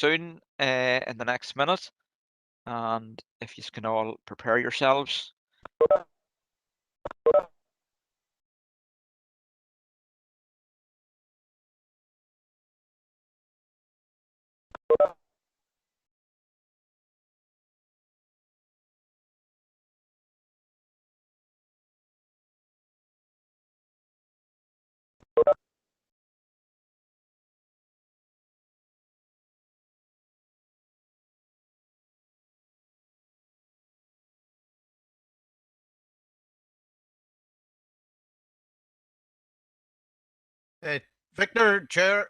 soon in the next minute, and if you can all prepare yourselves. Victor, Chair,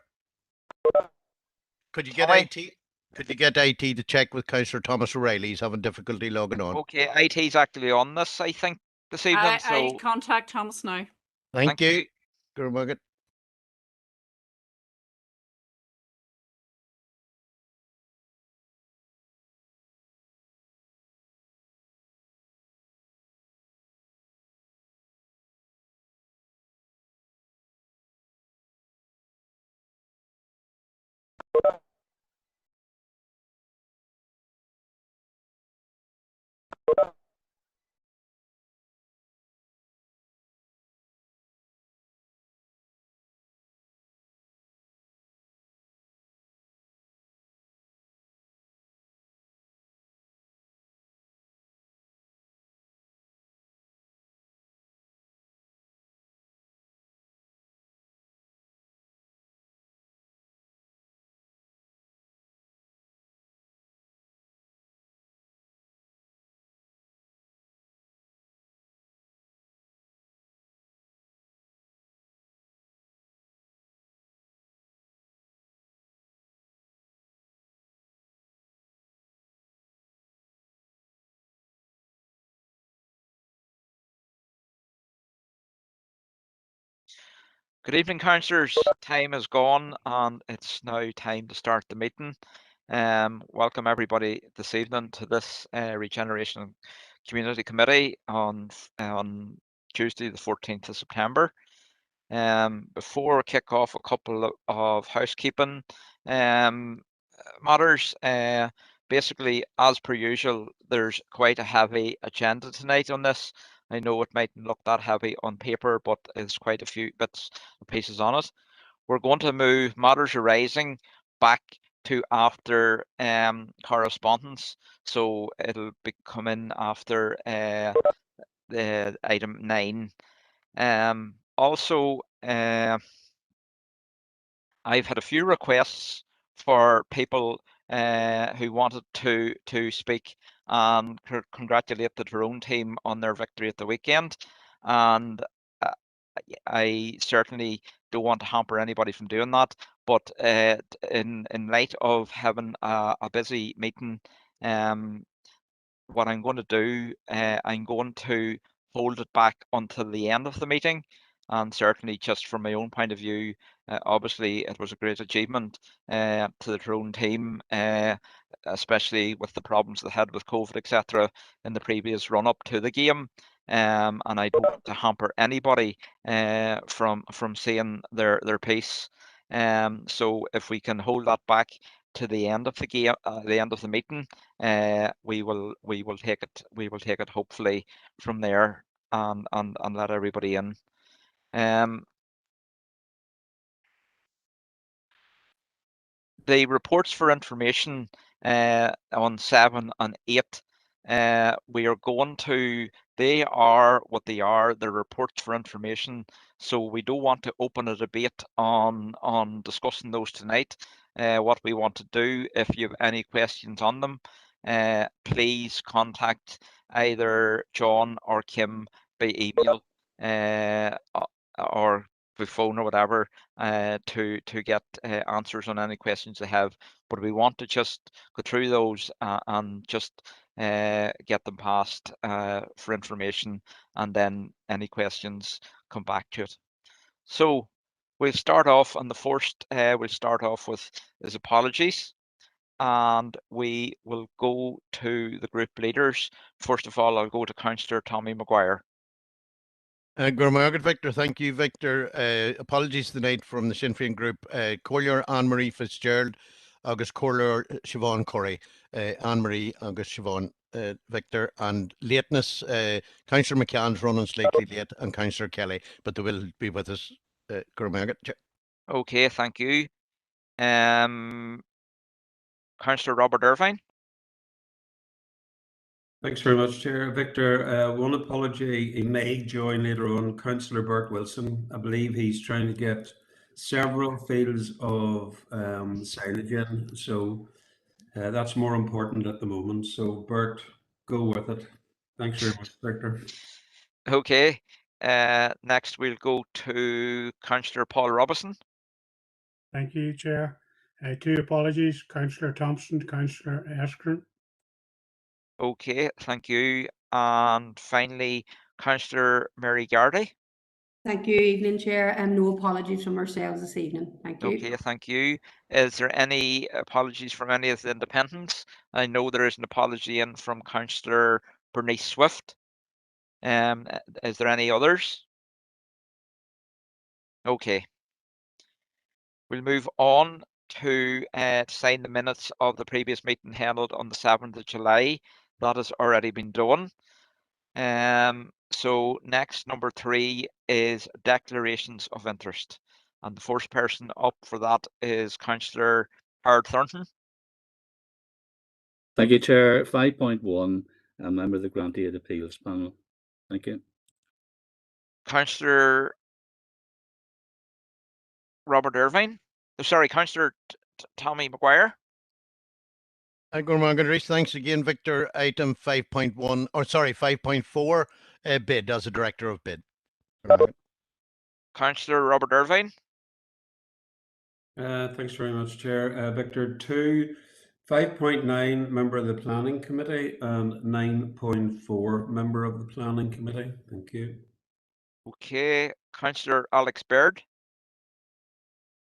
could you get Tommy? IT? Could you get IT to check with Councillor Thomas O'Reilly? He's having difficulty logging on. Okay, IT's actually on this, I think, this evening. I contact Thomas now. Thank you. Good morning. Good evening, councillors. Time is gone and it's now time to start the meeting. Welcome everybody this evening to this Regeneration Community Committee on Tuesday the 14th of September. Before we kick off, a couple of housekeeping matters. Basically, as per usual, there's quite a heavy agenda tonight on this. I know it mightn't look that heavy on paper, but there's quite a few bits and pieces on it. We're going to move matters arising back to after correspondence, so it'll be coming after the item 9. Also, I've had a few requests for people who wanted to speak and congratulate the Tyrone team on their victory at the weekend, and I certainly don't want to hamper anybody from doing that. But in light of having a busy meeting, what I'm going to do, I'm going to hold it back until the end of the meeting. And certainly, just from my own point of view, obviously it was a great achievement to the Tyrone team, especially with the problems they had with COVID, etc., in the previous run-up to the game. And I don't want to hamper anybody from seeing their piece. So if we can hold that back to the end of the game, the end of the meeting, we will take it hopefully from there and let everybody in. The reports for information on 7 and 8, we are going to, they are what they are, the reports for information, so we don't want to open a debate on discussing those tonight. What we want to do, if you have any questions on them, please contact either John or Kim by email or by phone or whatever to get answers on any questions they have. But we want to just go through those and just get them passed for information, and then any questions come back to it. So we'll start off on the first. We'll start off with his apologies, and we will go to the group leaders. First of all, I'll go to Councillor Tommy Mcguire. Good morning, Victor. Thank you, Victor. Apologies tonight from the Sinn Féin group. Collier Anne-Marie Fitzgerald agus Corler Siobhan Corey, Anne-Marie agus Siobhan Victor, and lateness, Councillor McCann's running slightly late and Councillor Kelly, but they will be with us. Okay, thank you. Councillor Robert Irvine. Thanks very much, Chair. Victor, one apology, he may join later on. Councillor Bert Wilson, I believe he's trying to get several fields of signage in, so that's more important at the moment. So Bert, go with it. Thanks very much, Victor. Okay. Next we'll go to Councillor Paul Robinson. Thank you, Chair. Two apologies, Councillor Thompson, Councillor Eskren. Okay, thank you. And finally, Councillor Mary Gardy. Thank you, evening Chair, and no apologies from ourselves this evening. Thank you. Okay, thank you. Is there any apologies from any of the independents? I know there is an apology in from Councillor Bernice Swift. Is there any others? Okay. We'll move on to sign the minutes of the previous meeting held on the 7th of July. That has already been done. So next, number 3 is declarations of interest. And the first person up for that is Councillor Howard Thornton. Thank you, Chair. 5.1, a member of the Grantee and Appeals panel. Thank you. Councillor Robert Irvine. Oh, sorry, Councillor Tommy Mcguire. Thanks again, Victor. Item 5.1, or sorry, 5.4, bid as a director of bid. Councillor Robert Irvine. Thanks very much, Chair. Victor, 5.9, member of the Planning Committee, and 9.4, member of the Planning Committee. Thank you. Okay, Councillor Alex Baird.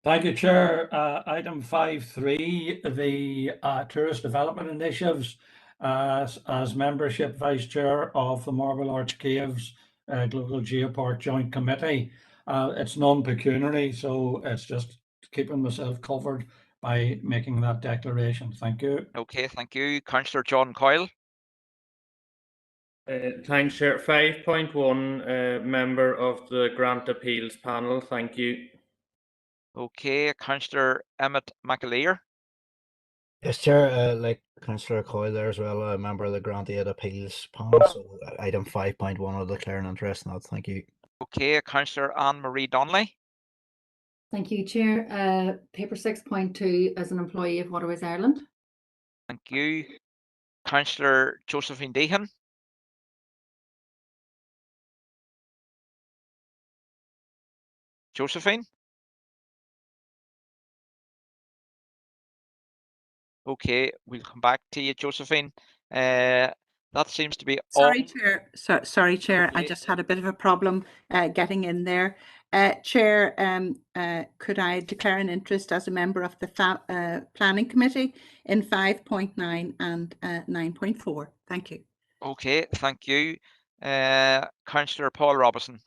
Thank you, Chair. Item 5.3, the Tourist Development Initiatives, as membership Vice Chair of the Marble Arch Caves Global Geopark Joint Committee. It's non-pecuniary, so it's just keeping myself covered by making that declaration. Thank you. Okay, thank you. Councillor John Coyle. Thanks, Chair. 5.1, member of the Grant Appeals panel. Thank you. Okay, Councillor Emmett McAleer. Yes, Chair, like Councillor Coyle there as well, a member of the Grantee and Appeals panel. So item 5.1 will declare an interest in that. Thank you. Okay, Councillor Anne-Marie Donnelly. Thank you, Chair. Paper 6.2 as an employee of Waterways Ireland. Thank you. Councillor Josephine Deehan. Josephine. Okay, we'll come back to you, Josephine. That seems to be Sorry, all. Chair. Sorry, Chair. I Okay. just had a bit of a problem getting in there. Chair, could I declare an interest as a member of the Planning Committee in 5.9 and 9.4? Thank you. Okay, thank you. Councillor Paul Robinson.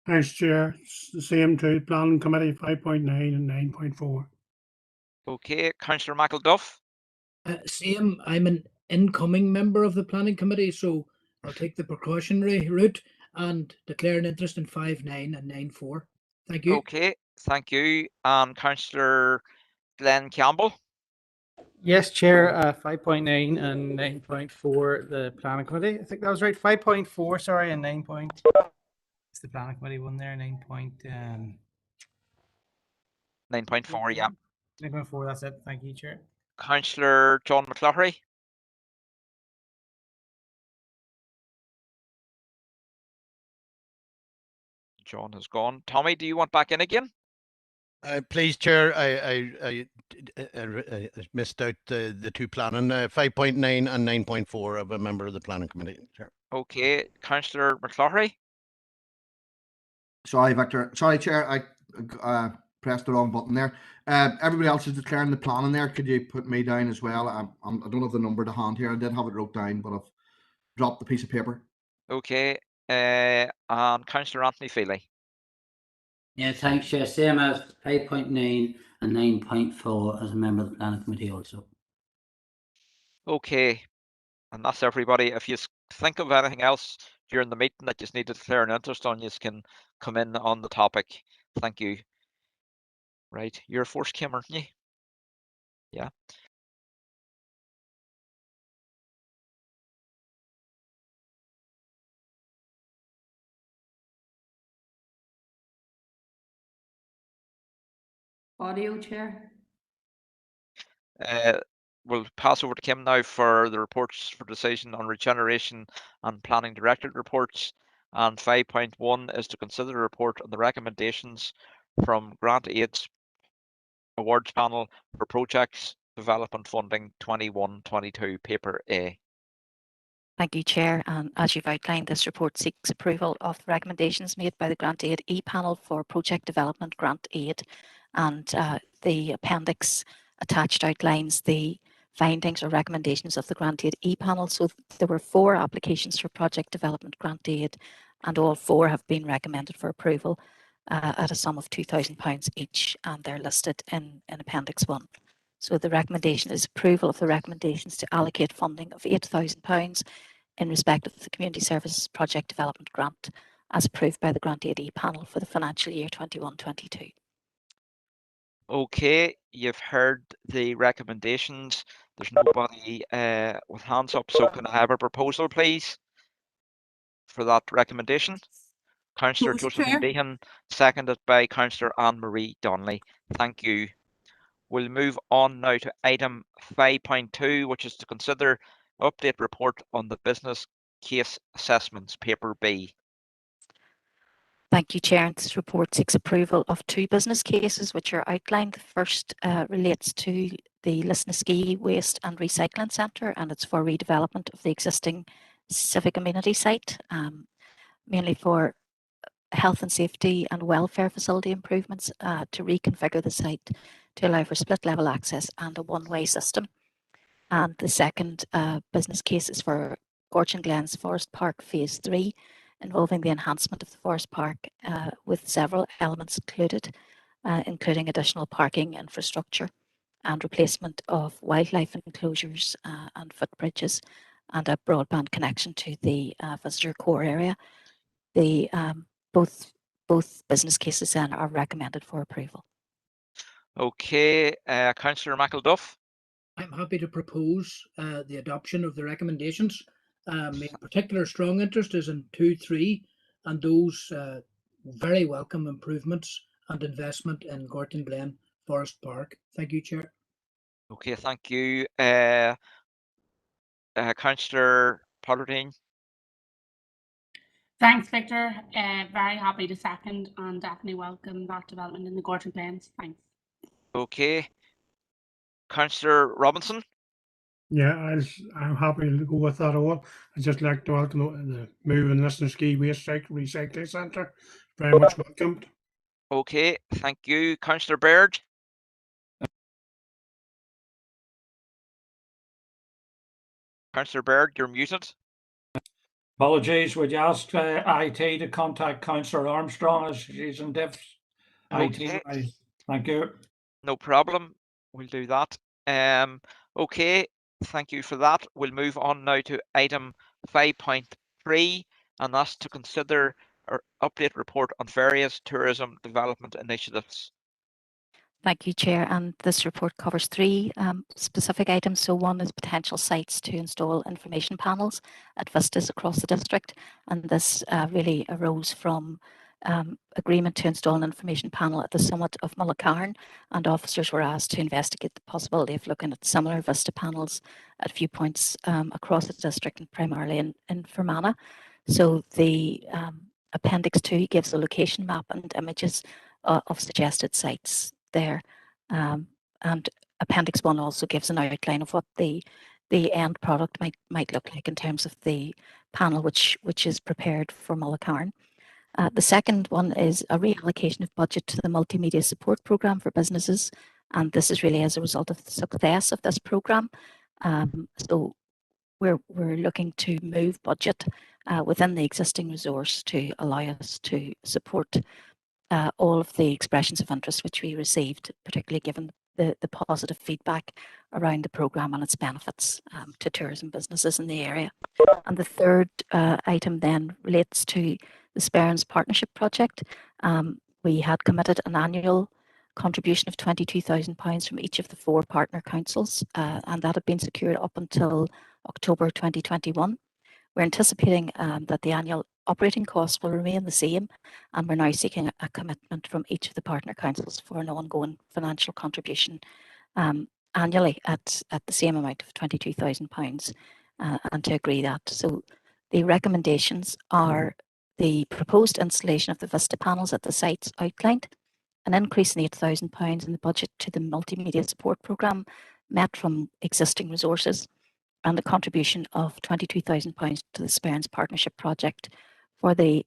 Thanks, Chair. It's the same to Planning Committee, 5.9 and 9.4. Okay, Councillor Mclaude. Same. I'm an incoming member of the Planning Committee, so I'll take the precautionary route and declare an interest in 5.9 and 9.4. Thank you. Okay, thank you. And Councillor Glenn Campbell. Yes, Chair. 5.9 and 9.4, the Planning Committee. I think that was right. 5.4, sorry, and 9. It's the Planning Committee one there. 9.4, 9.4, yeah. 9.4. That's it. Thank you, Chair. Councillor John McLaughlin. John has gone. Tommy, do you want back in again? Please, Chair, I missed out the two planning, 5.9 and 9.4 of a member of the Planning Committee, Chair. Okay, Councillor McLaughlin. Sorry, Victor. Sorry, Chair. I pressed the wrong button there. Everybody else is declaring the planning there. Could you put me down as well? I don't have the number to hand here. I did have it wrote down, but I've dropped the piece of paper. Okay, and Councillor Anthony Feely. Yeah, thanks, Chair. Same as 5.9 and 9.4 as a member of the planning committee also. Okay, and that's everybody. If you think of anything else during the meeting that you need to declare an interest on, you can come in on the topic. Thank you. Right, you're first, Kim, aren't you? Yeah. Audio, Chair. We'll pass over to Kim now for the reports for decision on regeneration and planning directorate reports. And 5.1 is to consider a report on the recommendations from Grant Aid's awards panel for projects development funding 21-22, paper A. Thank you, Chair. And as you've outlined, this report seeks approval of the recommendations made by the Grant Aid e-panel for project development grant aid. And the appendix attached outlines the findings or recommendations of the Grant Aid e-panel. So there were 4 applications for project development grant aid, and all 4 have been recommended for approval at a sum of £2,000 each, and they're listed in Appendix 1. So the recommendation is approval of the recommendations to allocate funding of £8,000 in respect of the Community Services Project Development Grant as approved by the Grant Aid panel for the financial year 21-22. Okay, you've heard the recommendations. There's nobody with hands up, so can I have a proposal, please, for that recommendation? Councillor Josephine Deehan, seconded by Councillor Anne-Marie Donnelly. Thank you. We'll move on now to item 5.2, which is to consider update report on the business case assessments, paper B. Thank you, Chair. This report seeks approval of 2 business cases which are outlined. The first relates to the Lisnaskea Waste and Recycling Centre, and it's for redevelopment of the existing civic amenity site, mainly for health and safety and welfare facility improvements to reconfigure the site to allow for split level access and a one-way system. And the second business case is for Gortin Glens Forest Park Phase 3, involving the enhancement of the Forest Park with several elements included, including additional parking infrastructure and replacement of wildlife enclosures and footbridges and a broadband connection to the visitor core area. The both business cases then are recommended for approval. Okay, Councillor Mclaude. I'm happy to propose the adoption of the recommendations. My particular strong interest is in 2.3 and those very welcome improvements and investment in Gortin Glen Forest Park. Thank you, Chair. Okay, thank you. Councillor Pollardine. Thanks, Victor. Very happy to second and definitely welcome that development in the Gortin Glens. Thanks. Okay. Councillor Robinson. Yeah, I'm happy to go with that all. I'd just like to welcome the move in Lisnaskea Waste Recycling Centre. Very much welcomed. Okay, thank you. Councillor Baird. Councillor Baird, you're muted. Apologies, would you ask IT to contact Councillor Armstrong as she's in Div's Okay. IT? Thank you. No problem. We'll do that. Okay, thank you for that. We'll move on now to item 5.3, and that's to consider our update report on various tourism development initiatives. Thank you, Chair. And this report covers 3 specific items. So one is potential sites to install information panels at Vistas across the district. And this really arose from agreement to install an information panel at the summit of Mclaude, and officers were asked to investigate the possibility of looking at similar Vista panels at viewpoints across the district and primarily in Fermanagh. So the Appendix 2 gives a location map and images of suggested sites there, and Appendix 1 also gives an outline of what the end product might look like in terms of the panel which is prepared for Mclaude. The second one is a reallocation of budget to the Multimedia Support Programme for businesses, and this is really as a result of the success of this programme. So we're looking to move budget within the existing resource to allow us to support all of the expressions of interest which we received, particularly given the positive feedback around the programme and its benefits to tourism businesses in the area. And the third item then relates to the Sperrins Partnership Project. We had committed an annual contribution of £22,000 from each of the 4 partner councils, and that had been secured up until October 2021. We're anticipating that the annual operating costs will remain the same, and we're now seeking a commitment from each of the partner councils for an ongoing financial contribution annually at the same amount of £22,000, and to agree that. So the recommendations are the proposed installation of the Vista panels at the sites outlined, an increase in £8,000 in the budget to the Multimedia Support Programme met from existing resources, and the contribution of £22,000 to the Sperrins Partnership Project for the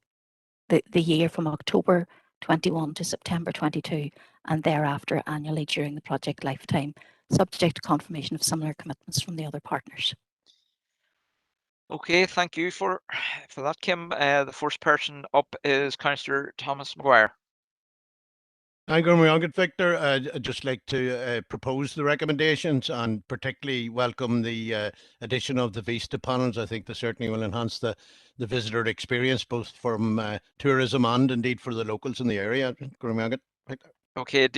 year from October 21 to September 22, and thereafter annually during the project lifetime, subject to confirmation of similar commitments from the other partners. Okay, thank you for that, Kim. The first person up is Councillor Thomas Mcguire. Thank you very much, Victor. I'd just like to propose the recommendations and particularly welcome the addition of the Vista panels. I think they certainly will enhance the visitor experience, both from tourism and indeed for the locals in the area. Okay,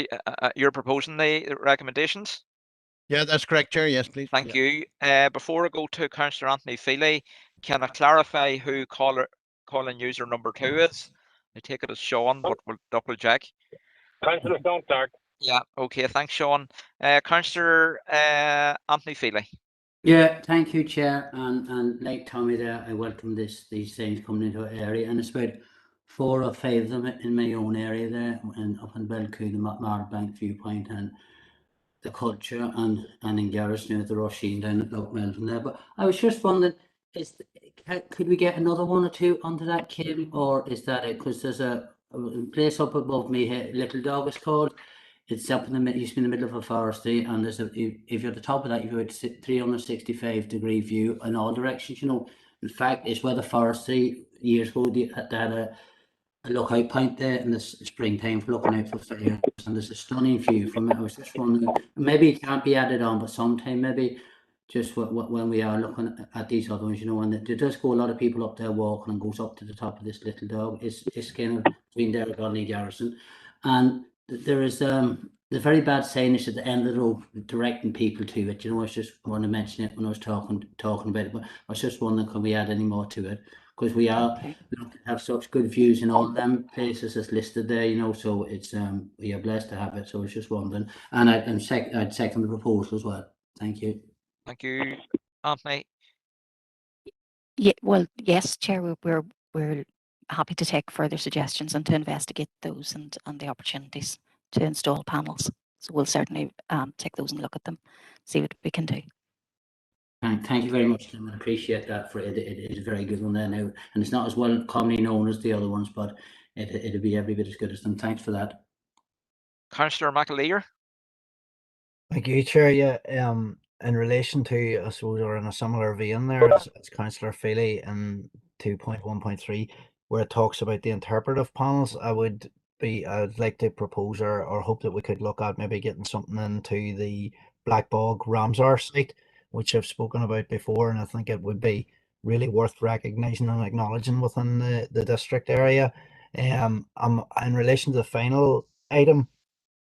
you're proposing the recommendations? Yeah, that's correct, Chair. Yes, please. Thank you. Before I go to Councillor Anthony Feely, can I clarify who calling user number 2 is? I take it as Sean, but we'll double check. Councillor Sean Clark. Yeah, okay, thanks, Sean. Councillor Anthony Feely. Yeah, thank you, Chair. And like Tommy there, I welcome these things coming into our area, and it's about 4 or 5 of them in my own area there, and up in Belcoo, the Marbank viewpoint, and the culture, and in Garrison at the Roisin down at Loch Melton there. But I was just wondering, could we get another 1 or 2 onto that, Kim, or is that it? Because there's a place up above me here, Little Dog is called. It's up in the used to be in the middle of a forestry, and there's if you're at the top of that, you've got 365-degree view in all directions. You know, in fact, it's where the forestry years ago they had a lookout point there in the springtime for looking out for fires, and there's a stunning view from it. I was just wondering, maybe it can't be added on, but sometime maybe just when we are looking at these other ones, you know, and there does go a lot of people up there walking and goes up to the top of this Little Dog. It's kind of between there and Donnelly Garrison, and there is the very bad signage at the end of the road directing people to it. You know, I was just want to mention it when I was talking about it, but I was just wondering, can we add any more to it? Because we have such good views in all them places as listed there, you know, so it's we are blessed to have it. So I was just wondering, and I'd second the proposal as well. Thank you. Thank you, Anthony. Yeah, well, yes, Chair, we're happy to take further suggestions and to investigate those and the opportunities to install panels. So we'll certainly take those and look at them, see what we can do. Thank you very much, Tim. I appreciate that. For it is a very good one there now, and it's not as well commonly known as the other ones, but it'll be every bit as good as them. Thanks for that. Councillor Mclaude. Thank you, Chair. Yeah, in relation to, I suppose, or in a similar vein there, as Councillor Feely in 2.1.3, where it talks about the interpretive panels, I'd like to propose or hope that we could look at maybe getting something into the Black Bog Ramsar site, which I've spoken about before, and I think it would be really worth recognising and acknowledging within the district area. In relation to the final item,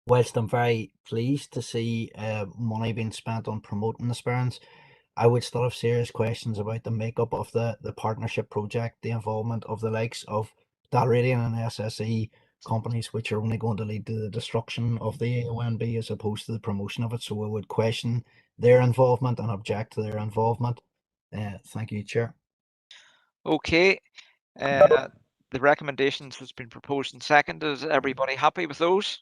whilst I'm very pleased to see money being spent on promoting the Sperrins, I would still have serious questions about the makeup of the partnership project, the involvement of the likes of Dalradian and SSE companies, which are only going to lead to the destruction of the AONB as opposed to the promotion of it. So I would question their involvement and object to their involvement. Thank you, Chair. Okay. The recommendations has been proposed and seconded. Is everybody happy with those?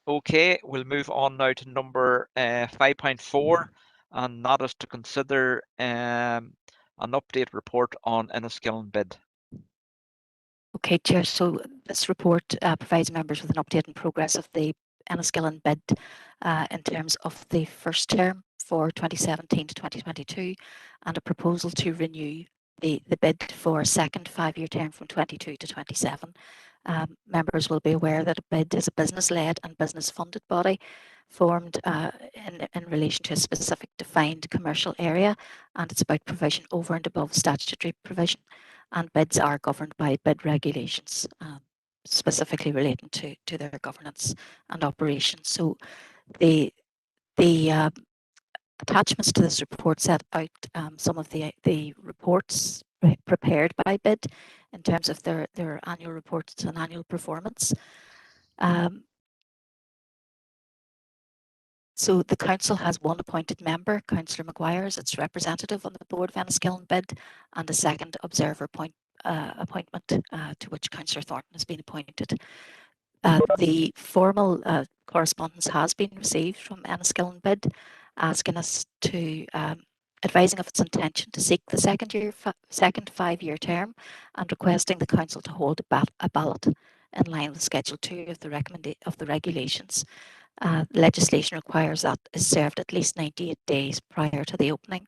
Okay, we'll move on now to number 5.4, and that is to consider an update report on Enniskillen bid. Okay, Chair, so this report provides members with an update and progress of the Enniskillen bid in terms of the first term for 2017 to 2022, and a proposal to renew the bid for a second 5-year term from 22 to 27. Members will be aware that a bid is a business-led and business-funded body formed in relation to a specific defined commercial area, and it's about provision over and above statutory provision. And bids are governed by bid regulations, specifically relating to their governance and operations. So the attachments to this report set out some of the reports prepared by BID in terms of their annual reports and annual performance. So the council has one appointed member, Councillor Mcguire, as its representative on the board of Enniskillen BID, and a second observer appointment to which Councillor Thornton has been appointed. The formal correspondence has been received from Enniskillen BID, asking us to advising of its intention to seek the second 5-year term and requesting the council to hold a ballot in line with Schedule 2 of the regulations. Legislation requires that is served at least 98 days prior to the opening.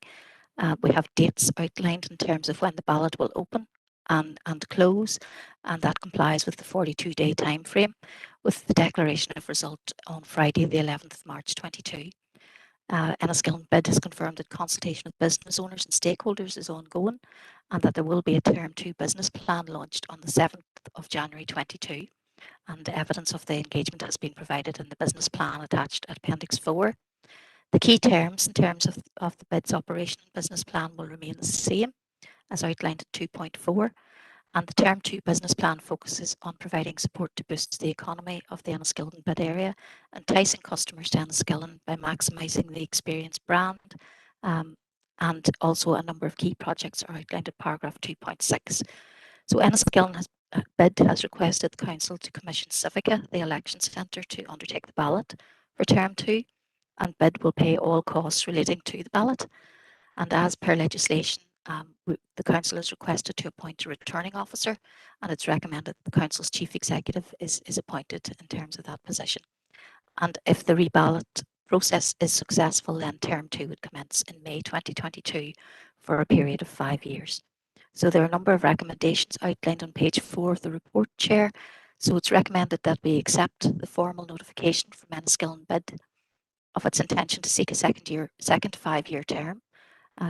We have dates outlined in terms of when the ballot will open and close, and that complies with the 42-day time frame, with the declaration of result on Friday the 11th of March 22. Enniskillen BID has confirmed that consultation with business owners and stakeholders is ongoing, and that there will be a Term 2 business plan launched on the 7th of January 22, and evidence of the engagement has been provided in the business plan attached at Appendix 4. The key terms in terms of the BID's operation and business plan will remain the same as outlined at 2.4, and the Term 2 business plan focuses on providing support to boost the economy of the Enniskillen BID area, enticing customers to Enniskillen by maximising the experience brand, and also a number of key projects are outlined at paragraph 2.6. So Enniskillen BID has requested the council to commission Civica, the election centre, to undertake the ballot for Term 2, and BID will pay all costs relating to the ballot. And as per legislation, the council is requested to appoint a returning officer, and it's recommended that the council's chief executive is appointed in terms of that position. And if the reballot process is successful, then Term 2 would commence in May 2022 for a period of 5 years. So there are a number of recommendations outlined on page 4 of the report, Chair. So it's recommended that we accept the formal notification from Enniskillen BID of its intention to seek a second 5-year term,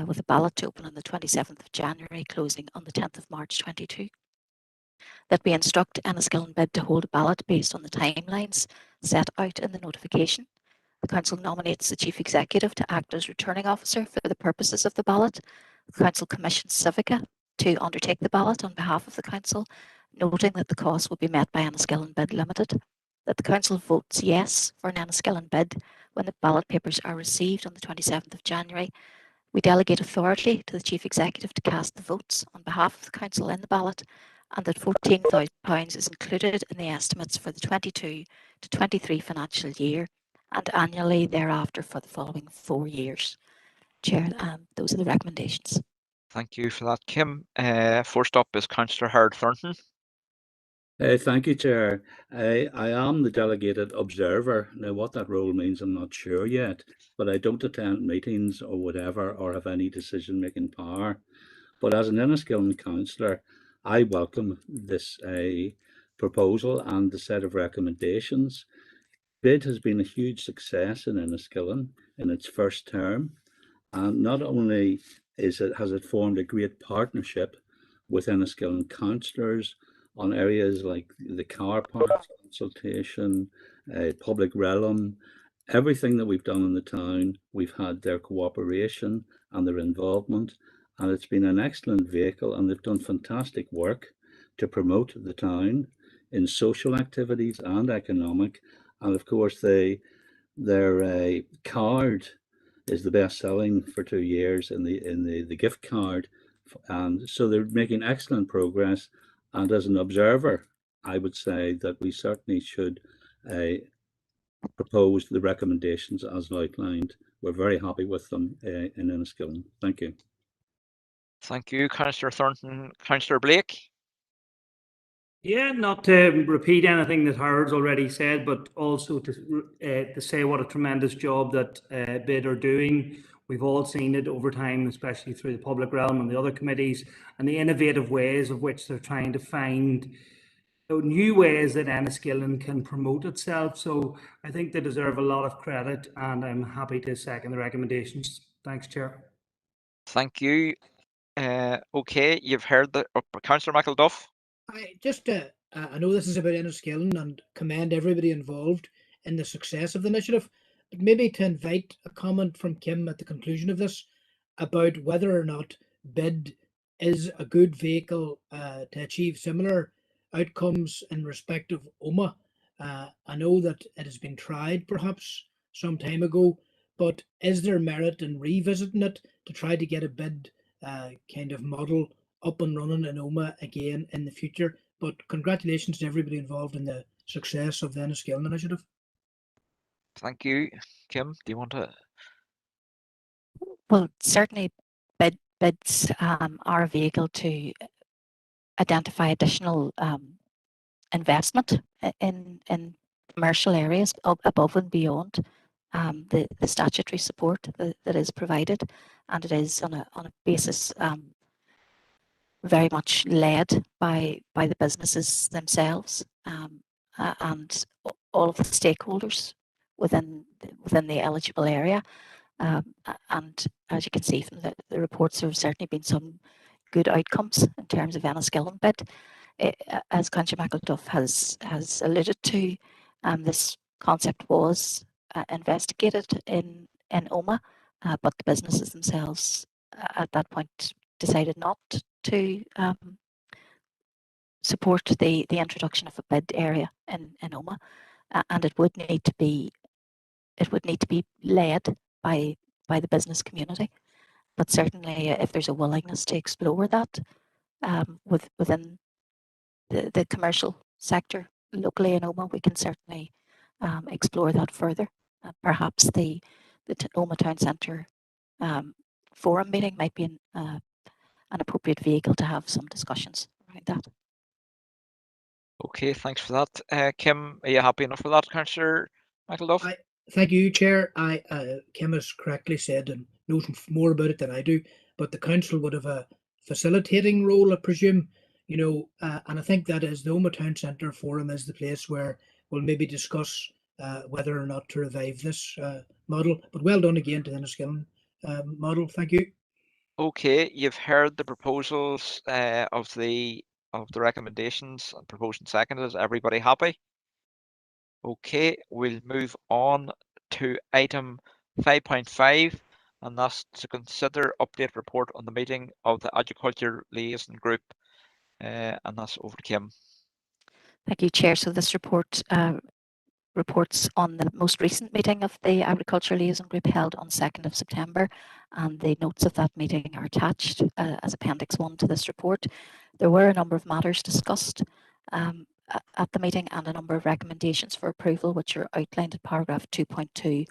with a ballot to open on the 27th of January, closing on the 10th of March 22. That we instruct Enniskillen BID to hold a ballot based on the timelines set out in the notification. The council nominates the chief executive to act as returning officer for the purposes of the ballot. The council commissions Civica to undertake the ballot on behalf of the council, noting that the cost will be met by Enniskillen BID Limited. That the council votes yes for an Enniskillen BID when the ballot papers are received on the 27th of January. We delegate authority to the chief executive to cast the votes on behalf of the council in the ballot, and that £14,000 is included in the estimates for the 22 to 23 financial year and annually thereafter for the following 4 years. Chair, those are the recommendations. Thank you for that, Kim. First up is Councillor Howard Thornton. Thank you, Chair. I am the delegated observer. Now, what that role means, I'm not sure yet, but I don't attend meetings or whatever or have any decision-making power. But as an Enniskillen councillor, I welcome this proposal and the set of recommendations. BID has been a huge success in Enniskillen in its first term, and not only has it formed a great partnership with Enniskillen councillors on areas like the car park consultation, public realm, everything that we've done in the town, we've had their cooperation and their involvement, and it's been an excellent vehicle, and they've done fantastic work to promote the town in social activities and economic. And of course, their card is the best selling for 2 years in the gift card, and so they're making excellent progress. And as an observer, I would say that we certainly should propose the recommendations as outlined. We're very happy with them in Enniskillen. Thank you. Thank you, Councillor Thornton. Councillor Blake. Yeah, not to repeat anything that Howard's already said, but also to say what a tremendous job that BID are doing. We've all seen it over time, especially through the public realm and the other committees, and the innovative ways of which they're trying to find new ways that Enniskillen can promote itself. So I think they deserve a lot of credit, and I'm happy to second the recommendations. Thanks, Chair. Thank you. Okay, you've heard the Councillor Mclaude. I know this is about Enniskillen and commend everybody involved in the success of the initiative, but maybe to invite a comment from Kim at the conclusion of this about whether or not BID is a good vehicle to achieve similar outcomes in respect of OMA. I know that it has been tried perhaps some time ago, but is there merit in revisiting it to try to get a BID kind of model up and running in OMA again in the future? But congratulations to everybody involved in the success of the Enniskillen initiative. Thank you. Kim, do you want to? Well, certainly bids are a vehicle to identify additional investment in commercial areas above and beyond the statutory support that is provided, and it is on a basis very much led by the businesses themselves and all of the stakeholders within the eligible area. And as you can see from the reports, there have certainly been some good outcomes in terms of Enniskillen bid. As Councillor Mclaude has alluded to, this concept was investigated in OMA, but the businesses themselves at that point decided not to support the introduction of a bid area in OMA, and it would need to be led by the business community. But certainly, if there's a willingness to explore that within the commercial sector locally in OMA, we can certainly explore that further. Perhaps the OMA Town Centre forum meeting might be an appropriate vehicle to have some discussions around that. Okay, thanks for that. Kim, are you happy enough with that, Councillor Mclaude? Thank you, Chair. Kim has correctly said and knows more about it than I do, but the council would have a facilitating role, I presume, and I think that is the OMA Town Centre Forum is the place where we'll maybe discuss whether or not to revive this model. But well done again to the Enniskillen model. Thank you. Okay, you've heard the proposals of the recommendations and proposed and seconded. Is everybody happy? Okay, we'll move on to item 5.5, and that's to consider update report on the meeting of the Agriculture Liaison Group, and that's over to Kim. Thank you, Chair. So this report reports on the most recent meeting of the Agriculture Liaison Group held on 2nd of September, and the notes of that meeting are attached as Appendix 1 to this report. There were a number of matters discussed at the meeting and a number of recommendations for approval, which are outlined in paragraph 2.2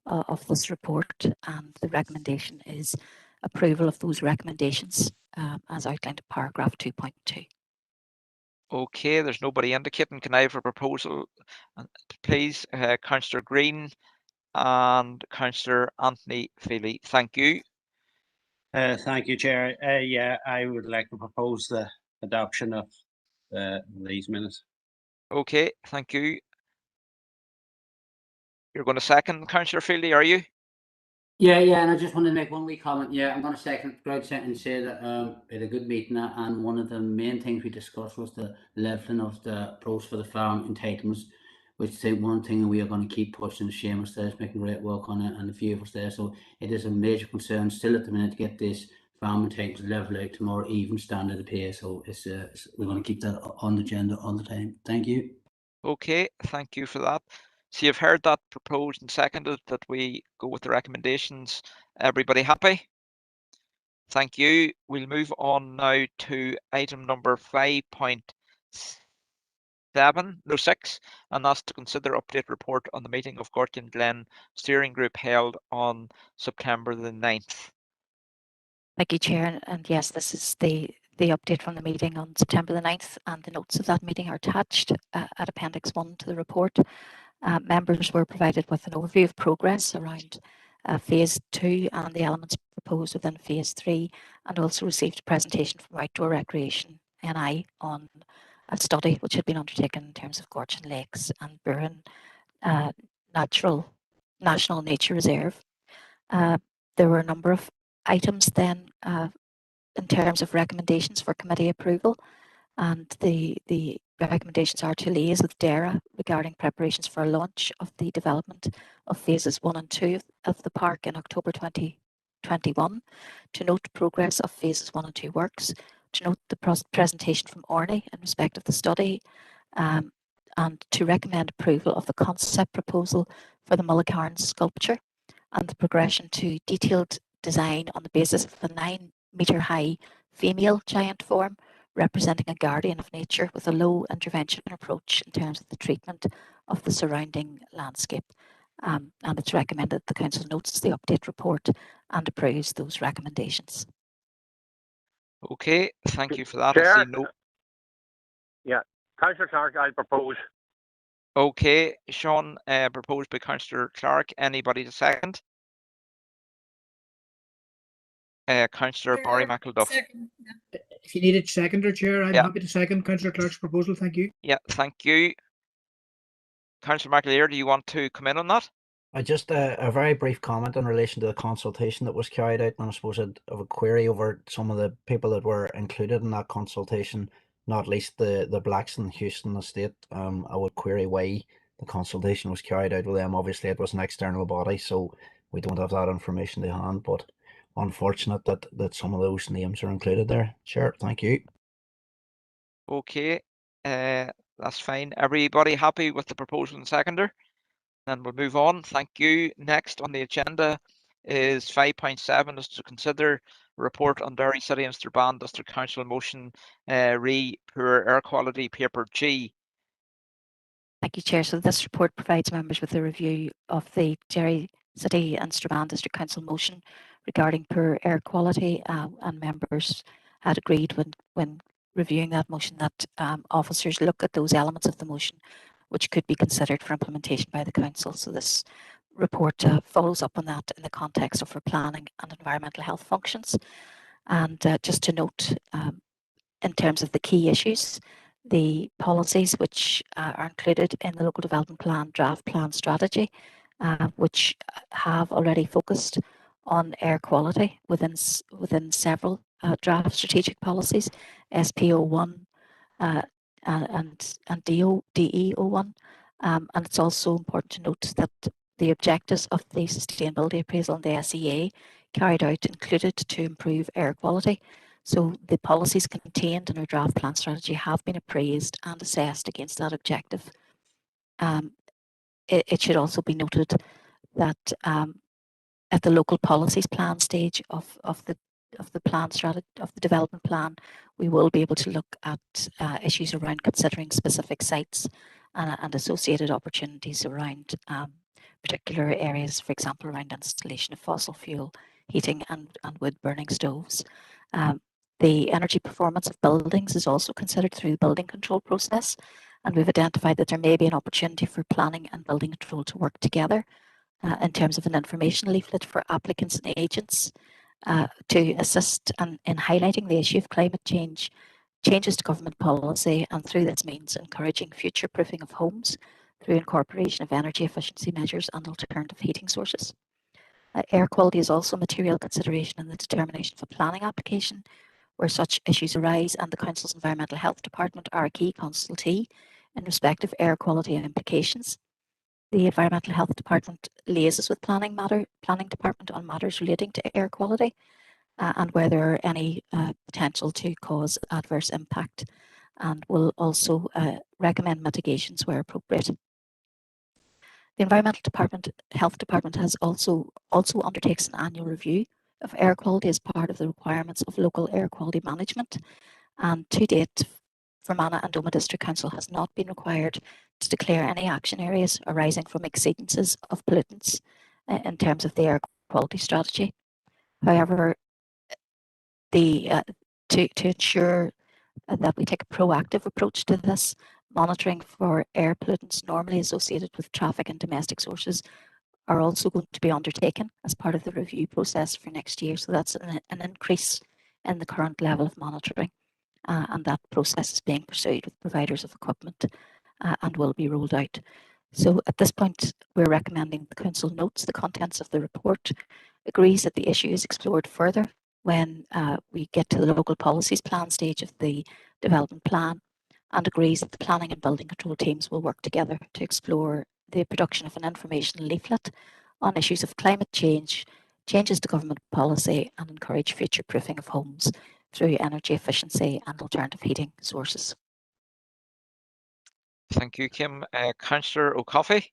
of this report, and the recommendation is approval of those recommendations as outlined in paragraph 2.2. Okay, there's nobody indicating. Can I have a proposal, please? Councillor Green and Councillor Anthony Feely. Thank you. Thank you, Chair. Yeah, I would like to propose the adoption of these minutes. Okay, thank you. You're going to second, Councillor Feely, are you? Yeah, and I just want to make one wee comment. Yeah, I'm going to second and say that we had a good meeting, and one of the main things we discussed was the levelling of the approach for the farm entitlements, which is one thing we are going to keep pushing. Seamus there is making great work on it, and a few of us there. So it is a major concern still at the minute to get this farm entitlements level out to more even standard of pay. So we're going to keep that on the agenda all the time. Thank you. Okay, thank you for that. So you've heard that proposed and seconded that we go with the recommendations. Everybody happy? Thank you. We'll move on now to item number 5.6, and that's to consider update report on the meeting of Gortin Glen Steering Group held on September the 9th. Thank you, Chair. And yes, this is the update from the meeting on September the 9th, and the notes of that meeting are attached at Appendix 1 to the report. Members were provided with an overview of progress around Phase 2 and the elements proposed within Phase 3, and also received a presentation from Outdoor Recreation NI on a study which had been undertaken in terms of Gortin Lakes and Burren National Nature Reserve. There were a number of items then in terms of recommendations for committee approval, and the recommendations are to liaise with DERA regarding preparations for launch of the development of phases 1 and 2 of the park in October 2021, to note progress of phases 1 and 2 works, to note the presentation from Orne in respect of the study, and to recommend approval of the concept proposal for the Mcguire sculpture and the progression to detailed design on the basis of the 9-metre high female giant form representing a guardian of nature with a low intervention approach in terms of the treatment of the surrounding landscape. And it's recommended the Council notes the update report and approves those recommendations. Okay, thank you for that. Chair? I see no. Yeah, Councillor Clark, I propose. Okay, Sean, proposed by Councillor Clark. Anybody to second? Councillor Barry McElduff. If you needed seconder, Chair, I'm Yeah. happy to second Councillor Clark's proposal. Thank you. Yeah, thank you. Councillor McAleer, do you want to come in on that? I just a very brief comment in relation to the consultation that was carried out, and I suppose I'd have a query over some of the people that were included in that consultation, not least the Blackson Houston estate. I would query why the consultation was carried out with them. Obviously, it was an external body, so we don't have that information to hand, but unfortunate that some of those names are included there. Chair, thank you. Okay, that's fine. Everybody happy with the proposal and seconder? Then we'll move on. Thank you. Next on the agenda is 5.7 is to consider a report on Derry City and Strabane District Council motion re poor air quality paper G. Thank you, Chair. So this report provides members with a review of the Derry City and Strabane District Council motion regarding poor air quality, and members had agreed when reviewing that motion that officers look at those elements of the motion which could be considered for implementation by the Council. So this report follows up on that in the context of our planning and environmental health functions. And just to note, in terms of the key issues, the policies which are included in the local development plan draft plan strategy, which have already focused on air quality within several draft strategic policies, SPO1 and DEO1. And it's also important to note that the objectives of the sustainability appraisal and the SEA carried out included to improve air quality. So the policies contained in our draft plan strategy have been appraised and assessed against that objective. It should also be noted that at the local policies plan stage of the plan strategy of the development plan, we will be able to look at issues around considering specific sites and associated opportunities around particular areas, for example, around installation of fossil fuel heating and wood burning stoves. The energy performance of buildings is also considered through the building control process, and we've identified that there may be an opportunity for planning and building control to work together in terms of an information leaflet for applicants and agents to assist in highlighting the issue of climate change, changes to government policy, and through this means encouraging future proofing of homes through incorporation of energy efficiency measures and alternative heating sources. Air quality is also a material consideration in the determination of a planning application where such issues arise, and the Council's Environmental Health Department are a key consultee in respect of air quality implications. The Environmental Health Department liaises with Planning Department on matters relating to air quality and where there are any potential to cause adverse impact, and will also recommend mitigations where appropriate. The Environmental Health Department has also undertakes an annual review of air quality as part of the requirements of local air quality management, and to date, Fermanagh and Omagh District Council has not been required to declare any action areas arising from exceedances of pollutants in terms of the air quality strategy. However, to ensure that we take a proactive approach to this, monitoring for air pollutants normally associated with traffic and domestic sources are also going to be undertaken as part of the review process for next year. So that's an increase in the current level of monitoring. and that process is being pursued with providers of equipment and will be rolled out. So at this point, we're recommending the Council notes the contents of the report, agrees that the issue is explored further when we get to the local policies plan stage of the development plan, and agrees that the planning and building control teams will work together to explore the production of an information leaflet on issues of climate change, changes to government policy, and encourage future proofing of homes through energy efficiency and alternative heating sources. Thank you, Kim. Councillor O'Coffey.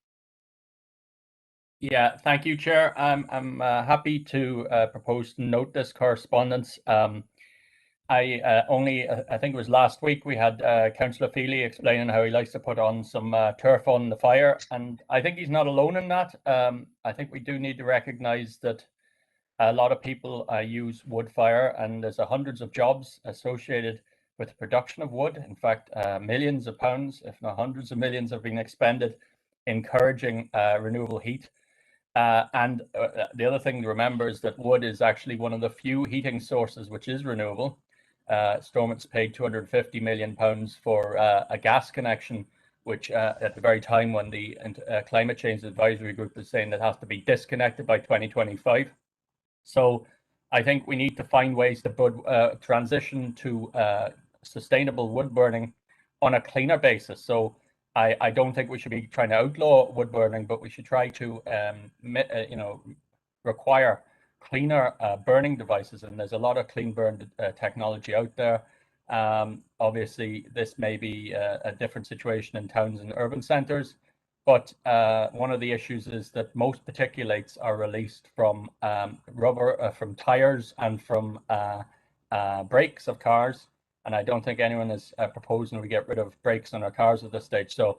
Yeah, thank you, Chair. I'm happy to propose to note this correspondence. I think it was last week we had Councillor Feely explaining how he likes to put on some turf on the fire, and I think he's not alone in that. I think we do need to recognise that a lot of people use wood fire, and there's hundreds of jobs associated with the production of wood. In fact, millions of pounds, if not hundreds of millions, have been expended encouraging renewable heat. And the other thing to remember is that wood is actually one of the few heating sources which is renewable. Stormont's paid £250 million for a gas connection, which at the very time when the Climate Change Advisory Group is saying that has to be disconnected by 2025. So I think we need to find ways to transition to sustainable wood burning on a cleaner basis. So I don't think we should be trying to outlaw wood burning, but we should try to require cleaner burning devices, and there's a lot of clean burn technology out there. Obviously, this may be a different situation in towns and urban centres, but one of the issues is that most particulates are released from rubber, from tyres and from brakes of cars, and I don't think anyone is proposing we get rid of brakes on our cars at this stage. So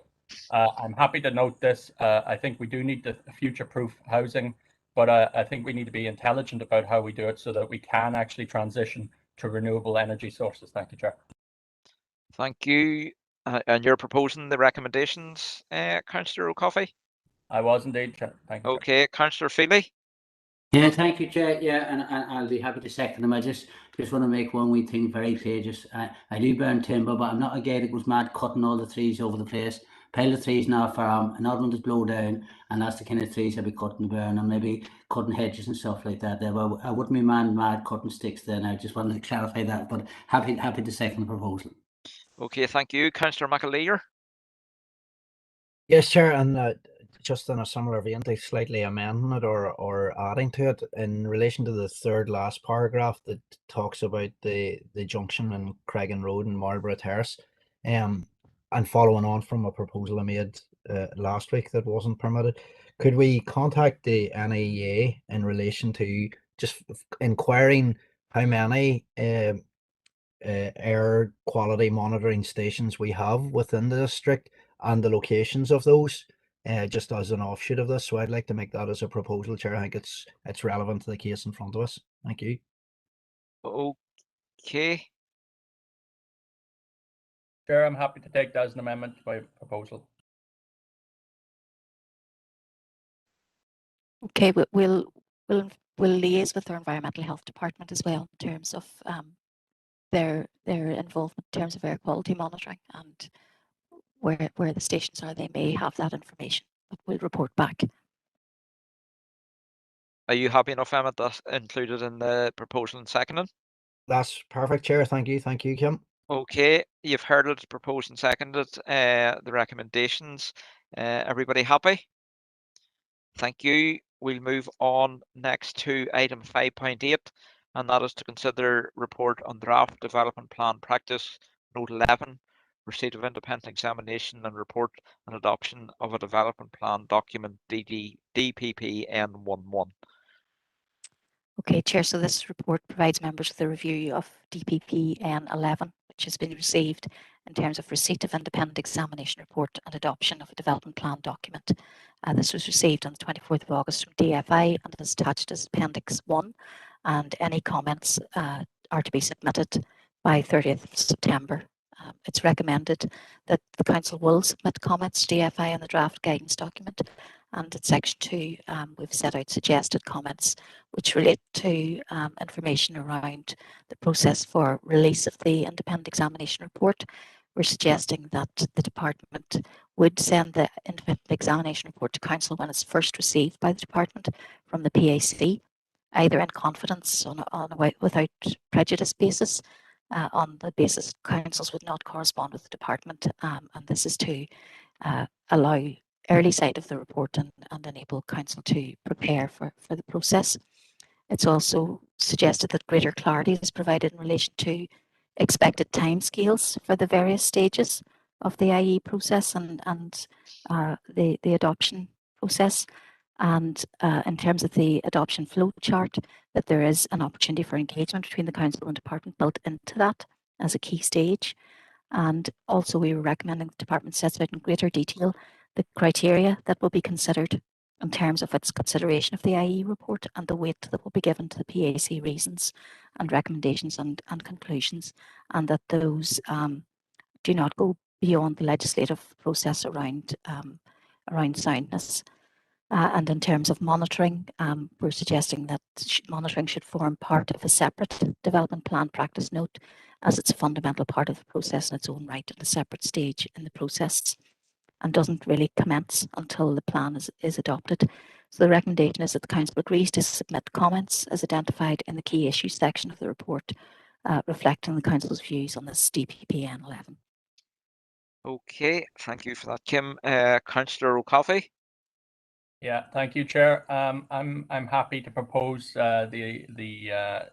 I'm happy to note this. I think we do need the future-proof housing, but I think we need to be intelligent about how we do it so that we can actually transition to renewable energy sources. Thank you, Chair. Thank you. And you're proposing the recommendations, Councillor O'Coffey? I was indeed, Chair. Thank you, Chair. Okay, Councillor Feely. Yeah, thank you, Chair. Yeah, and I'll be happy to second them. I just want to make one wee thing very clear. I do burn timber, but I'm not a guy that goes mad cutting all the trees over the place. Pile of trees now farm, another one just blow down, and that's the kind of trees I'll be cutting and burn, and maybe cutting hedges and stuff like that. There, but I wouldn't be mad cutting sticks then. I just wanted to clarify that, but happy to second the proposal. Okay, thank you. Councillor Mclaude. Yes, Chair, and just in a similar vein, like slightly amending it or adding to it in relation to the third last paragraph that talks about the junction in Craigan Road and Marlborough Terrace, and following on from a proposal I made last week that wasn't permitted, could we contact the NEA in relation to just inquiring how many air quality monitoring stations we have within the district and the locations of those, just as an offshoot of this? So I'd like to make that as a proposal, Chair. I think it's relevant to the case in front of us. Thank you. Okay. Chair, I'm happy to take that as an amendment to my proposal. Okay, we'll liaise with our environmental health department as well in terms of their involvement in terms of air quality monitoring, and where the stations are, they may have that information, but we'll report back. Are you happy enough, Emmett, that's included in the proposal and seconding? That's perfect, Chair. Thank you, Kim. Okay, you've heard it, proposed and seconded, the recommendations. Everybody happy? Thank you. We'll move on next to item 5.8, and that is to consider report on draft development plan practice, note 11, receipt of independent examination and report and adoption of a development plan document DPP N11. Okay, Chair, so this report provides members with a review of DPP N11, which has been received in terms of receipt of independent examination report and adoption of a development plan document. This was received on the 24th of August from DFI and is attached as Appendix 1, and any comments are to be submitted by 30th of September. It's recommended that the Council will submit comments to DFI on the draft guidance document, And in section 2, we've set out suggested comments which relate to information around the process for release of the independent examination report. We're suggesting that the department would send the independent examination report to council when it's first received by the department from the PAC, either in confidence on a without prejudice basis, on the basis councils would not correspond with the department, and this is to allow early sight of the report and enable council to prepare for the process. It's also suggested that greater clarity is provided in relation to expected timescales for the various stages of the IE process and the adoption process. And in terms of the adoption flow chart, that there is an opportunity for engagement between the council and department built into that as a key stage. And also we were recommending the department sets out in greater detail the criteria that will be considered in terms of its consideration of the IE report and the weight that will be given to the PAC reasons and recommendations and conclusions, and that those do not go beyond the legislative process around soundness. And in terms of monitoring, we're suggesting that monitoring should form part of a separate development plan practice note, as it's a fundamental part of the process in its own right at a separate stage in the process and doesn't really commence until the plan is adopted. So the recommendation is that the council agrees to submit comments as identified in the key issues section of the report, reflecting the council's views on this DPPN 11. Okay, thank you for that, Kim. Councillor O'Coffey. Yeah, thank you, Chair. I'm happy to propose the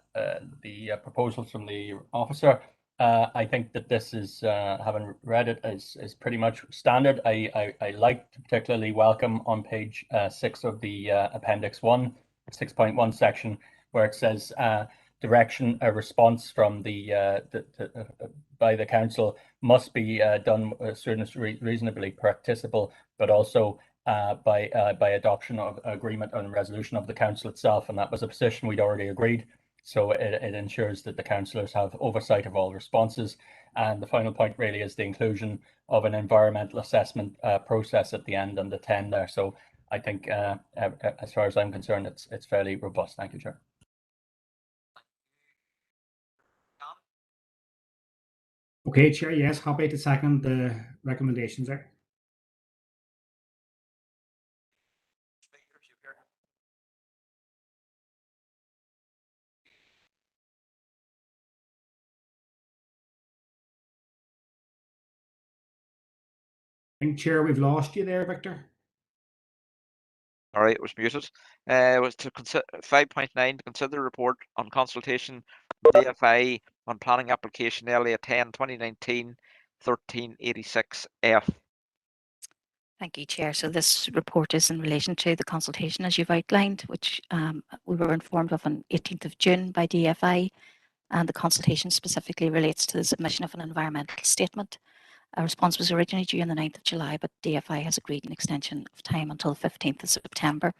proposals from the officer. I think that this is, having read it, is pretty much standard. I like to particularly welcome on page 6 of the Appendix 1, 6.1 section, where it says direction, a response from by the council must be done as soon as reasonably practicable, but also by adoption of agreement and resolution of the council itself, and that was a position we'd already agreed. So it ensures that the councillors have oversight of all responses. And the final point really is the inclusion of an environmental assessment process at the end and the 10 there. So I think as far as I'm concerned, it's fairly robust. Thank you, Chair. Okay, Chair, yes, happy to second the recommendations there. I think, Chair, we've lost you there, Victor. All right, it was muted. It was to consider 5.9 to consider the report on consultation with DFI on planning application LA 10 2019 1386F. Thank you, Chair. So this report is in relation to the consultation as you've outlined, which we were informed of on 18th of June by DFI, and the consultation specifically relates to the submission of an environmental statement. A response was originally due on the 9th of July, but DFI has agreed an extension of time until the 15th of September.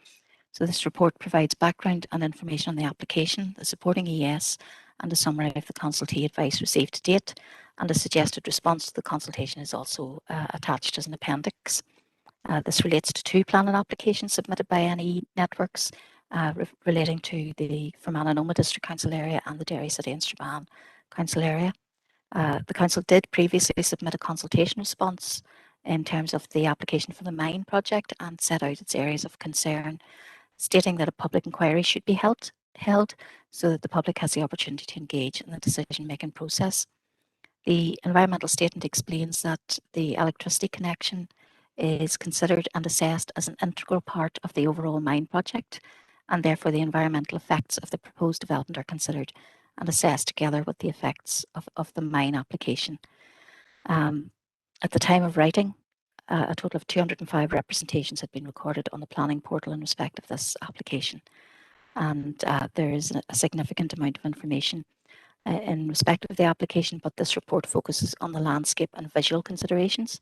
So this report provides background and information on the application, the supporting ES, and a summary of the consultee advice received to date, and a suggested response to the consultation is also attached as an appendix. This relates to 2 planning applications submitted by NE networks relating to the Fermanagh District Council area and the Derry City and Strabane Council area. The council did previously submit a consultation response in terms of the application for the mine project and set out its areas of concern, stating that a public inquiry should be held so that the public has the opportunity to engage in the decision-making process. The environmental statement explains that the electricity connection is considered and assessed as an integral part of the overall mine project, and therefore the environmental effects of the proposed development are considered and assessed together with the effects of the mine application. At the time of writing, a total of 205 representations had been recorded on the planning portal in respect of this application. And there is a significant amount of information in respect of the application, but this report focuses on the landscape and visual considerations.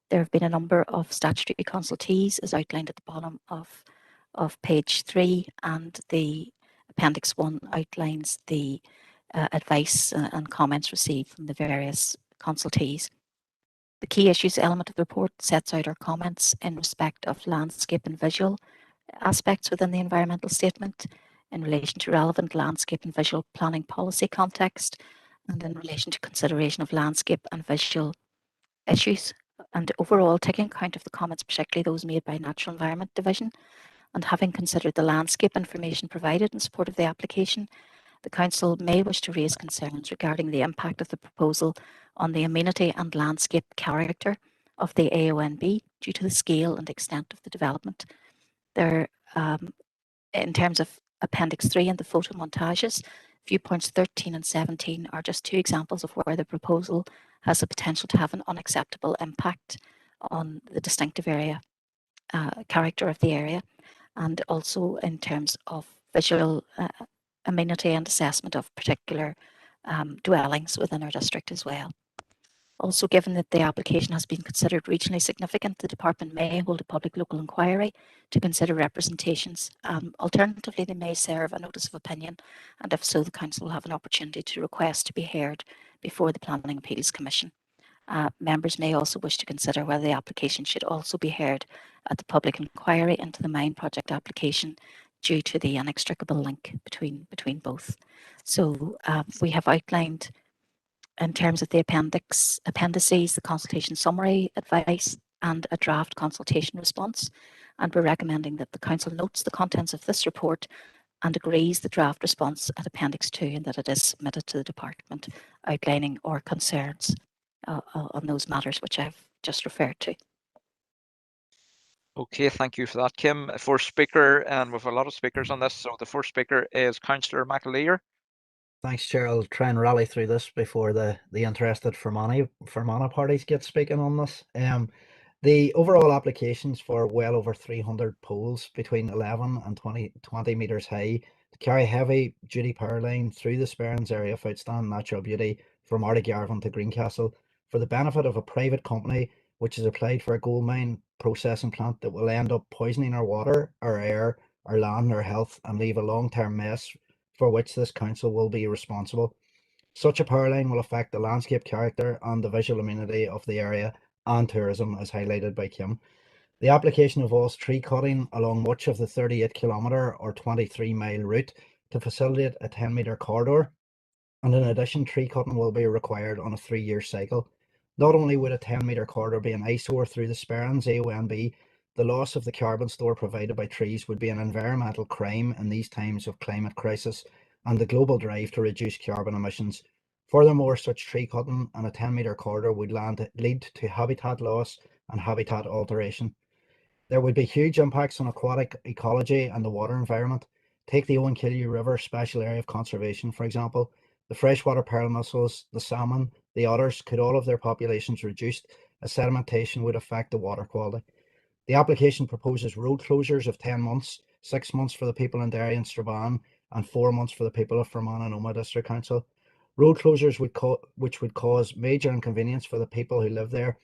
There have been a number of statutory consultees as outlined at the bottom of page 3, and the Appendix 1 outlines the advice and comments received from the various consultees. The key issues element of the report sets out our comments in respect of landscape and visual aspects within the environmental statement, in relation to relevant landscape and visual planning policy context, and in relation to consideration of landscape and visual issues. And overall, taking account of the comments, particularly those made by Natural Environment Division, and having considered the landscape information provided in support of the application, the Council may wish to raise concerns regarding the impact of the proposal on the amenity and landscape character of the AONB due to the scale and extent of the development. There, in terms of Appendix 3 and the photo montages, viewpoints 13 and 17 are just two examples of where the proposal has the potential to have an unacceptable impact on the distinctive area character of the area, and also in terms of visual amenity and assessment of particular dwellings within our district as well. Also, given that the application has been considered regionally significant, the Department may hold a public local inquiry to consider representations. Alternatively, they may serve a notice of opinion, and if so, the Council will have an opportunity to request to be heard before the Planning Appeals Commission. Members may also wish to consider whether the application should also be heard at the public inquiry into the mine project application due to the inextricable link between both. So we have outlined in terms of the appendices, the consultation summary, advice, and a draft consultation response. And we're recommending that the Council notes the contents of this report and agrees the draft response at Appendix 2 and that it is submitted to the Department, outlining our concerns on those matters which I've just referred to. Okay, thank you for that, Kim. First speaker, and we've a lot of speakers on this, so the first speaker is Councillor Mclaude. Thanks, Chair. I'll try and rally through this before the interested Fermanagh parties get speaking on this. The overall applications for well over 300 poles between 11 and 20 metres high to carry heavy duty power line through the Sperrins area of outstanding natural beauty from Artigarvan to Greencastle for the benefit of a private company which has applied for a gold mine processing plant that will end up poisoning our water, our air, our land, our health, and leave a long-term mess for which this council will be responsible. Such a power line will affect the landscape character and the visual amenity of the area and tourism, as highlighted by Kim. The application involves tree cutting along much of the 38-kilometre or 23-mile route to facilitate a 10-metre corridor, and in addition, tree cutting will be required on a 3-year cycle. Not only would a 10-metre corridor be an eyesore through the Sperrins AONB, the loss of the carbon store provided by trees would be an environmental crime in these times of climate crisis and the global drive to reduce carbon emissions. Furthermore, such tree cutting and a 10-metre corridor would lead to habitat loss and habitat alteration. There would be huge impacts on aquatic ecology and the water environment. Take the Owenkilly River Special Area of Conservation, for example. The freshwater pearl mussels, the salmon, the otters, could all of their populations reduced as sedimentation would affect the water quality. The application proposes road closures of 10 months, 6 months for the people in Derry and Strabane, and 4 months for the people of Fermanagh and Omagh District Council. Road closures which would cause major inconvenience for the people who live there,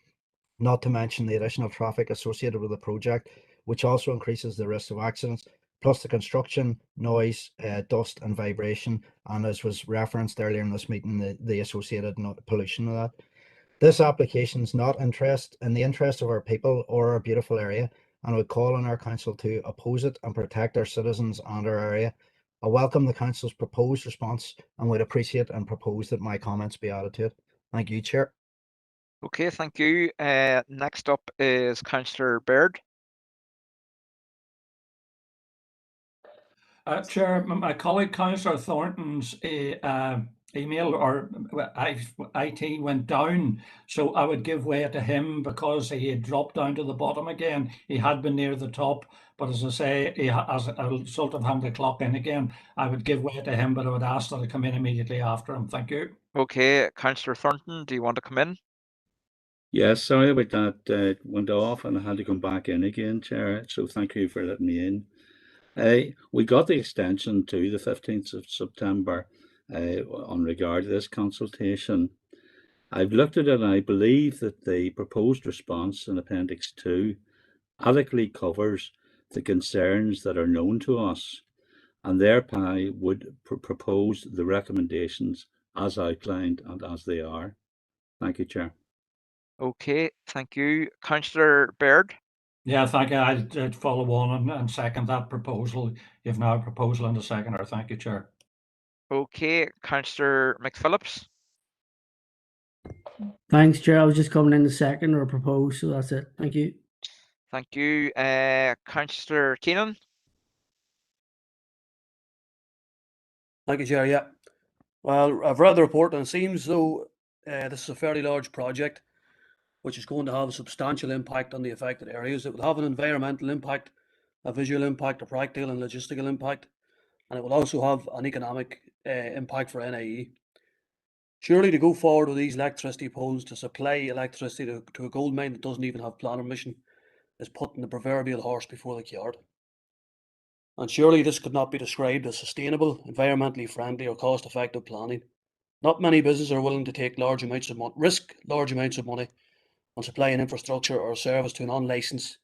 not to mention the additional traffic associated with the project, which also increases the risk of accidents, plus the construction, noise, dust and vibration, and as was referenced earlier in this meeting, the associated pollution of that. This application is not in the interest of our people or our beautiful area, and would call on our council to oppose it and protect our citizens and our area. I welcome the council's proposed response and would appreciate and propose that my comments be added to it. Thank you, Chair. Okay, thank you. Next up is Councillor Baird. Chair, my colleague Councillor Thornton's email or IT went down, so I would give way to him because he had dropped down to the bottom again. He had been near the top, but as I say, as a result of having to clock in again, I would give way to him, but I would ask that I come in immediately after him. Thank you. Okay, Councillor Thornton, do you want to come in? Yes, sorry about that. It went off and I had to come back in again, Chair. So thank you for letting me in. We got the extension to the 15th of September on regard to this consultation. I've looked at it and I believe that the proposed response in Appendix 2 adequately covers the concerns that are known to us, and thereby would propose the recommendations as outlined and as they are. Thank you, Chair. Okay, thank you. Councillor Baird. Yeah, thank you. I'd follow on and second that proposal. You've now a proposal and a seconder. Thank you, Chair. Okay, Councillor McPhillips. Thanks, Chair. I was just coming in the second or propose, so that's it. Thank you. Thank you. Councillor Keenan. Thank you, Chair. Yeah. Well, I've read the report and it seems though this is a fairly large project which is going to have a substantial impact on the affected areas. It will have an environmental impact, a visual impact, a practical and logistical impact, and it will also have an economic impact for NIE. Surely to go forward with these electricity poles to supply electricity to a gold mine that doesn't even have planning permission is putting the proverbial horse before the cart. And surely this could not be described as sustainable, environmentally friendly or cost-effective planning. Not many businesses are willing to take risk large amounts of money on supplying infrastructure or service to an unlicensed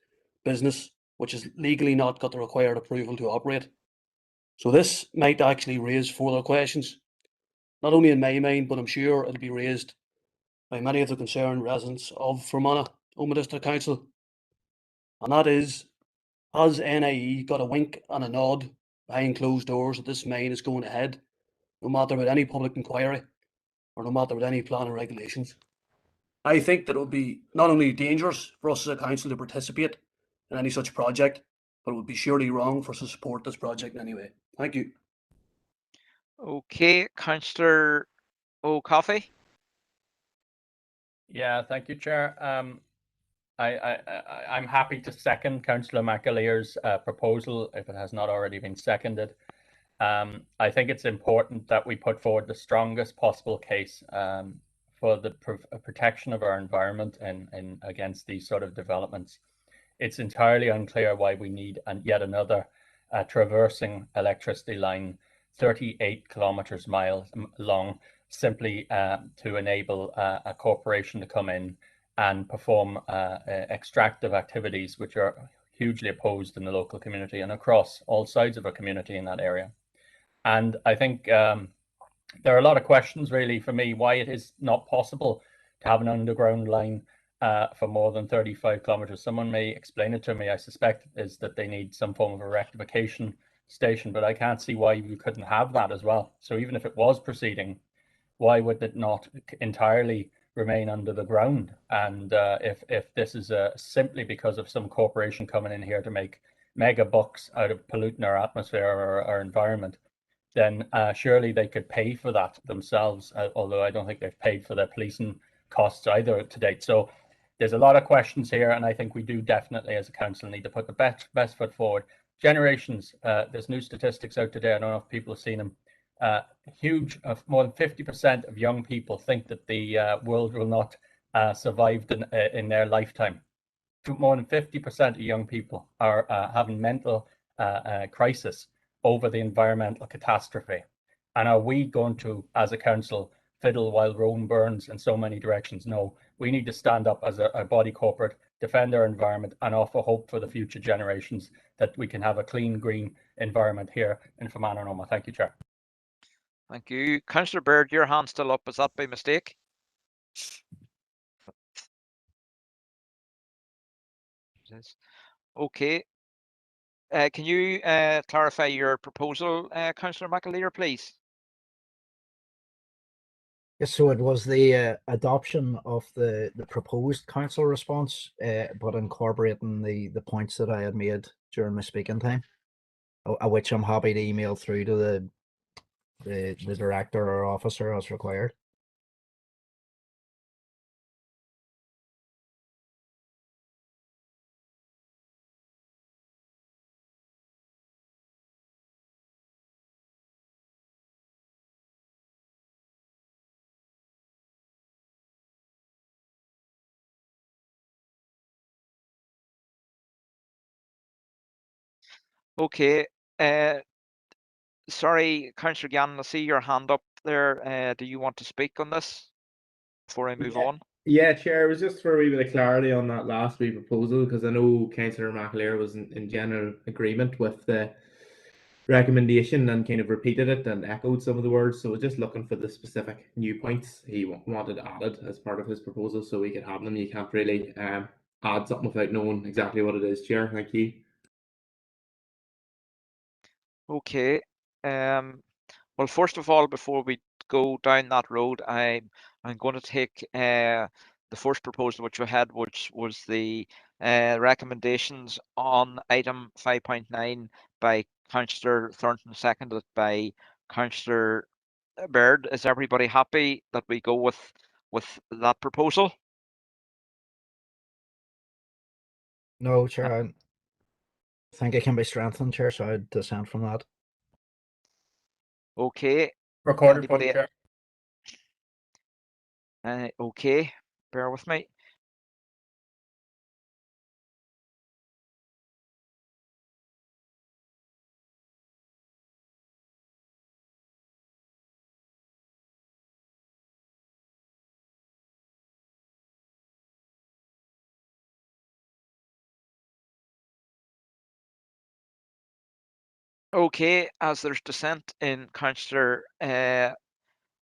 business which has legally not got the required approval to operate. So this might actually raise further questions, not only in my mind, but I'm sure it'll be raised by many of the concerned residents of Fermanagh, Omagh District Council. And that is, has NIE got a wink and a nod behind closed doors that this mine is going ahead, no matter with any public inquiry or no matter with any plan or regulations? I think that it would be not only dangerous for us as a council to participate in any such project, but it would be surely wrong for us to support this project in any way. Thank you. Okay, Councillor O'Coffey. Yeah, thank you, Chair. I'm happy to second Councillor Mcguire's proposal if it has not already been seconded. I think it's important that we put forward the strongest possible case for the protection of our environment and against these sort of developments. It's entirely unclear why we need yet another traversing electricity line 38 kilometers long simply to enable a corporation to come in and perform extractive activities which are hugely opposed in the local community and across all sides of our community in that area. And I think there are a lot of questions really for me why it is not possible to have an underground line for more than 35 kilometers. Someone may explain it to me. I suspect is that they need some form of a rectification station, but I can't see why we couldn't have that as well. So even if it was proceeding, why would it not entirely remain under the ground? And if this is simply because of some corporation coming in here to make mega bucks out of polluting our atmosphere or our environment, then surely they could pay for that themselves, although I don't think they've paid for their policing costs either to date. So there's a lot of questions here, and I think we do definitely as a council need to put the best foot forward. Generations, there's new statistics out today, I don't know if people have seen them, more than 50% of young people think that the world will not survive in their lifetime. More than 50% of young people are having mental crisis over the environmental catastrophe. And are we going to, as a council, fiddle while Rome burns in so many directions? No, we need to stand up as a body corporate, defend our environment and offer hope for the future generations that we can have a clean, green environment here in Fermanagh and Omagh. Thank you, Chair. Thank you. Councillor Baird, your hand's still up. Is that by mistake? Okay. Can you clarify your proposal, Councillor Mclaude, please? Yes, so it was the adoption of the proposed council response, but incorporating the points that I had made during my speaking time, which I'm happy to email through to the director or officer as required. Okay. Sorry, Councillor Gannon, I see your hand up there. Do you want to speak on this before I move on? Yeah, Chair, it was just for a wee bit of clarity on that last proposal, because I know Councillor Mclaude was in general agreement with the recommendation and kind of repeated it and echoed some of the words. So just looking for the specific new points he wanted added as part of his proposal so we could have them. You can't really add something without knowing exactly what it is, Chair. Thank you. Okay. Well, first of all, before we go down that road, I'm going to take the first proposal which we had, which was the recommendations on item 5.9 by Councillor Thornton, seconded by Councillor Baird. Is everybody happy that we go with that proposal? No, Chair, I think it can be strengthened, Chair, so I'd dissent from that. Okay. Recorded point, Anybody? Chair. Okay, bear with me. Okay, as there's dissent in Councillor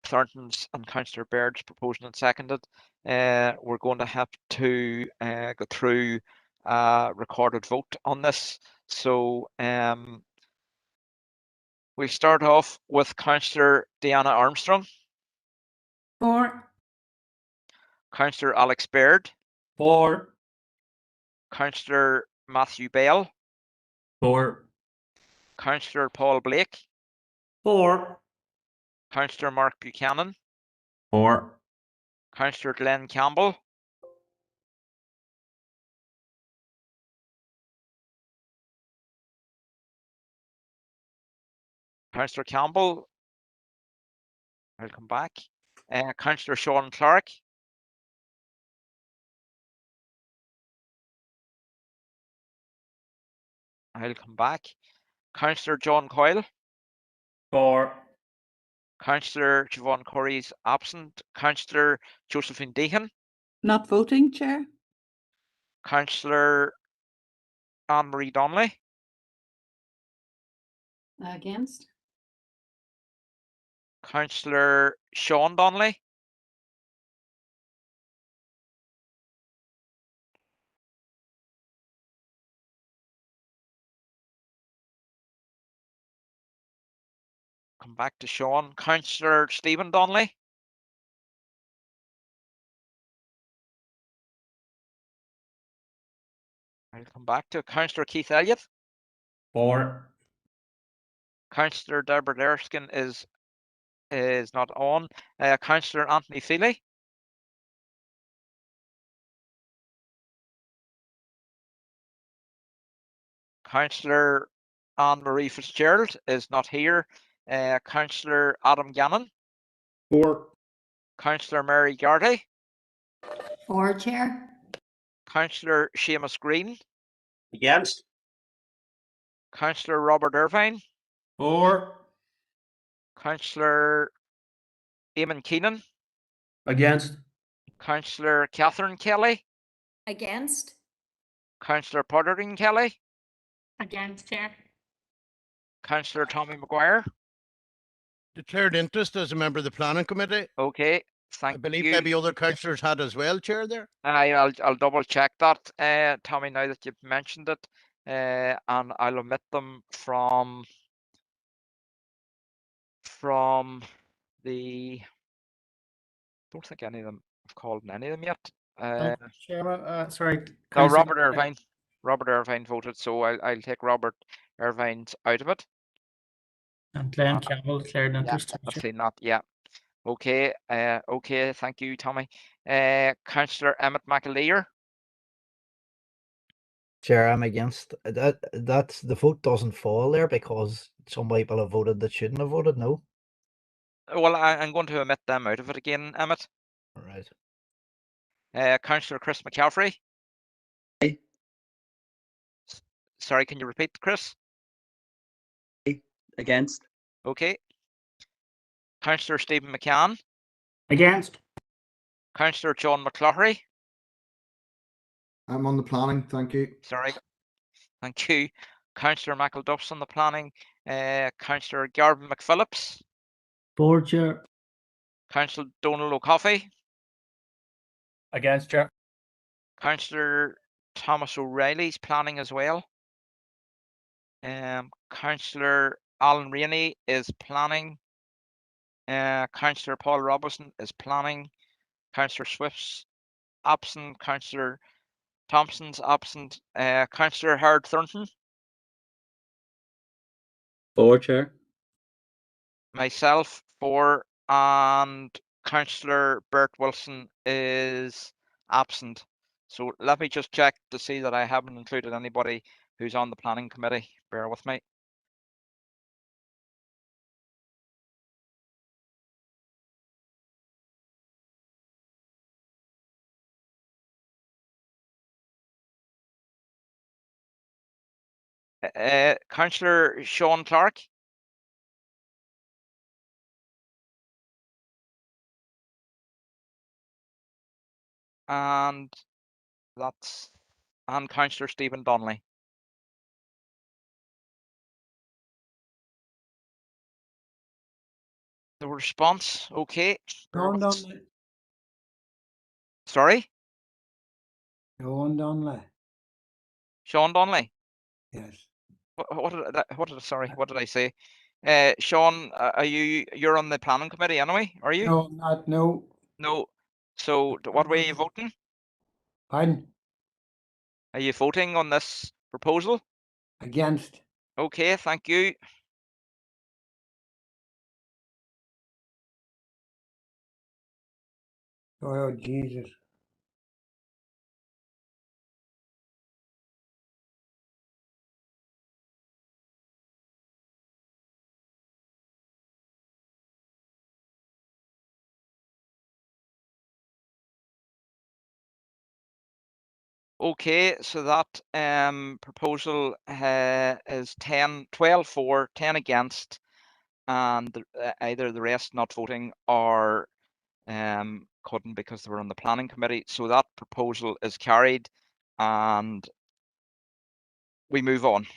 Thornton's and Councillor Baird's proposed and seconded, we're going to have to go through a recorded vote on this. So we start off with Councillor Deanna Armstrong. For. Councillor Alex Baird. For. Councillor Matthew Bell. For. Councillor Paul Blake. For. Councillor Mark Buchanan. For. Councillor Glenn Campbell. Councillor Campbell. I'll come back. Councillor Sean Clark. I'll come back. Councillor John Coyle. For. Councillor Siobhan Corey's absent. Councillor Josephine Deehan. Not voting, Chair. Councillor Anne-Marie Donnelly. Against. Councillor Sean Donnelly. Come back to Sean. Councillor Stephen Donnelly. I'll come back to Councillor Keith Elliott. For. Councillor Deborah Erskine is not on. Councillor Anthony Feely. Councillor Anne-Marie Fitzgerald is not here. Councillor Adam Gannon. For. Councillor Mary Gardy. For, Chair. Councillor Seamus Green. Against. Councillor Robert Irvine. For. Councillor Eamon Keenan. Against. Councillor Catherine Kelly. Against. Councillor Pottering Kelly. Against, Chair. Councillor Tommy Mcguire. Declared interest as a member of the planning committee. Okay, thank you. I believe maybe other councillors had as well, Chair, there. I'll double check that, Tommy, now that you've mentioned it, and I'll omit them from the. Don't think any of them have called any of them yet. Chairman, sorry. No, Robert Irvine. Robert Irvine voted, so I'll take Robert Irvine's out of it. And Glenn Campbell declared interest. I've seen that. Yeah. Okay. Okay. Thank you, Tommy. Councillor Emmett McAleer. Chair, I'm against that. That's the vote doesn't fall there because some people have voted that shouldn't have voted. No. Well, I'm going to omit them out of it again, Emmett. All right. Councillor Chris McCaffrey. Aye. Sorry, can you repeat, Chris? Against. Okay. Councillor Stephen McCann. Against. Councillor John McClaughry. I'm on the planning, thank you. Sorry. Thank you. Councillor Michael Duffs on the planning. Councillor Garvin McPhillips, Board Chair. Councillor Donald O'Coffey, Against, Chair. Councillor Thomas O'Reilly's planning as well. Councillor Alan Rainey is planning. Councillor Paul Robinson is planning. Councillor Swift's absent. Councillor Thompson's absent. Councillor Howard Thornton. Board Chair. Myself, 4, and Councillor Bert Wilson is absent. So let me just check to see that I haven't included anybody who's on the planning committee. Bear with me. Councillor Sean Clark. And Councillor Stephen Donnelly. The response, okay. Sean Donnelly. Sorry? Sean Donnelly. Sean Donnelly. Yes. What did I say? Sean, you're on the planning committee anyway, are you? No, not no. No. So what way are you voting? Pardon? Are you voting on this proposal? Against. Okay, thank you. Oh, Jesus. Okay, so that proposal is 12 for, 10 against, and either the rest not voting or couldn't because they were on the planning committee. So that proposal is carried, and we move on.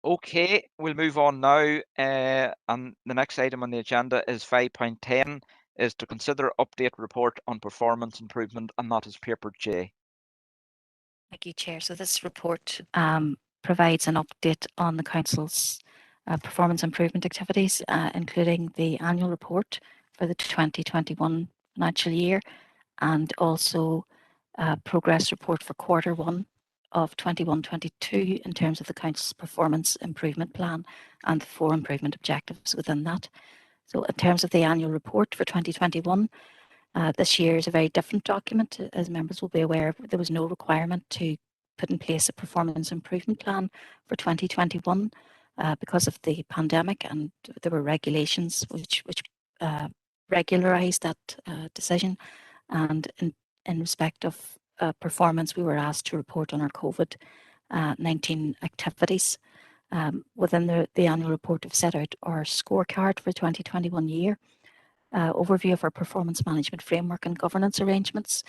Okay, we'll move on now. And the next item on the agenda is 5.10, is to consider update report on performance improvement, and that is paper J. Thank you, Chair. So this report provides an update on the Council's performance improvement activities, including the annual report for the 2021 financial year, and also a progress report for Q1 of 21-22 in terms of the Council's performance improvement plan and the 4 improvement objectives within that. So in terms of the annual report for 2021, this year is a very different document. As members will be aware, there was no requirement to put in place a performance improvement plan for 2021 because of the pandemic, and there were regulations which regularised that decision. And in respect of performance, we were asked to report on our COVID-19 activities. Within the annual report, we've set out our scorecard for the 2021 year, overview of our performance management framework and governance arrangements,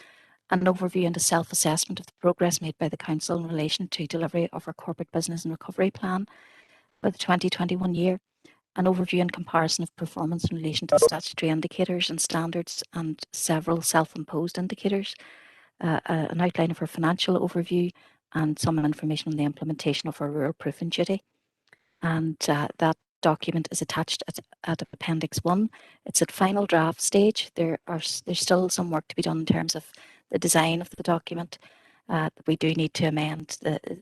an overview and a self-assessment of the progress made by the Council in relation to delivery of our corporate business and recovery plan for the 2021 year, an overview and comparison of performance in relation to statutory indicators and standards and several self-imposed indicators, an outline of our financial overview, and some information on the implementation of our rural proofing duty. And that document is attached at Appendix 1. It's at final draft stage. There's still some work to be done in terms of the design of the document. We do need to amend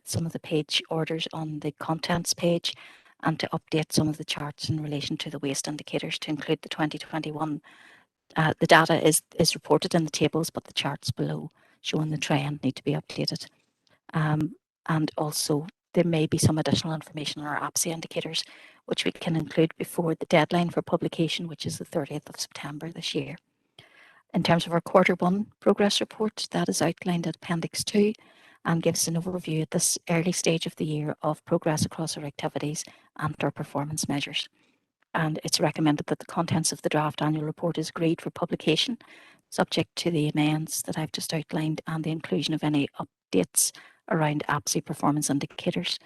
some of the page orders on the contents page and to update some of the charts in relation to the waste indicators to include the 2021. The data is reported in the tables, but the charts below showing the trend need to be updated. And also there may be some additional information on our APSI indicators, which we can include before the deadline for publication, which is the 30th of September this year. In terms of our Q1 progress report, that is outlined at Appendix 2 and gives an overview at this early stage of the year of progress across our activities and our performance measures. And it's recommended that the contents of the draft annual report is agreed for publication, subject to the amends that I've just outlined and the inclusion of any updates around APSI performance indicators,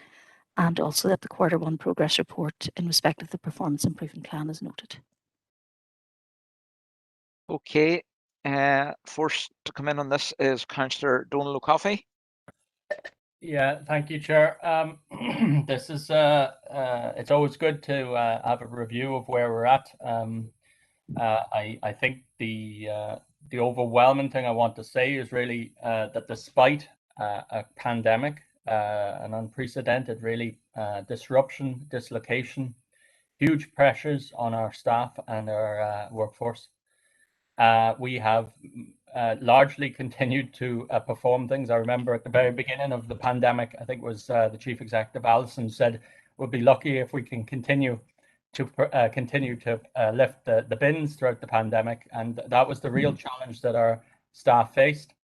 and also that the Q1 progress report in respect of the performance improvement plan is noted. Okay, first to come in on this is Councillor Donal O'Coffey. Yeah, thank you, Chair. This is it's always good to have a review of where we're at. I think the overwhelming thing I want to say is really that despite a pandemic, an unprecedented really disruption, dislocation, huge pressures on our staff and our workforce, we have largely continued to perform things. I remember at the very beginning of the pandemic, I think it was the Chief Executive Alison said, we'll be lucky if we can continue to lift the bins throughout the pandemic. And that was the real challenge that our staff faced.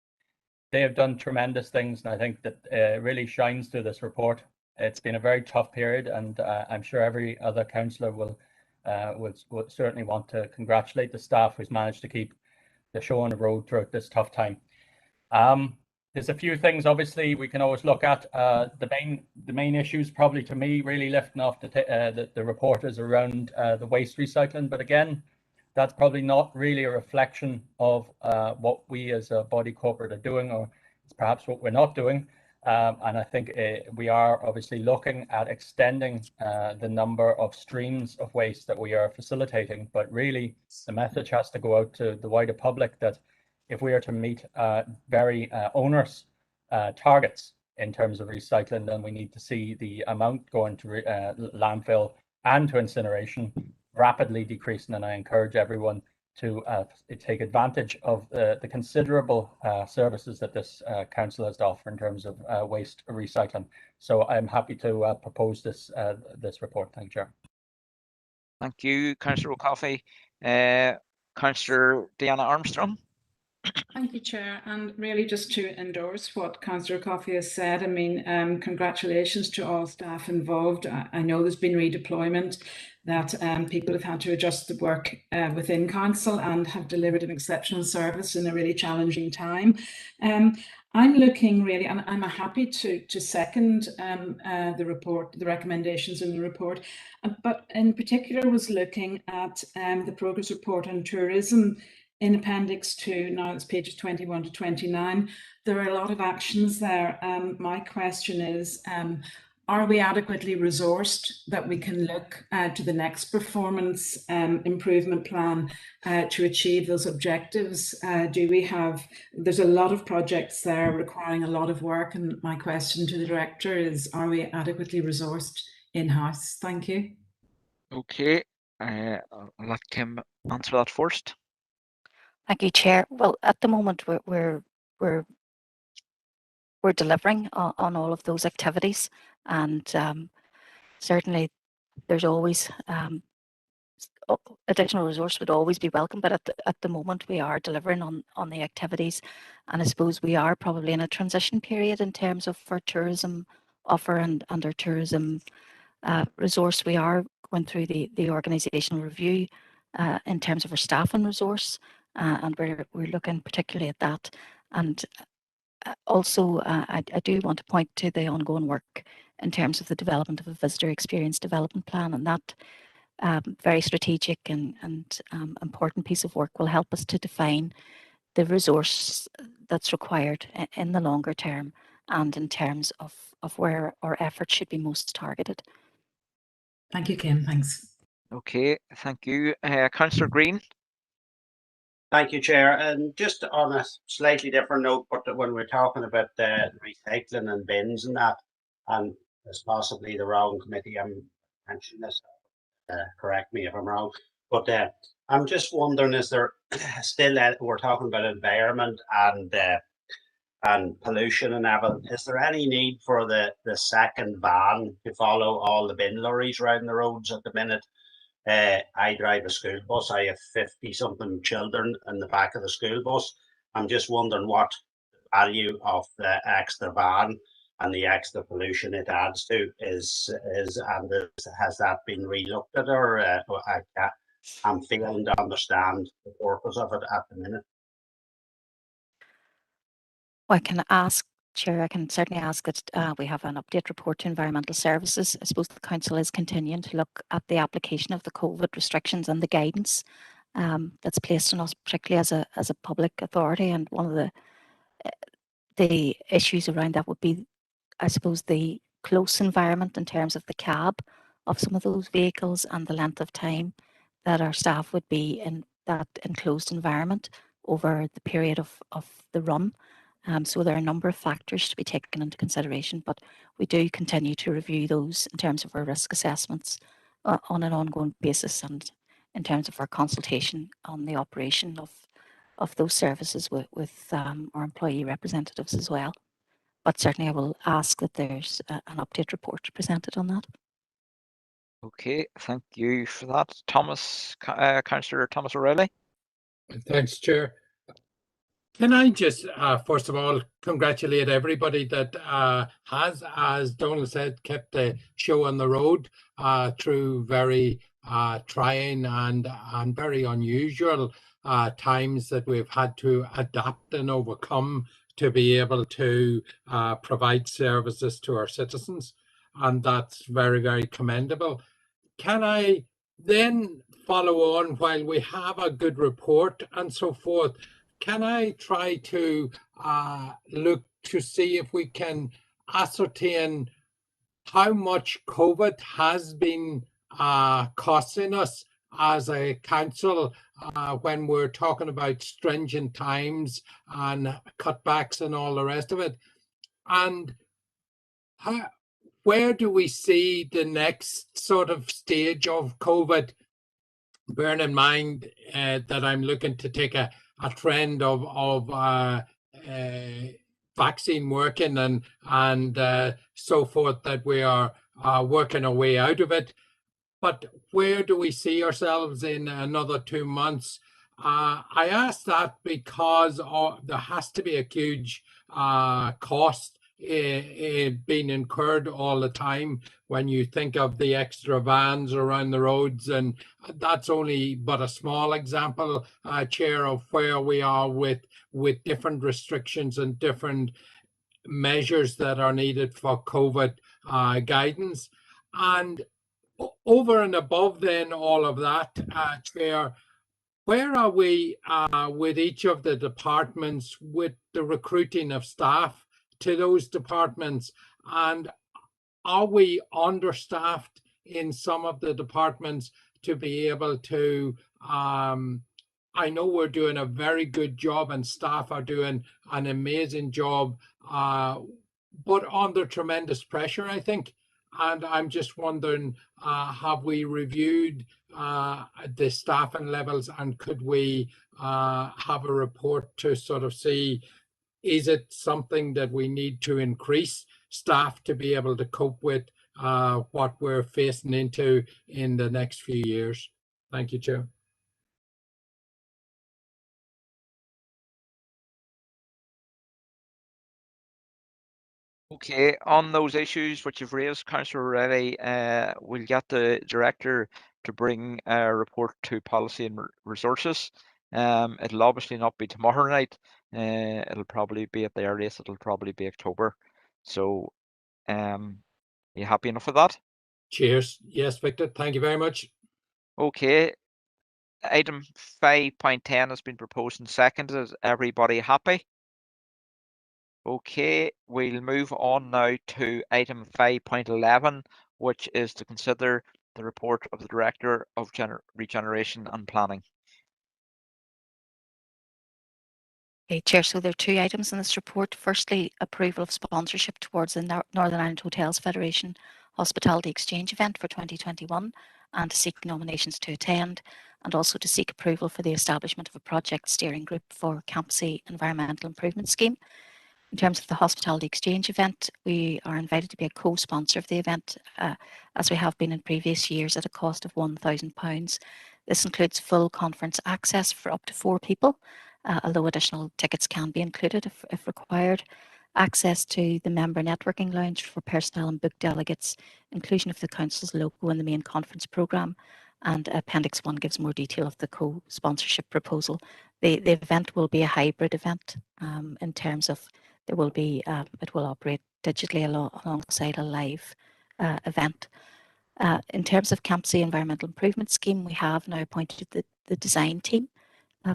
They have done tremendous things, and I think that really shines through this report. It's been a very tough period, and I'm sure every other councillor will certainly want to congratulate the staff who's managed to keep the show on the road throughout this tough time. There's a few things obviously we can always look at. The main issues probably to me really lifting off the report is around the waste recycling, but again, that's probably not really a reflection of what we as a body corporate are doing, or it's perhaps what we're not doing. And I think we are obviously looking at extending the number of streams of waste that we are facilitating, but really the message has to go out to the wider public that if we are to meet very onerous targets in terms of recycling, then we need to see the amount going to landfill and to incineration rapidly decreasing. And I encourage everyone to take advantage of the considerable services that this council has to offer in terms of waste recycling. So I'm happy to propose this report. Thank you, Chair. Thank you, Councillor O'Coffey. Councillor Deanna Armstrong. Thank you, Chair. And really just to endorse what Councillor Coffey has said, I mean, congratulations to all staff involved. I know there's been redeployment, that people have had to adjust the work within council and have delivered an exceptional service in a really challenging time. I'm looking really, and I'm happy to second the report, the recommendations in the report, but in particular was looking at the progress report on tourism in Appendix 2, now it's pages 21 to 29. There are a lot of actions there. My question is, are we adequately resourced that we can look to the next performance improvement plan to achieve those objectives? Do we have, there's a lot of projects there requiring a lot of work, and my question to the Director is, are we adequately resourced in-house? Thank you. Okay, I'll let Kim answer that first. Thank you, Chair. Well, at the moment, we're delivering on all of those activities, and certainly there's always additional resource would always be welcome, but at the moment we are delivering on the activities, and I suppose we are probably in a transition period in terms of our tourism offer and our tourism resource. We are going through the organisational review in terms of our staff and resource. And we're looking particularly at that. And also, I do want to point to the ongoing work in terms of the development of a visitor experience development plan, and that very strategic and important piece of work will help us to define the resource that's required in the longer term and in terms of where our efforts should be most targeted. Thank you, Kim. Thanks. Okay, thank you. Councillor Green. Thank you, Chair. And just on a slightly different note, but when we're talking about recycling and bins and that, and it's possibly the wrong committee I'm mentioning this, correct me if I'm wrong, but I'm just wondering, is there still, we're talking about environment and and pollution and everything. Is there any need for the second van to follow all the bin lorries around the roads at the minute? I drive a school bus. I have 50-something children in the back of the school bus. I'm just wondering what value of the extra van and the extra pollution it adds to has that been relooked at, or I'm failing to understand the purpose of it at the minute. I can ask, Chair, I can certainly ask that we have an update report to Environmental Services. I suppose the Council is continuing to look at the application of the COVID restrictions and the guidance that's placed on us, particularly as a public authority. And one of the issues around that would be, I suppose, the close environment in terms of the cab of some of those vehicles and the length of time that our staff would be in that enclosed environment over the period of the run. So there are a number of factors to be taken into consideration, but we do continue to review those in terms of our risk assessments on an ongoing basis and in terms of our consultation on the operation of those services with our employee representatives as well. But certainly I will ask that there's an update report presented on that. Okay, thank you for that. Councillor Thomas O'Reilly. Thanks, Chair. Can I just, first of all, congratulate everybody that has, as Donald said, kept the show on the road through very trying and very unusual times that we've had to adapt and overcome to be able to provide services to our citizens. And that's very, very commendable. Can I then follow on while we have a good report and so forth? Can I try to look to see if we can ascertain how much COVID has been costing us as a council when we're talking about stringent times and cutbacks and all the rest of it? And where do we see the next sort of stage of COVID? Bearing in mind that I'm looking to take a trend of vaccine working and so forth, that we are working our way out of it. But where do we see ourselves in another 2 months? I ask that because there has to be a huge cost being incurred all the time when you think of the extra vans around the roads, and that's only but a small example, Chair, of where we are with different restrictions and different measures that are needed for COVID guidance. And over and above then all of that, Chair, where are we with each of the departments with the recruiting of staff to those departments? And are we understaffed in some of the departments to be able to, I know we're doing a very good job and staff are doing an amazing job, but under tremendous pressure, I think. And I'm just wondering, have we reviewed the staffing levels, and could we have a report to sort of see, is it something that we need to increase staff to be able to cope with what we're facing into in the next few years? Thank you, Chair. Okay, on those issues which you've raised, Councillor O'Reilly, we'll get the Director to bring a report to Policy and Resources. It'll obviously not be tomorrow night. It'll probably be at the earliest, it'll probably be October. So, are you happy enough with that? Cheers. Yes, Victor, thank you very much. Okay. Item 5.10 has been proposed and seconded. Is everybody happy? Okay, we'll move on now to item 5.11, which is to consider the report of the Director of Regeneration and Planning. Okay, Chair, so there are 2 items in this report. Firstly, approval of sponsorship towards the Northern Ireland Hotels Federation Hospitality Exchange event for 2021, and to seek nominations to attend, and also to seek approval for the establishment of a project steering group for Campsie Environmental Improvement Scheme. In terms of the Hospitality Exchange event, we are invited to be a co-sponsor of the event, as we have been in previous years, at a cost of £1,000. This includes full conference access for up to 4 people, although additional tickets can be included if required, access to the member networking lounge for personnel and book delegates, inclusion of the Council's logo in the main conference programme, and Appendix 1 gives more detail of the co-sponsorship proposal. The event will be a hybrid event in terms of it will operate digitally alongside a live event. In terms of Campsie Environmental Improvement Scheme, we have now appointed the design team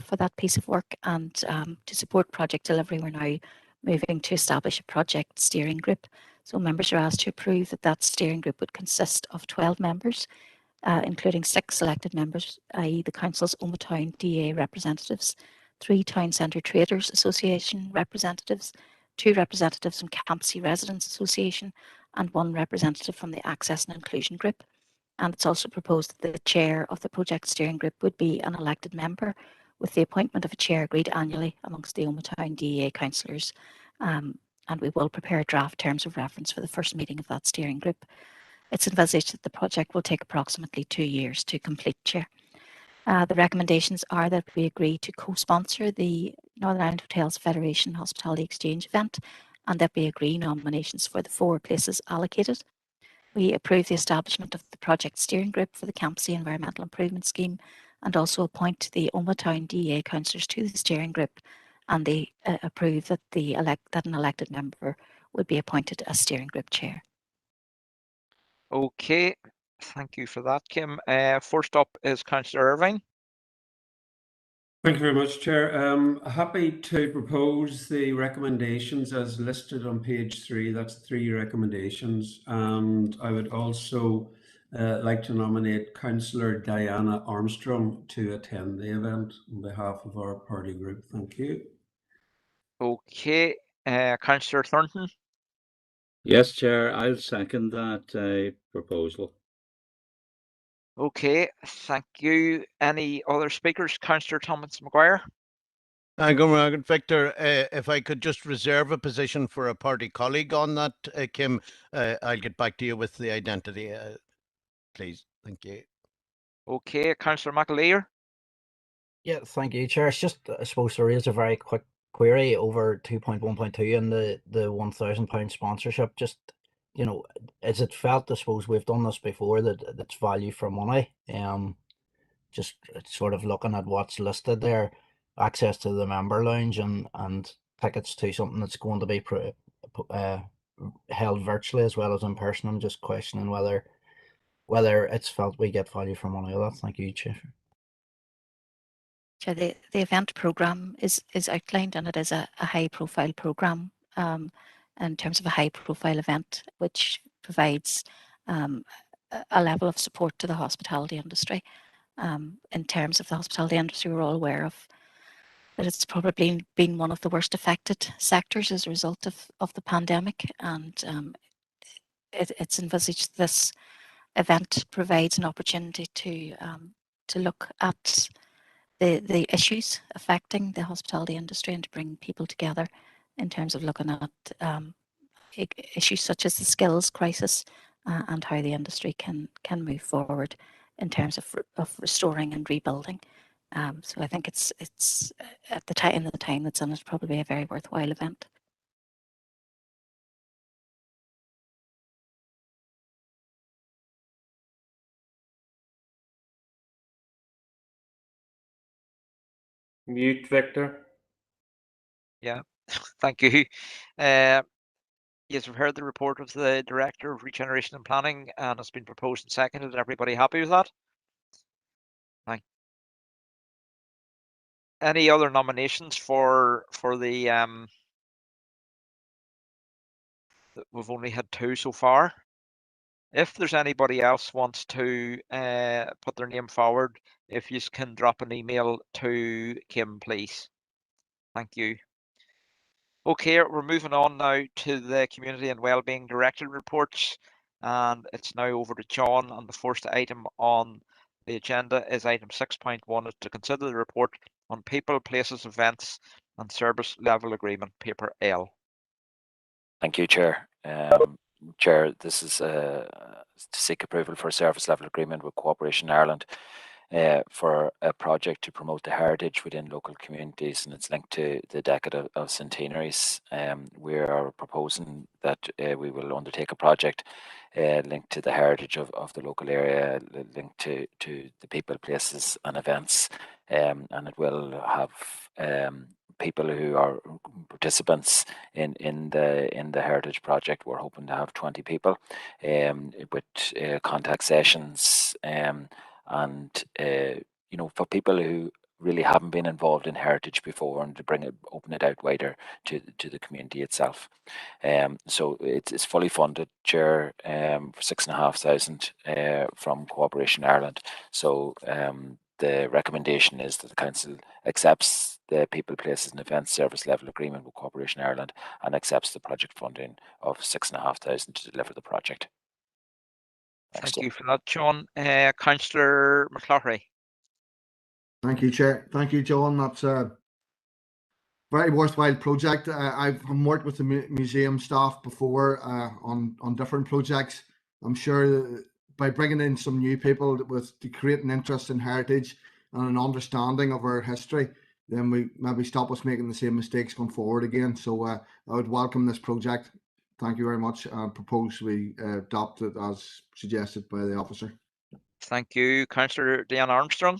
for that piece of work, and to support project delivery, we're now moving to establish a project steering group. So members are asked to approve that steering group would consist of 12 members, including 6 selected members, i.e. the Council's Town DA representatives, 3 Town Centre Traders Association representatives, 2 representatives from Campsie Residents Association, and 1 representative from the Access and Inclusion Group. And it's also proposed that the chair of the project steering group would be an elected member, with the appointment of a chair agreed annually amongst the Town DA councillors. And we will prepare draft terms of reference for the first meeting of that steering group. It's envisaged that the project will take approximately 2 years to complete, Chair. The recommendations are that we agree to co-sponsor the Northern Ireland Hotels Federation Hospitality Exchange event, and that we agree nominations for the 4 places allocated. We approve the establishment of the project steering group for the Campsie Environmental Improvement Scheme, and also appoint the Town DA councillors to the steering group, and they approve that an elected member would be appointed as steering group chair. Okay, thank you for that, Kim. First up is Councillor Irvine. Thank you very much, Chair. Happy to propose the recommendations as listed on page 3. That's 3 recommendations. And I would also like to nominate Councillor Diana Armstrong to attend the event on behalf of our party group. Thank you. Okay, Councillor Thornton. Yes, Chair, I'll second that proposal. Okay, thank you. Any other speakers? Councillor Thomas Mcguire. Good, Victor. If I could just reserve a position for a party colleague on that, Kim, I'll get back to you with the identity, please. Thank you. Okay, Councillor Mclaude. Yeah, thank you, Chair. It's just, I suppose, to raise a very quick query over 2.1.2 and the £1,000 sponsorship. Just, you know, is it felt, I suppose we've done this before, that it's value for money? Just sort of looking at what's listed there, access to the member lounge and tickets to something that's going to be held virtually as well as in person. I'm just questioning whether it's felt we get value for money or that. Thank you, Chair. So the event programme is outlined, and it is a high profile programme in terms of a high profile event which provides a level of support to the hospitality industry. In terms of the hospitality industry, we're all aware of that it's probably been one of the worst affected sectors as a result of the pandemic, and it's envisaged this event provides an opportunity to look at the issues affecting the hospitality industry and to bring people together in terms of looking at issues such as the skills crisis and how the industry can move forward in terms of restoring and rebuilding. So I think it's at the time that's in it, probably a very worthwhile event. Mute, Victor. Yeah, thank you. Yes, we've heard the report of the Director of Regeneration and Planning, and it's been proposed and seconded. Everybody happy with that? Thank. Any other nominations for the we've only had 2 so far. If there's anybody else wants to put their name forward, if you can drop an email to Kim, please. Thank you. Okay, we're moving on now to the Community and Wellbeing Director reports, and it's now over to John. And the first item on the agenda is item 6.1, is to consider the report on people, places, events and service level agreement, paper L. Thank you, Chair. Chair, this is to seek approval for a service level agreement with Cooperation Ireland for a project to promote the heritage within local communities, and it's linked to the decade of centenaries. We are proposing that we will undertake a project linked to the heritage of the local area, linked to the people, places and events, and it will have people who are participants in the heritage project. We're hoping to have 20 people with contact sessions and you know, for people who really haven't been involved in heritage before, and to open it out wider to the community itself. So it's fully funded, Chair, for $6,500 from Cooperation Ireland. So the recommendation is that the Council accepts the People, Places and Events Service Level Agreement with Cooperation Ireland and accepts the project funding of $6,500 to deliver the project. Thank you for that, John. Councillor Mclaude. Thank you, Chair. Thank you, John. That's a very worthwhile project. I've worked with the museum staff before on different projects. I'm sure by bringing in some new people to create an interest in heritage and an understanding of our history, then we maybe stop us making the same mistakes going forward again. So I would welcome this project. Thank you very much. Propose we adopt it as suggested by the officer. Thank you. Councillor Diane Armstrong.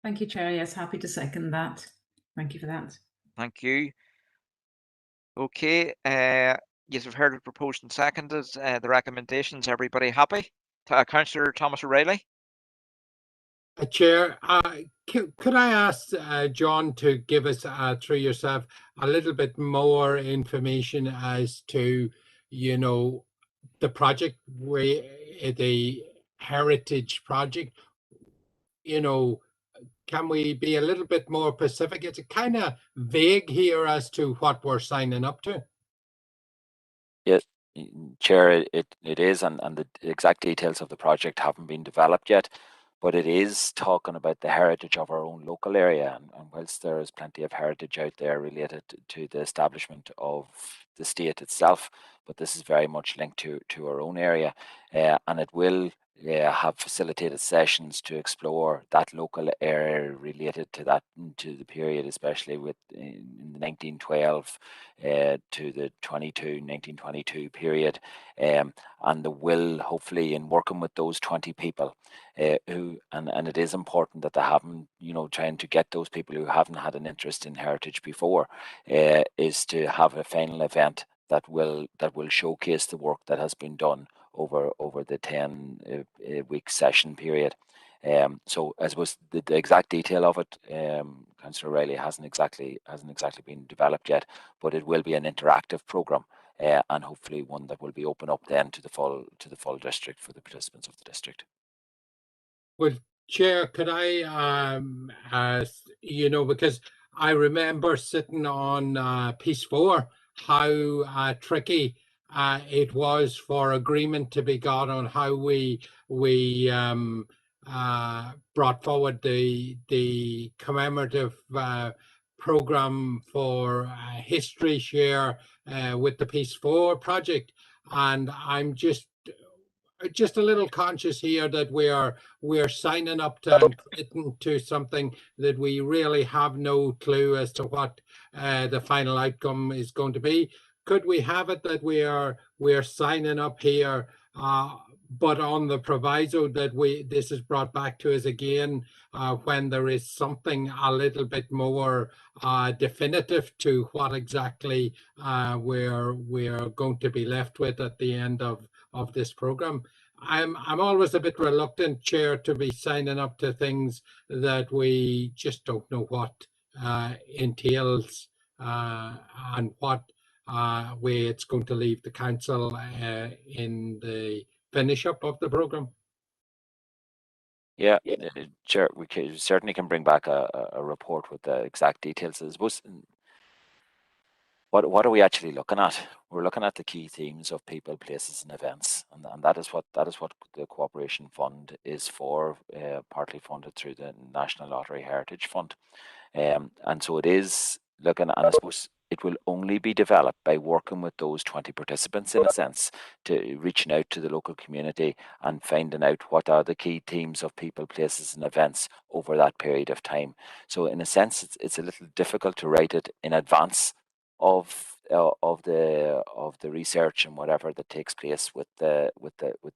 Thank you, Chair. Yes, happy to second that. Thank you for that. Thank you. Okay, yes, we've heard it proposed and seconded. The recommendations, everybody happy? Councillor Thomas O'Reilly. Chair, could I ask John to give us, through yourself, a little bit more information as to, you know, the project, the heritage project? You know, can we be a little bit more specific? It's kind of vague here as to what we're signing up to. Yes, Chair, it is, and the exact details of the project haven't been developed yet, but it is talking about the heritage of our own local area. And whilst there is plenty of heritage out there related to the establishment of the state itself, but this is very much linked to our own area, and it will have facilitated sessions to explore that local area related to that, to the period, especially with in the 1912 to the 1922 period, and the will, hopefully, in working with those 20 people who, and it is important that they haven't, you know, trying to get those people who haven't had an interest in heritage before, is to have a final event that will showcase the work that has been done over the 10-week session period. So I suppose the exact detail of it, Councillor O'Reilly, hasn't exactly been developed yet, but it will be an interactive programme, and hopefully one that will be open up then to the full district for the participants of the district. Well, Chair, could I, you know, because I remember sitting on Piece 4, how tricky it was for agreement to be got on how we brought forward the commemorative program for history share with the Piece 4 project, and I'm just a little conscious here that we're signing up to and committing to something that we really have no clue as to what the final outcome is going to be. Could we have it that we're signing up here, but on the proviso that this is brought back to us again when there is something a little bit more definitive to what exactly we're going to be left with at the end of this program. I'm always a bit reluctant, Chair, to be signing up to things that we just don't know what entails and what way it's going to leave the council in the finish up of the program. Yeah, Chair, we certainly can bring back a report with the exact details. I suppose, what are we actually looking at? We're looking at the key themes of people, places, and events, and that is what the Cooperation Fund is for, partly funded through the National Lottery Heritage Fund, and so it is looking. And I suppose it will only be developed by working with those 20 participants, in a sense, to reaching out to the local community and finding out what are the key themes of people, places and events over that period of time. So in a sense, it's a little difficult to write it in advance of the research and whatever that takes place with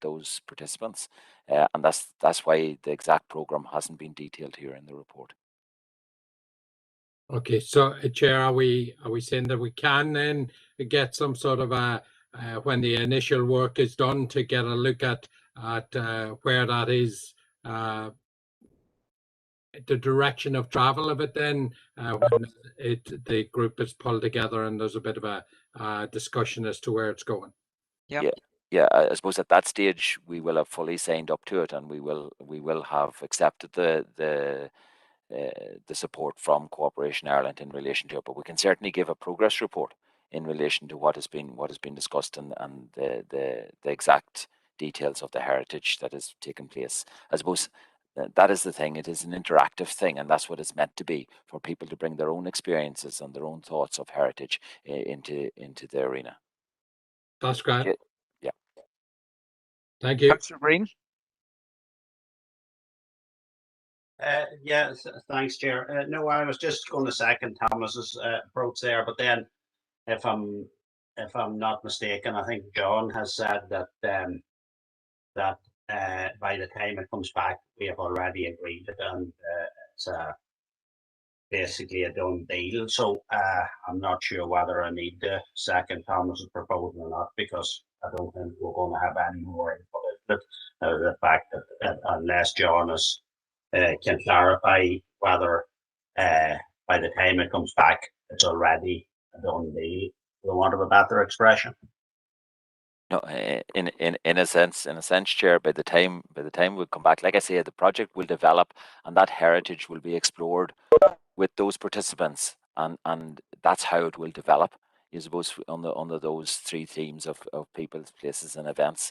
those participants, and that's why the exact program hasn't been detailed here in the report. Okay, so Chair, are we saying that we can then get some sort of a when the initial work is done to get a look at where that is, the direction of travel of it then, when the group is pulled together and there's a bit of a discussion as to where it's going? Yeah, I suppose at that stage we will have fully signed up to it, and we will have accepted the support from Cooperation Ireland in relation to it. But we can certainly give a progress report in relation to what has been discussed and the exact details of the heritage that has taken place. I suppose that is the thing. It is an interactive thing, and that's what it's meant to be, for people to bring their own experiences and their own thoughts of heritage into the arena. That's great. Yeah. Thank you. Councillor Green. Yeah, thanks, Chair. No, I was just going to second Thomas's approach there, but then, if I'm not mistaken, I think John has said that by the time it comes back, we have already agreed it, and it's basically a done deal. So I'm not sure whether I need to second Thomas's proposal or not, because I don't think we're going to have any more input. But the fact that unless John can clarify whether by the time it comes back, it's already a done deal, for want of a better expression. No, in a sense, Chair, by the time we come back, like I say, the project will develop and that heritage will be explored with those participants, and that's how it will develop. You suppose under those three themes of people, places, and events.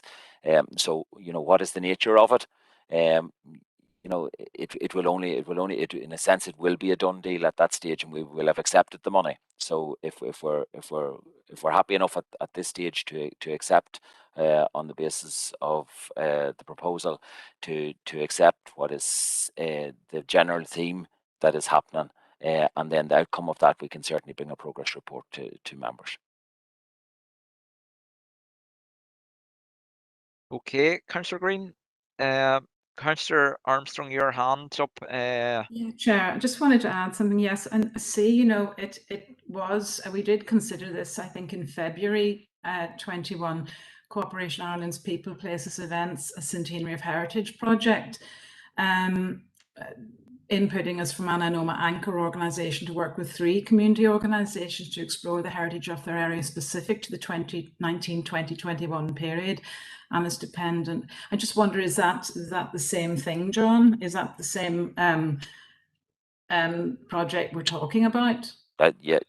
So what is the nature of it? It will in a sense, it will be a done deal at that stage, and we will have accepted the money. So if we're happy enough at this stage to accept on the basis of the proposal to accept what is the general theme that is happening, and then the outcome of that, we can certainly bring a progress report to members. Okay, Councillor Green. Councillor Armstrong, your hand's up. Yeah, Chair, I just wanted to add something. Yes, and see, it was, we did consider this, I think, in February 21, Cooperation Ireland's People, Places, Events, a Centenary of Heritage project, inputting us from an Anoma Anchor organisation to work with 3 community organisations to explore the heritage of their area specific to the 2019-2021 period, and is dependent. I just wonder, is that the same thing, John? Is that the same project we're talking about? Yeah,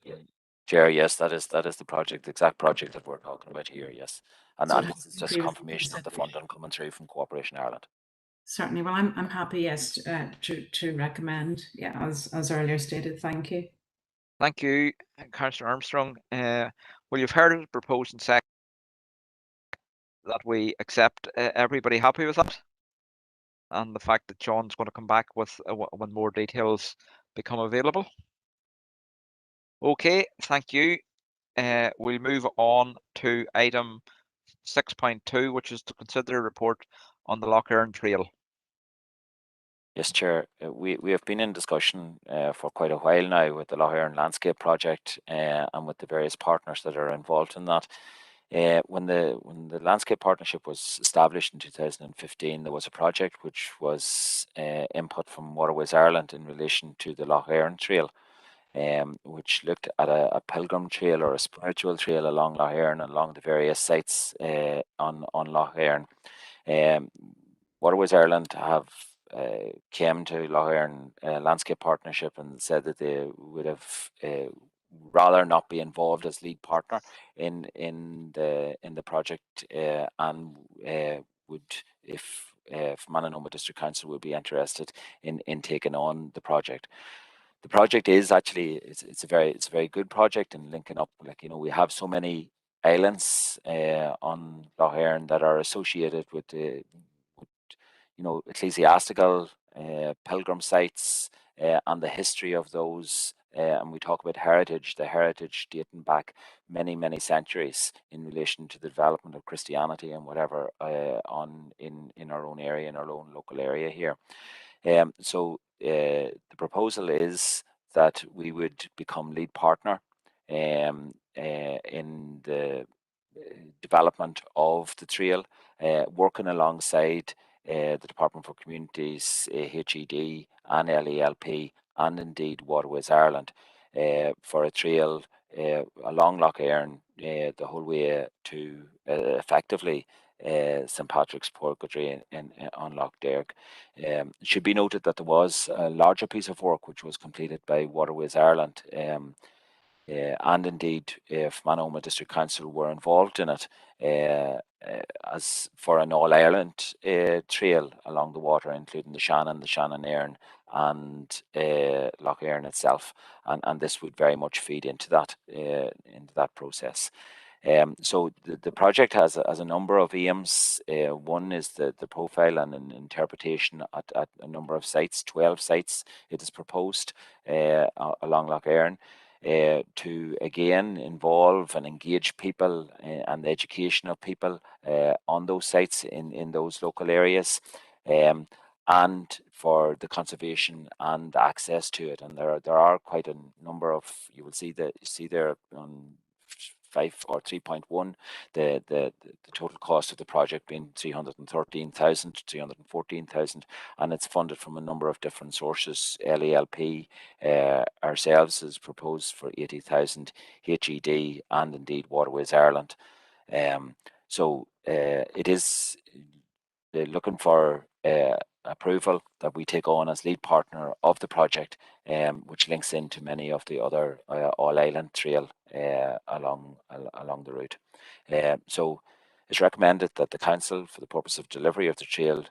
Chair, yes, that is the project, the exact project that we're talking about here. Yes, and So this is just confirmation of the funding coming through from Cooperation Ireland. Certainly. Well, I'm happy, yes, to recommend. Yeah, as earlier stated. Thank you. Thank you, Councillor Armstrong. Well, you've heard it proposed and second that we accept. Everybody happy with that? And the fact that John's going to come back with when more details become available. Okay, thank you. We'll move on to item 6.2, which is to consider a report on the Lough Erne Trail. Yes, Chair. We have been in discussion for quite a while now with the Lough Erne Landscape Project and with the various partners that are involved in that. When the Landscape Partnership was established in 2015, there was a project which was input from Waterways Ireland in relation to the Lough Erne Trail, which looked at a pilgrim trail or a spiritual trail along Lough Erne and along the various sites on Lough Erne. Waterways Ireland have came to Lough Erne Landscape Partnership and said that they would have rather not be involved as lead partner in the project, and would, if Mananoma District Council would be interested in taking on the project. The project is actually it's a very good project in linking up. Like, you know, we have so many islands on Lough Erne that are associated with the you know, ecclesiastical pilgrim sites and the history of those. And we talk about heritage, the heritage dating back many centuries in relation to the development of Christianity and whatever in our own area, in our own local area here. So the proposal is that we would become lead partner in the development of the trail, working alongside the Department for Communities, HED and LELP, and indeed Waterways Ireland for a trail along Lough Erne the whole way to effectively St Patrick's Purgatory on Lough Derg. It should be noted that there was a larger piece of work which was completed by Waterways Ireland, and indeed if Manoma District Council were involved in it as for an all-Ireland trail along the water, including the Shannon Erne and Lough Erne itself, and this would very much feed into that process. So the project has a number of aims. One is the profile and an interpretation at a number of sites, 12 sites it is proposed along Lough Erne, to again involve and engage people and the education of people on those sites in those local areas, and for the conservation and access to it. And there are quite a number of, you will see there on 5 or 3.1, the total cost of the project being 313,000 to 314,000, and it's funded from a number of different sources. LELP ourselves has proposed for 80,000, HED and indeed Waterways Ireland. So it is looking for approval that we take on as lead partner of the project, which links into many of the other all-island trail along the route. So it's recommended that the council, for the purpose of delivery of the trail,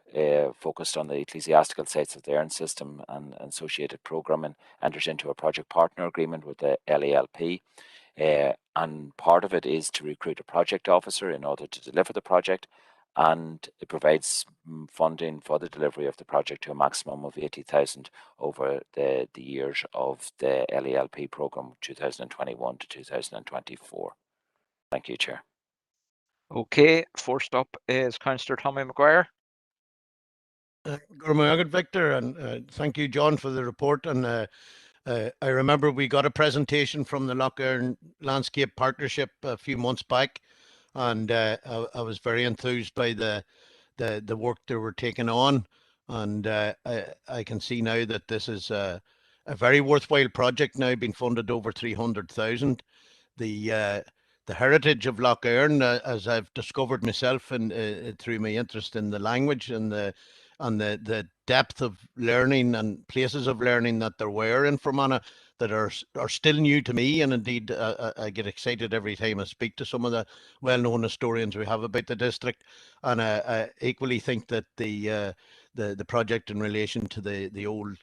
focused on the ecclesiastical sites of the Erne system and associated programming, enters into a project partner agreement with the LELP. And part of it is to recruit a project officer in order to deliver the project, and it provides funding for the delivery of the project to a maximum of 80,000 over the years of the LELP programme 2021 to 2024. Thank you, Chair. Okay, first up is Councillor Tommy Mcguire. Good Victor, and thank you, John, for the report. And I remember we got a presentation from the Lough Erne Landscape Partnership a few months back, and I was very enthused by the work they were taking on. And I can see now that this is a very worthwhile project, now being funded over 300,000. The heritage of Lough Erne, as I've discovered myself through my interest in the language and the depth of learning and places of learning that there were in Fermanagh that are still new to me, and indeed I get excited every time I speak to some of the well-known historians we have about the district. And I equally think that the project in relation to the old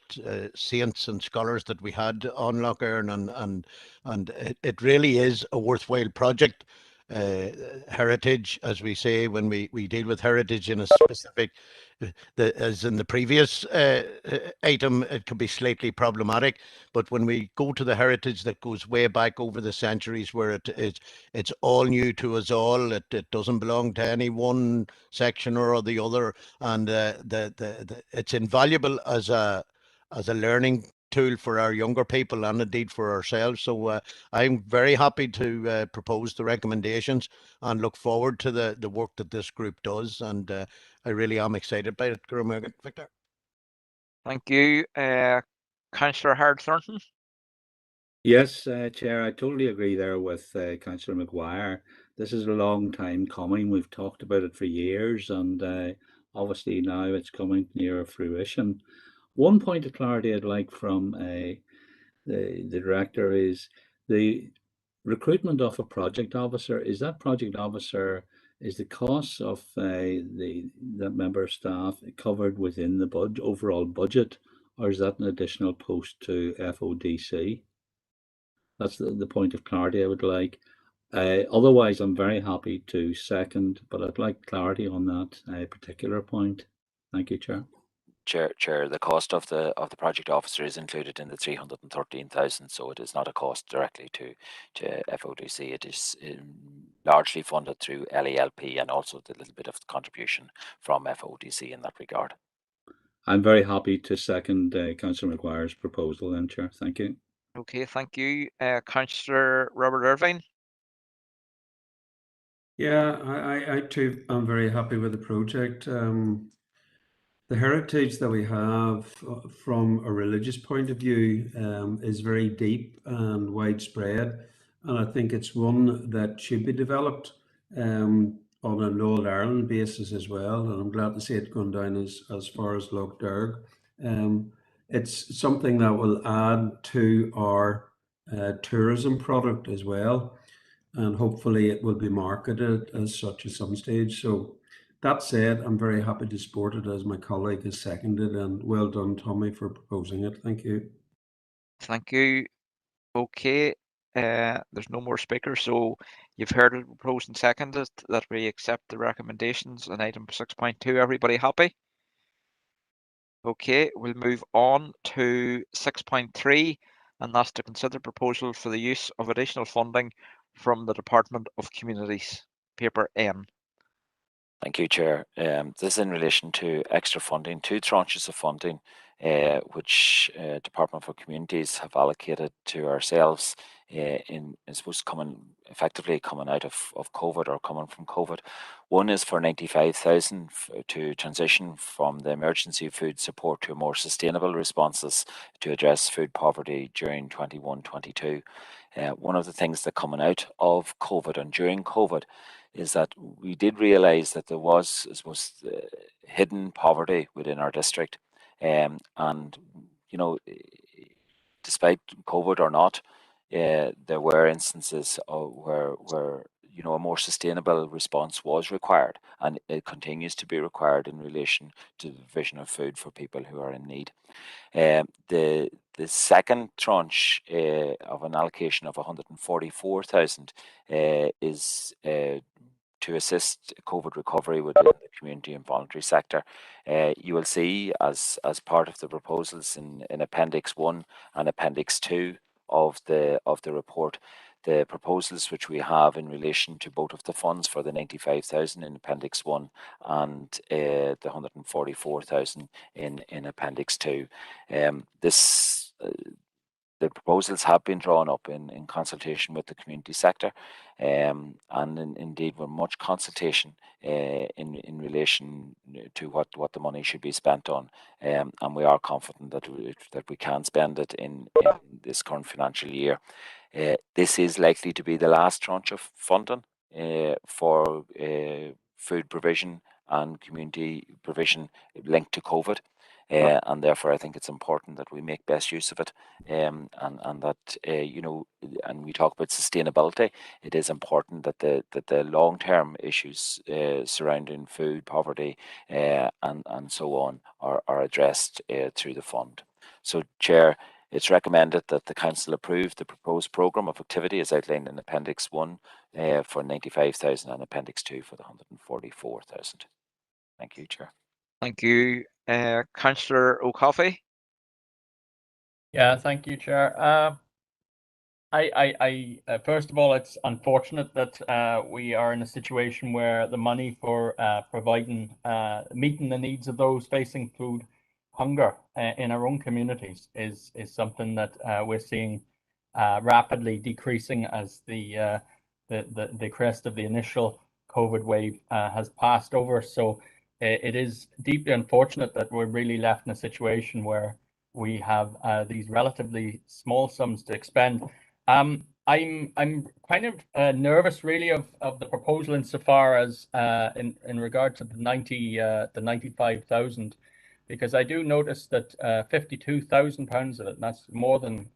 saints and scholars that we had on Lough Erne, and it really is a worthwhile project. Heritage, as we say, when we deal with heritage in a specific, as in the previous item, it can be slightly problematic. But when we go to the heritage that goes way back over the centuries, where it's all new to us all, it doesn't belong to any one section or the other, and it's invaluable as a learning tool for our younger people and indeed for ourselves. So I'm very happy to propose the recommendations and look forward to the work that this group does, and I really am excited by it. Victor. Thank you. Councillor Howard Thornton. Yes, Chair, I totally agree there with Councillor Mcguire. This is a long time coming. We've talked about it for years, and obviously now it's coming near fruition. One point of clarity I'd like from the director is the recruitment of a project officer. Is that project officer, is the cost of that member of staff covered within the overall budget, or is that an additional post to FODC? That's the point of clarity I would like. Otherwise, I'm very happy to second, but I'd like clarity on that particular point. Thank you, Chair. Chair, the cost of the project officer is included in the 313,000, so it is not a cost directly to FODC. It is largely funded through LELP and also the little bit of contribution from FODC in that regard. I'm very happy to second Councillor Mcguire's proposal then, Chair. Thank you. Okay, thank you. Councillor Robert Irvine. Yeah, I too am very happy with the project. The heritage that we have from a religious point of view is very deep and widespread, and I think it's one that should be developed on an Old Ireland basis as well, and I'm glad to see it going down as far as Lough Derg. It's something that will add to our tourism product as well, and hopefully it will be marketed as such at some stage. So that said, I'm very happy to support it as my colleague has seconded, and well done, Tommy, for proposing it. Thank you. Thank you. Okay, there's no more speakers, so you've heard it proposed and seconded that we accept the recommendations on item 6.2. Everybody happy? Okay, we'll move on to 6.3, and that's to consider proposal for the use of additional funding from the Department of Communities. Paper N. Thank you, Chair. This is in relation to extra funding, 2 tranches of funding, which Department for Communities have allocated to ourselves effectively coming out of COVID or coming from COVID. One is for 95,000 to transition from the emergency food support to more sustainable responses to address food poverty during 21-22. One of the things that coming out of COVID and during COVID is that we did realise that there was, I suppose, hidden poverty within our district, and you know, despite COVID or not, there were instances of where you know a more sustainable response was required, and it continues to be required in relation to the provision of food for people who are in need. The second tranche of an allocation of 144,000 is to assist COVID recovery within the community and voluntary sector. You will see as part of the proposals in Appendix 1 and Appendix 2 of the report, the proposals which we have in relation to both of the funds for the 95,000 in Appendix 1 and the 144,000 in Appendix 2. The proposals have been drawn up in consultation with the community sector, and indeed with much consultation in relation to what the money should be spent on, and we are confident that we can spend it in this current financial year. This is likely to be the last tranche of funding for food provision and community provision linked to COVID. And therefore, I think it's important that we make best use of it, and that you know, and we talk about sustainability. It is important that the long-term issues surrounding food poverty and so on are addressed through the fund. So, Chair, it's recommended that the Council approve the proposed programme of activity as outlined in Appendix 1 for 95,000 and Appendix 2 for the 144,000. Thank you, Chair. Thank you. Councillor O'Coffey. Yeah, thank you, Chair. First of all, it's unfortunate that we are in a situation where the money for providing, meeting the needs of those facing food hunger in our own communities is something that we're seeing rapidly decreasing as the crest of the initial COVID wave has passed over. So it is deeply unfortunate that we're really left in a situation where we have these relatively small sums to expend. I'm kind of nervous really of the proposal insofar as in regard to the 95,000, because I do notice that £52,000 of it, and that's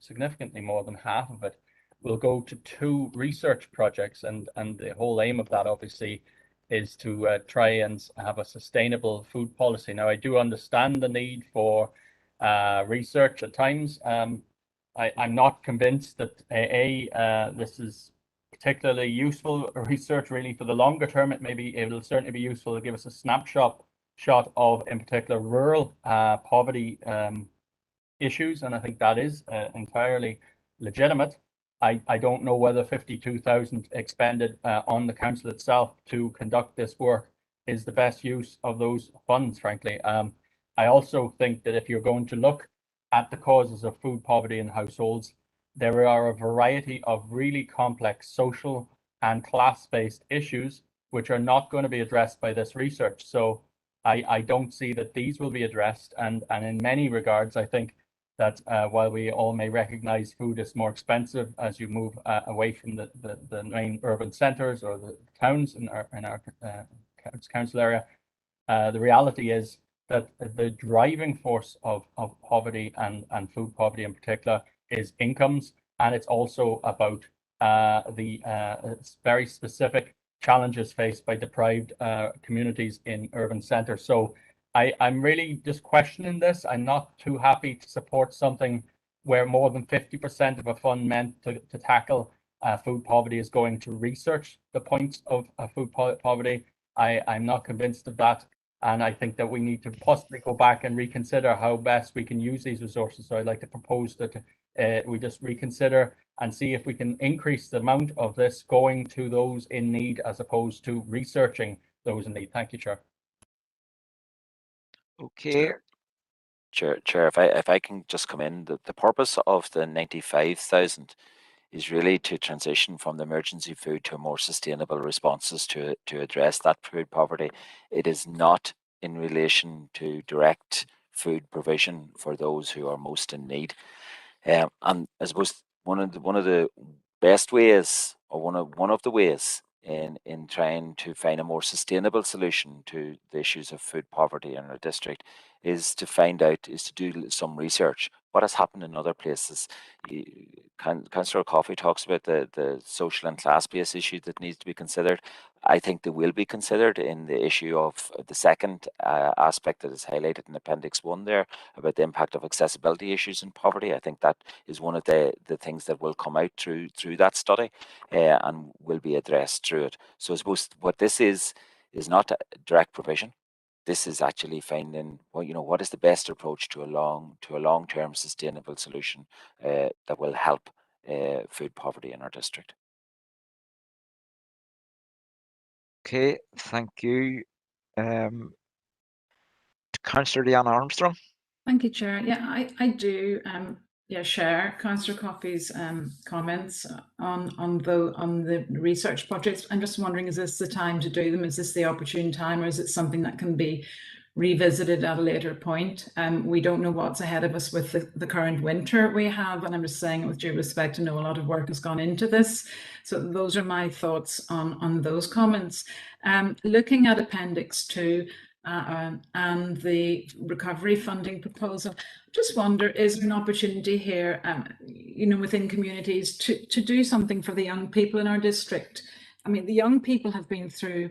significantly more than half of it, will go to 2 research projects, and the whole aim of that obviously is to try and have a sustainable food policy. Now, I do understand the need for research at times. I'm not convinced that this is particularly useful research really for the longer term. It'll certainly be useful to give us a snapshot of, in particular, rural poverty issues, and I think that is entirely legitimate. I don't know whether 52,000 expended on the council itself to conduct this work is the best use of those funds, frankly. I also think that if you're going to look at the causes of food poverty in households, there are a variety of really complex social and class-based issues which are not going to be addressed by this research. So I don't see that these will be addressed. And in many regards, I think that while we all may recognize food is more expensive as you move away from the main urban centers or the towns in our council area, the reality is that the driving force of poverty and food poverty in particular is incomes, and it's also about the very specific challenges faced by deprived communities in urban centers. So I'm really just questioning this. I'm not too happy to support something where more than 50% of a fund meant to tackle food poverty is going to research the points of food poverty. I'm not convinced of that. And I think that we need to possibly go back and reconsider how best we can use these resources. So I'd like to propose that we just reconsider and see if we can increase the amount of this going to those in need as opposed to researching those in need. Thank you, Chair. Okay. Chair, if I can just come in, the purpose of the 95,000 is really to transition from the emergency food to more sustainable responses to address that food poverty. It is not in relation to direct food provision for those who are most in need. And I suppose one of the best ways, or one of the ways in trying to find a more sustainable solution to the issues of food poverty in our district is to do some research. What has happened in other places? Councillor Coffey talks about the social and class-based issue that needs to be considered. I think they will be considered in the issue of the second aspect that is highlighted in Appendix 1 there about the impact of accessibility issues in poverty. I think that is one of the things that will come out through that study and will be addressed through it. So I suppose what this is not a direct provision. This is actually finding, well, what is the best approach to a long-term sustainable solution that will help food poverty in our district. Okay, thank you. Councillor Leanne Armstrong. Thank you, Chair. Yeah, I do share Councillor Coffey's comments on the research projects. I'm just wondering, is this the time to do them? Is this the opportune time, or is it something that can be revisited at a later point? We don't know what's ahead of us with the current winter we have, and I'm just saying it with due respect. I know a lot of work has gone into this. So those are my thoughts on those comments. Looking at Appendix 2, and the recovery funding proposal, just wonder, is there an opportunity here, within communities to do something for the young people in our district? I mean, the young people have been through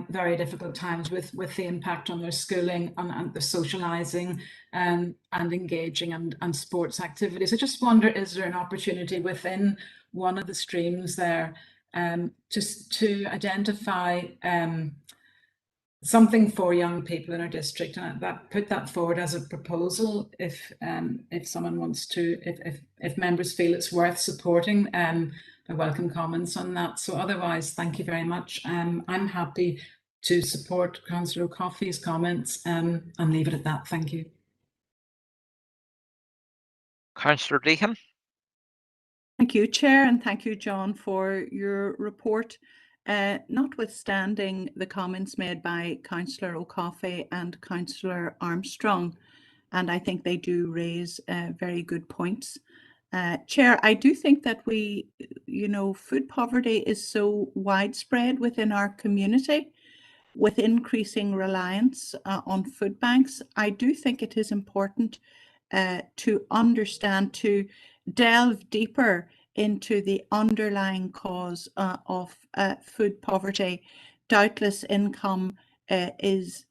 very difficult times with the impact on their schooling and the socialising and engaging and sports activities. I just wonder, is there an opportunity within one of the streams there to identify something for young people in our district, and put that forward as a proposal if someone wants to, if members feel it's worth supporting. I welcome comments on that. So otherwise, thank you very much. I'm happy to support Councillor Coffey's comments and leave it at that. Thank you. Councillor Deacon. Thank you, Chair, and thank you, John, for your report. Notwithstanding the comments made by Councillor O'Coffey and Councillor Armstrong, and I think they do raise very good points. Chair, I do think that food poverty is so widespread within our community, with increasing reliance on food banks. I do think it is important to understand, to delve deeper into the underlying cause of food poverty. Doubtless income is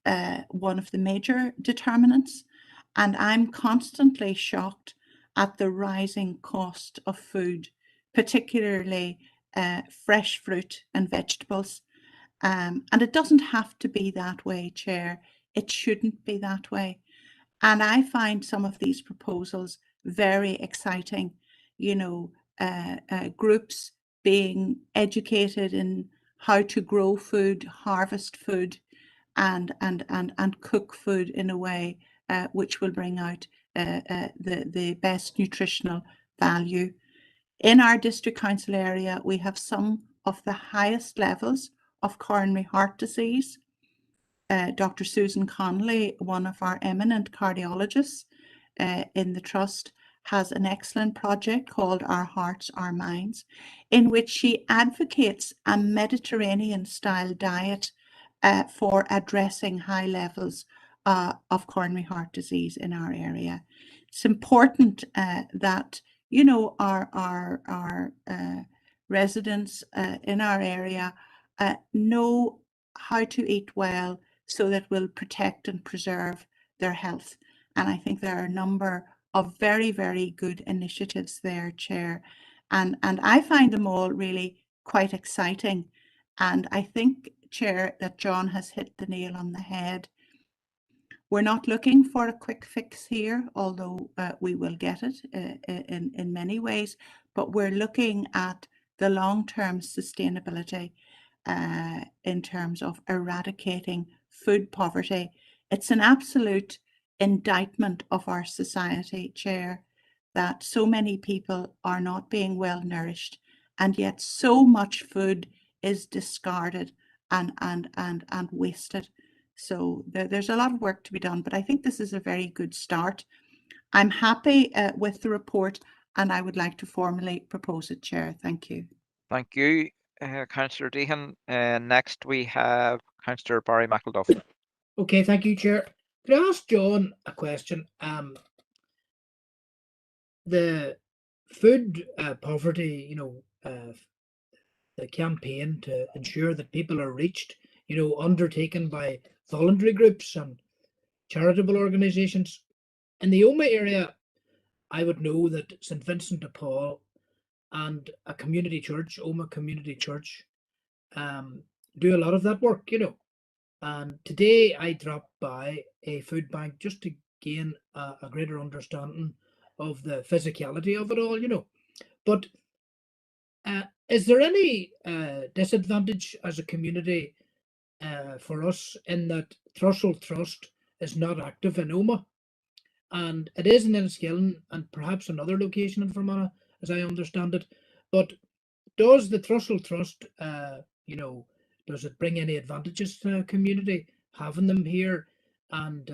one of the major determinants. And I'm constantly shocked at the rising cost of food, particularly fresh fruit and vegetables. And it doesn't have to be that way, Chair. It shouldn't be that way. And I find some of these proposals very exciting. You know, groups being educated in how to grow food, harvest food, and cook food in a way which will bring out the best nutritional value. In our district council area, we have some of the highest levels of coronary heart disease. Dr. Susan Connolly, one of our eminent cardiologists in the Trust, has an excellent project called Our Hearts, Our Minds, in which she advocates a Mediterranean-style diet for addressing high levels of coronary heart disease in our area. It's important that, you know, our residents in our area know how to eat well so that we'll protect and preserve their health. And I think there are a number of very, very good initiatives there, Chair. And I find them all really quite exciting. And I think, Chair, that John has hit the nail on the head. We're not looking for a quick fix here, although we will get it in many ways, but we're looking at the long-term sustainability in terms of eradicating food poverty. It's an absolute indictment of our society, Chair, that so many people are not being well nourished, and yet so much food is discarded and wasted. So there's a lot of work to be done, but I think this is a very good start. I'm happy with the report, and I would like to formally propose it, Chair. Thank you. Thank you, Councillor Deehan. Next we have Councillor Barry Mclaude. Okay, thank you, Chair. Could I ask John a question? The food poverty, you know, the campaign to ensure that people are reached, you know, undertaken by voluntary groups and charitable organisations. In the Omagh area, I would know that St. Vincent de Paul and a community church, Omagh Community Church, do a lot of that work, you know. And today I dropped by a food bank just to gain a greater understanding of the physicality of it all, you know. But is there any disadvantage as a community for us in that Thrussell Trust is not active in Omagh? And it is in Enniskillen and perhaps another location in Fermanagh, as I understand it. But does the Thrussell Trust, you know, does it bring any advantages to the community having them here? And,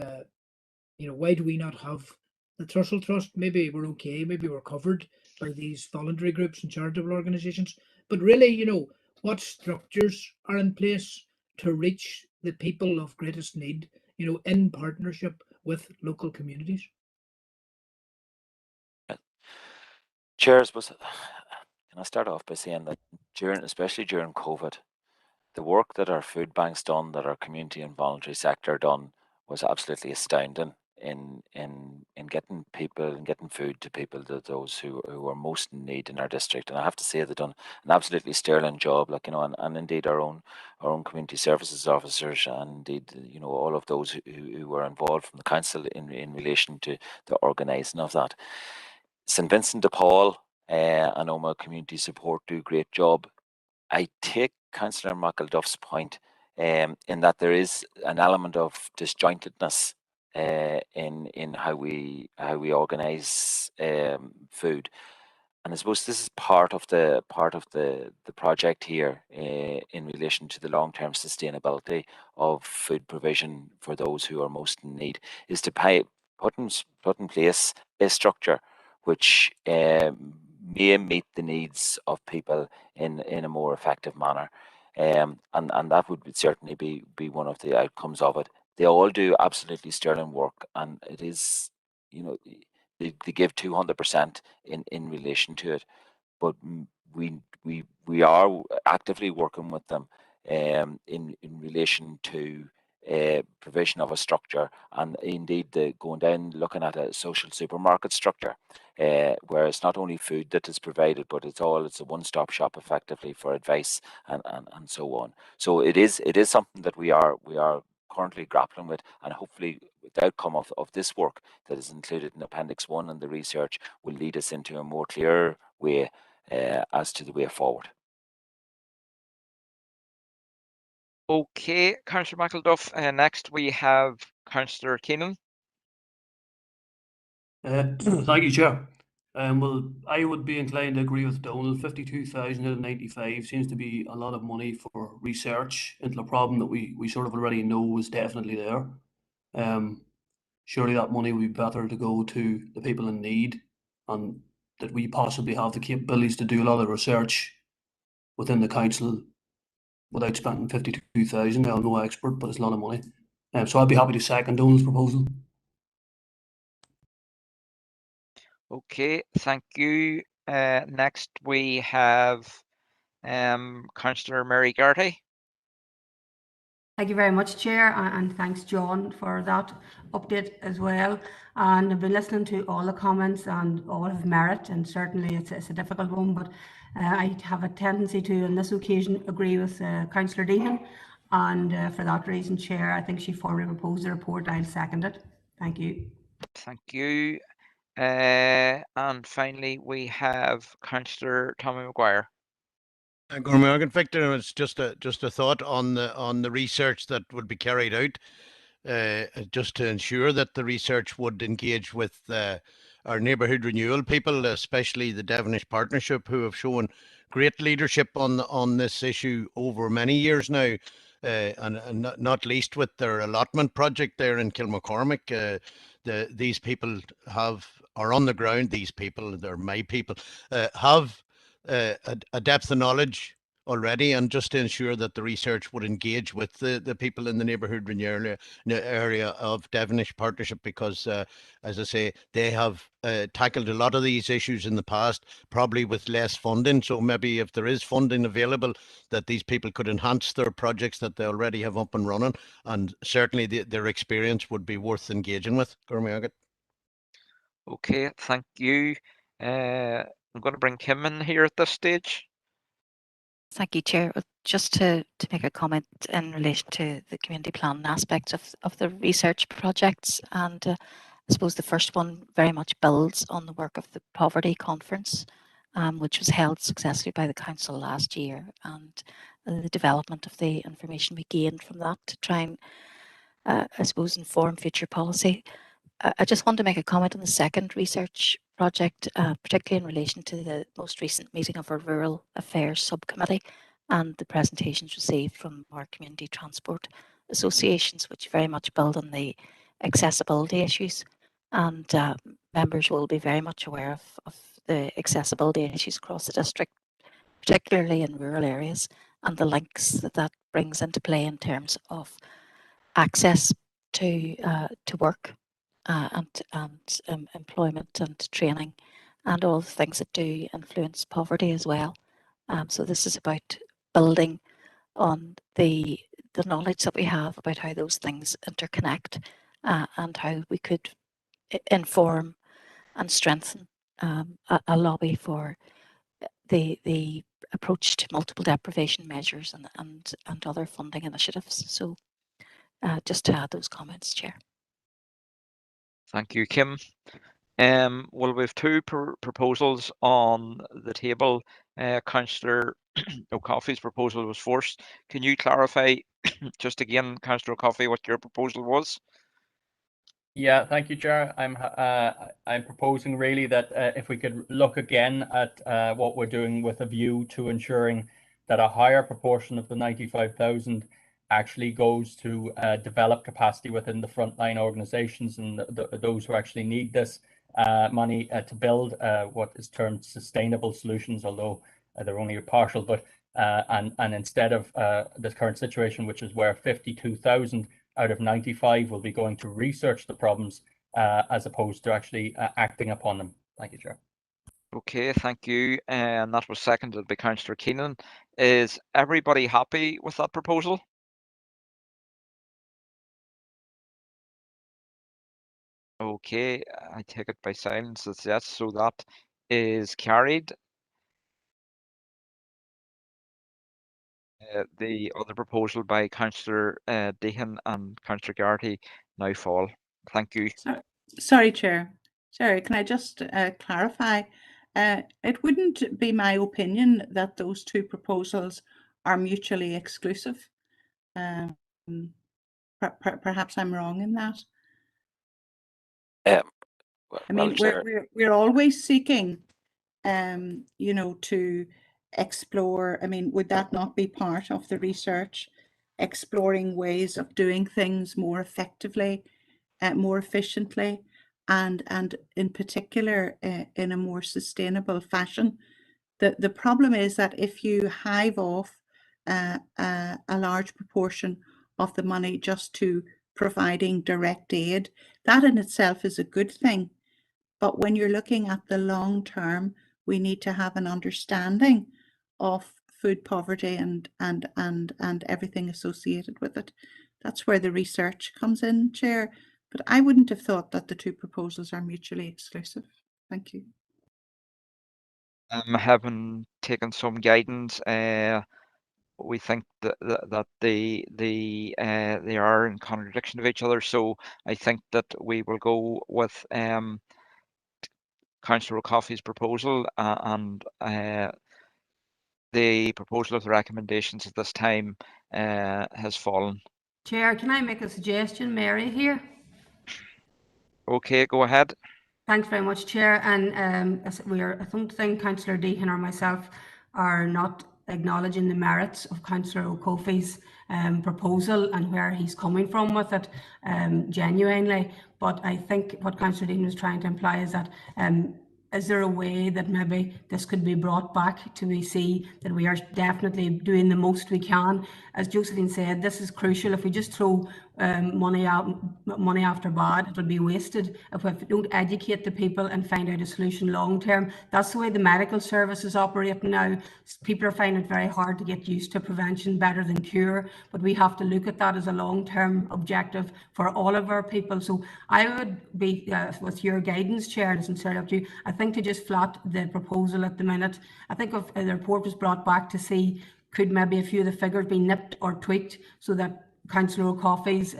you know, why do we not have the Thrussell Trust? Maybe we're okay, maybe we're covered by these voluntary groups and charitable organisations. But really, you know, what structures are in place to reach the people of greatest need, you know, in partnership with local communities? Chairs, can I start off by saying that especially during COVID, the work that our food banks done, that our community and voluntary sector done, was absolutely astounding in getting people and getting food to people, to those who are most in need in our district. And I have to say they've done an absolutely sterling job, like, you know, and indeed our own community services officers, and indeed, you know, all of those who were involved from the council in relation to the organising of that. St. Vincent de Paul and Omagh Community Support do a great job. I take Councillor McElduff's point in that there is an element of disjointedness in how we organise food, and I suppose this is part of the project here in relation to the long-term sustainability of food provision for those who are most in need, is to put in place a structure which may meet the needs of people in a more effective manner, and that would certainly be one of the outcomes of it. They all do absolutely sterling work, and it is, you know, they give 200% in relation to it, but we are actively working with them in relation to provision of a structure, and indeed going down looking at a social supermarket structure, where it's not only food that is provided, but it's a one-stop shop effectively for advice and so on. So it is something that we are currently grappling with, and hopefully the outcome of this work that is included in Appendix 1 and the research will lead us into a more clear way as to the way forward. Okay, Councillor Mclaude. Next we have Councillor Keenan. Thank you, Chair. Well, I would be inclined to agree with Donald. 52,000 out of 95 seems to be a lot of money for research into a problem that we sort of already know is definitely there. Surely that money would be better to go to the people in need, and that we possibly have the capabilities to do a lot of research within the council without spending 52,000. I'm no expert, but it's a lot of money. So I'd be happy to second Donald's proposal. Okay, thank you. Next we have Councillor Mary Garty. Thank you very much, Chair, and thanks, John, for that update as well. And I've been listening to all the comments, and all have merit, and certainly it's a difficult one, but I have a tendency to, on this occasion, agree with Councillor Deehan, and for that reason, Chair, I think she formally proposed the report. I'll second it. Thank you. Thank you. And finally, we have Councillor Tommy Mcguire. Victor, it's just a thought on the research that would be carried out, just to ensure that the research would engage with our neighbourhood renewal people, especially the Devonish Partnership, who have shown great leadership on this issue over many years now, and not least with their allotment project there in Kilmacormac. These people are on the ground. These people, they're my people, have a depth of knowledge already, and just to ensure that the research would engage with the people in the neighbourhood area of Devonish Partnership, because as I say, they have tackled a lot of these issues in the past, probably with less funding. So maybe if there is funding available, that these people could enhance their projects that they already have up and running, and certainly their experience would be worth engaging with. Okay, thank you. I'm going to bring Kim in here at this stage. Thank you, Chair. Just to make a comment in relation to the community planning aspects of the research projects, and I suppose the first one very much builds on the work of the Poverty Conference, which was held successfully by the Council last year, and the development of the information we gained from that to try and, I suppose, inform future policy. I just want to make a comment on the second research project, particularly in relation to the most recent meeting of our Rural Affairs Subcommittee and the presentations received from our community transport associations, which very much build on the accessibility issues. And members will be very much aware of the accessibility issues across the district, particularly in rural areas, and the links that brings into play in terms of access to work, and employment and training, and all the things that do influence poverty as well. So this is about building on the knowledge that we have about how those things interconnect, and how we could inform and strengthen a lobby for the approach to multiple deprivation measures and other funding initiatives. So just to add those comments, Chair. Thank you, Kim. Well, we have two proposals on the table. Councillor O'Coffey's proposal was first. Can you clarify just again, Councillor O'Coffey, what your proposal was? Yeah, thank you, Chair. I'm proposing really that if we could look again at what we're doing with a view to ensuring that a higher proportion of the 95,000 actually goes to develop capacity within the frontline organisations and those who actually need this money to build what is termed sustainable solutions, although they're only partial. But and instead of the current situation, which is where 52,000 out of 95 will be going to research the problems as opposed to actually acting upon them. Thank you, Chair. Okay, thank you. And that was seconded by Councillor Keenan. Is everybody happy with that proposal? Okay, I take it by silence as yes, so that is carried. The other proposal by Councillor Dehan and Councillor Garrity now fall. Thank you. Sorry, Chair. Sorry, can I just clarify? It wouldn't be my opinion that those two proposals are mutually exclusive. Perhaps I'm wrong in that. I mean, we're always seeking, you know, to explore. I mean, would that not be part of the research, exploring ways of doing things more effectively, more efficiently, and in particular in a more sustainable fashion? The problem is that if you hive off a large proportion of the money just to providing direct aid, that in itself is a good thing. But when you're looking at the long term, we need to have an understanding of food poverty and everything associated with it. That's where the research comes in, Chair. But I wouldn't have thought that the two proposals are mutually exclusive. Thank you. Having taken some guidance, we think that they are in contradiction of each other. So I think that we will go with Councillor O'Coffey's proposal and the proposal of the recommendations at this time has fallen. Chair, can I make a suggestion, Mary, here? Okay, go ahead. Thanks very much, Chair. And I don't think Councillor Dehan or myself are not acknowledging the merits of Councillor O'Coffey's proposal and where he's coming from with it genuinely. But I think what Councillor Dehan was trying to imply is that is there a way that maybe this could be brought back to we see that we are definitely doing the most we can? As Josephine said, this is crucial. If we just throw money after bad, it will be wasted. If we don't educate the people and find out a solution long term, that's the way the medical services operate now. People are finding it very hard to get used to prevention better than cure, but we have to look at that as a long term objective for all of our people. So I would be, with your guidance, Chair, and sincerely up to you, I think to just flat the proposal at the minute. I think if the report was brought back to see could maybe a few of the figures be nipped or tweaked so that Councillor O'Coffey's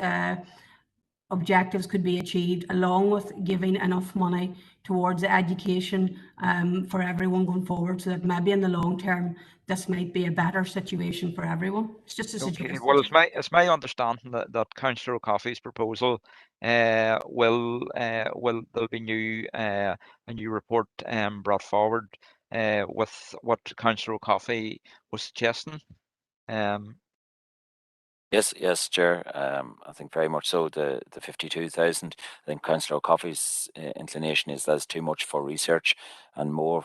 objectives could be achieved, along with giving enough money towards education for everyone going forward, so that maybe in the long term this might be a better situation for everyone. It's just a suggestion. Well, it's my understanding that Councillor O'Coffey's proposal will there'll be a new report brought forward with what Councillor O'Coffey was suggesting. Yes, Chair. I think very much so. The 52,000. I think Councillor O'Coffey's inclination is that's too much for research and more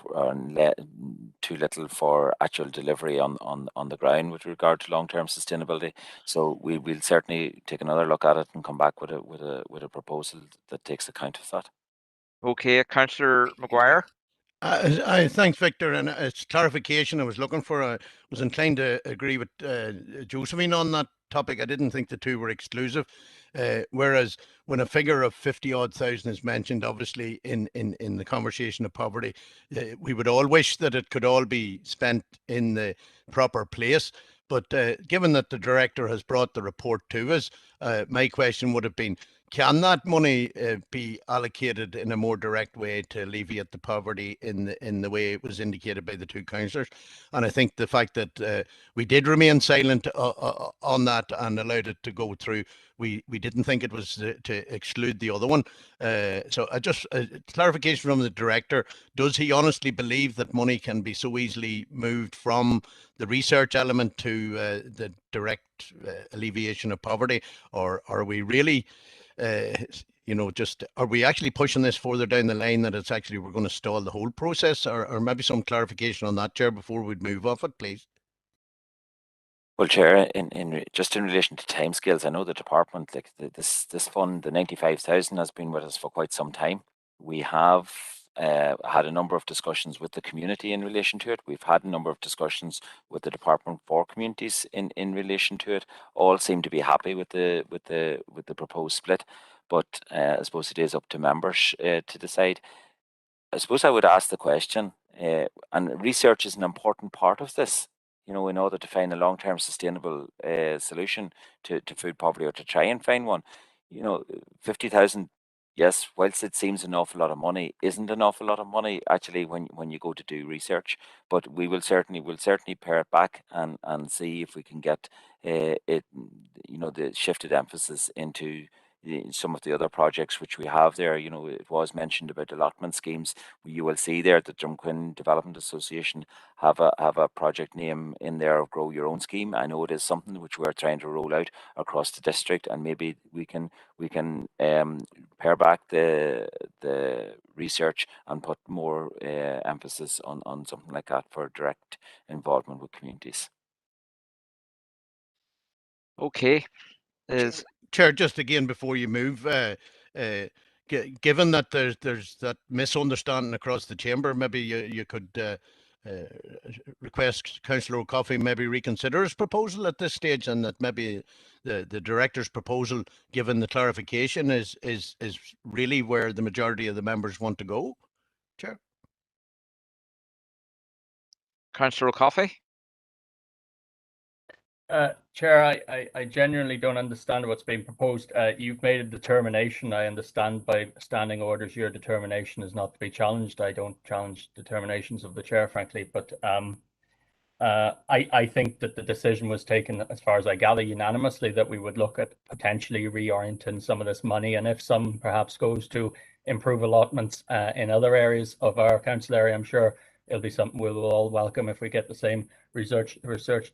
too little for actual delivery on the ground with regard to long-term sustainability. So we will certainly take another look at it and come back with a proposal that takes account of that. Okay, Councillor Mcguire. Thanks, Victor. And it's clarification I was looking for. I was inclined to agree with Josephine on that topic. I didn't think the two were exclusive. Whereas when a figure of 50-odd thousand is mentioned, obviously in the conversation of poverty, we would all wish that it could all be spent in the proper place. But given that the director has brought the report to us, my question would have been, can that money be allocated in a more direct way to alleviate the poverty in the way it was indicated by the two councillors? And I think the fact that we did remain silent on that and allowed it to go through, we didn't think it was to exclude the other one. So I just clarification from the director: does he honestly believe that money can be so easily moved from the research element to the direct alleviation of poverty, or are we really? Just are we actually pushing this further down the line that it's actually we're going to stall the whole process, or maybe some clarification on that, Chair, before we move off it, please? Well, Chair, in relation to timescales, I know the department, like this fund, the 95,000, has been with us for quite some time. We have had a number of discussions with the community in relation to it. We've had a number of discussions with the Department for Communities in relation to it. All seem to be happy with the proposed split. but I suppose it is up to members to decide. I suppose I would ask the question, and research is an important part of this, in order to find a long-term sustainable solution to food poverty, or to try and find one. 50,000, yes, whilst it seems an awful lot of money, isn't an awful lot of money actually when you go to do research. But we'll certainly pare it back and see if we can get it, the shifted emphasis into some of the other projects which we have there. It was mentioned about allotment schemes. You will see there that Drumquin Development Association have a project name in there of Grow Your Own scheme. I know it is something which we're trying to roll out across the district, and maybe we can pare back the research and put more emphasis on something like that for direct involvement with communities. Okay. Chair, just again before you move, given that there's that misunderstanding across the chamber, maybe you could request Councillor O'Coffey maybe reconsider his proposal at this stage, and that maybe the director's proposal, given the clarification, is really where the majority of the members want to go. Chair. Councillor O'Coffey. Chair, I genuinely don't understand what's being proposed. You've made a determination. I understand by standing orders your determination is not to be challenged. I don't challenge determinations of the chair, frankly, but I think that the decision was taken, as far as I gather, unanimously, that we would look at potentially reorienting some of this money, and if some perhaps goes to improve allotments in other areas of our council area, I'm sure it'll be something we'll all welcome if we get the same research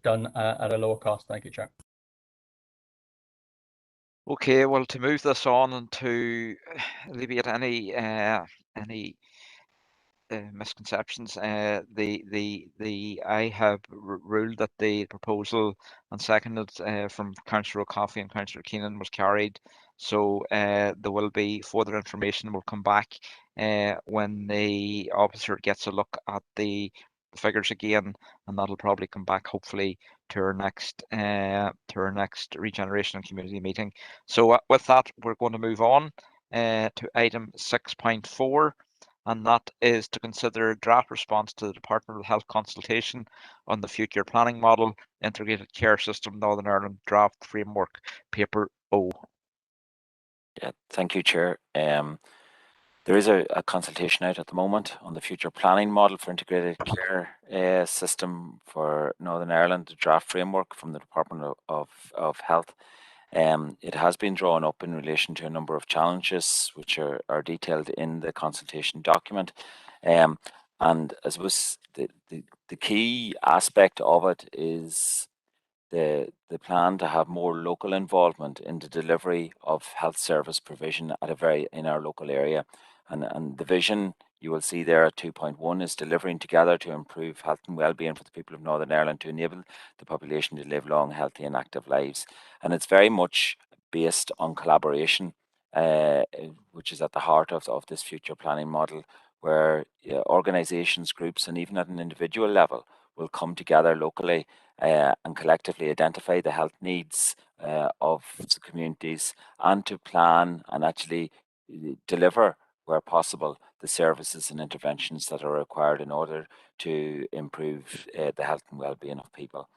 done at a lower cost. Thank you, Chair. Okay, well, to move this on and to alleviate any misconceptions, I have ruled that the proposal and seconded from Councillor O'Coffey and Councillor Keenan was carried. So there will be further information will come back when the officer gets a look at the figures again, and that'll probably come back hopefully to our next Regeneration and Community meeting. So with that, we're going to move on to item 6.4. and that is to consider draft response to the Department of Health consultation on the future planning model, integrated care system, Northern Ireland draft framework, paper O. Yeah, thank you, Chair. There is a consultation out at the moment on the future planning model for integrated care system for Northern Ireland, the draft framework from the Department of Health. It has been drawn up in relation to a number of challenges which are detailed in the consultation document. And I suppose the key aspect of it is the plan to have more local involvement in the delivery of health service provision in our local area. And the vision you will see there at 2.1 is delivering together to improve health and well-being for the people of Northern Ireland, to enable the population to live long, healthy and active lives. And it's very much based on collaboration, which is at the heart of this future planning model, where organisations, groups and even at an individual level will come together locally and collectively identify the health needs of the communities, and to plan and actually deliver, where possible, the services and interventions that are required in order to improve the health and well-being of people.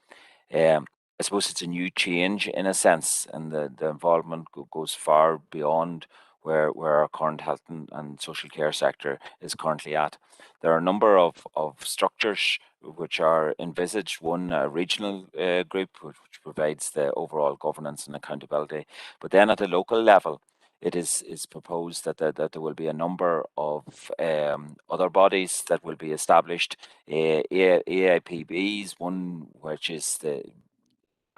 I suppose it's a new change in a sense, and the involvement goes far beyond where our current health and social care sector is currently at. There are a number of structures which are envisaged. One, a regional group which provides the overall governance and accountability. But then at a local level, it is proposed that there will be a number of other bodies that will be established. AIPBs, one which is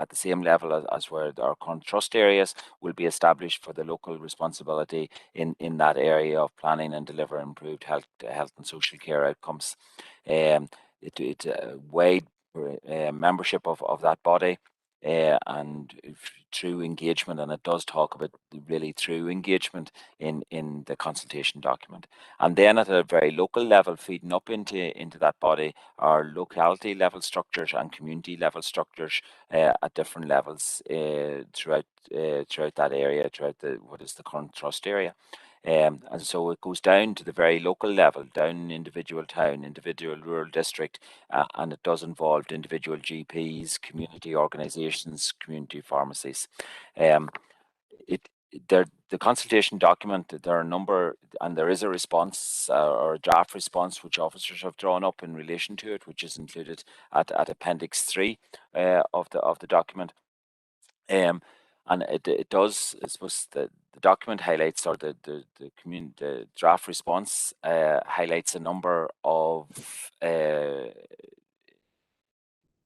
at the same level as where our current trust areas, will be established for the local responsibility in that area of planning and deliver improved health and social care outcomes. It's a wide membership of that body. and through engagement, and it does talk about really through engagement in the consultation document. And then at a very local level, feeding up into that body are locality level structures and community level structures at different levels throughout that area, throughout what is the current trust area. And so it goes down to the very local level, down individual town, individual rural district, and it does involve individual GPs, community organisations, community pharmacies. The consultation document, there are a number, and there is a response or a draft response which officers have drawn up in relation to it, which is included at Appendix 3 of the document. And it does, I suppose, the document highlights, or the draft response highlights a number of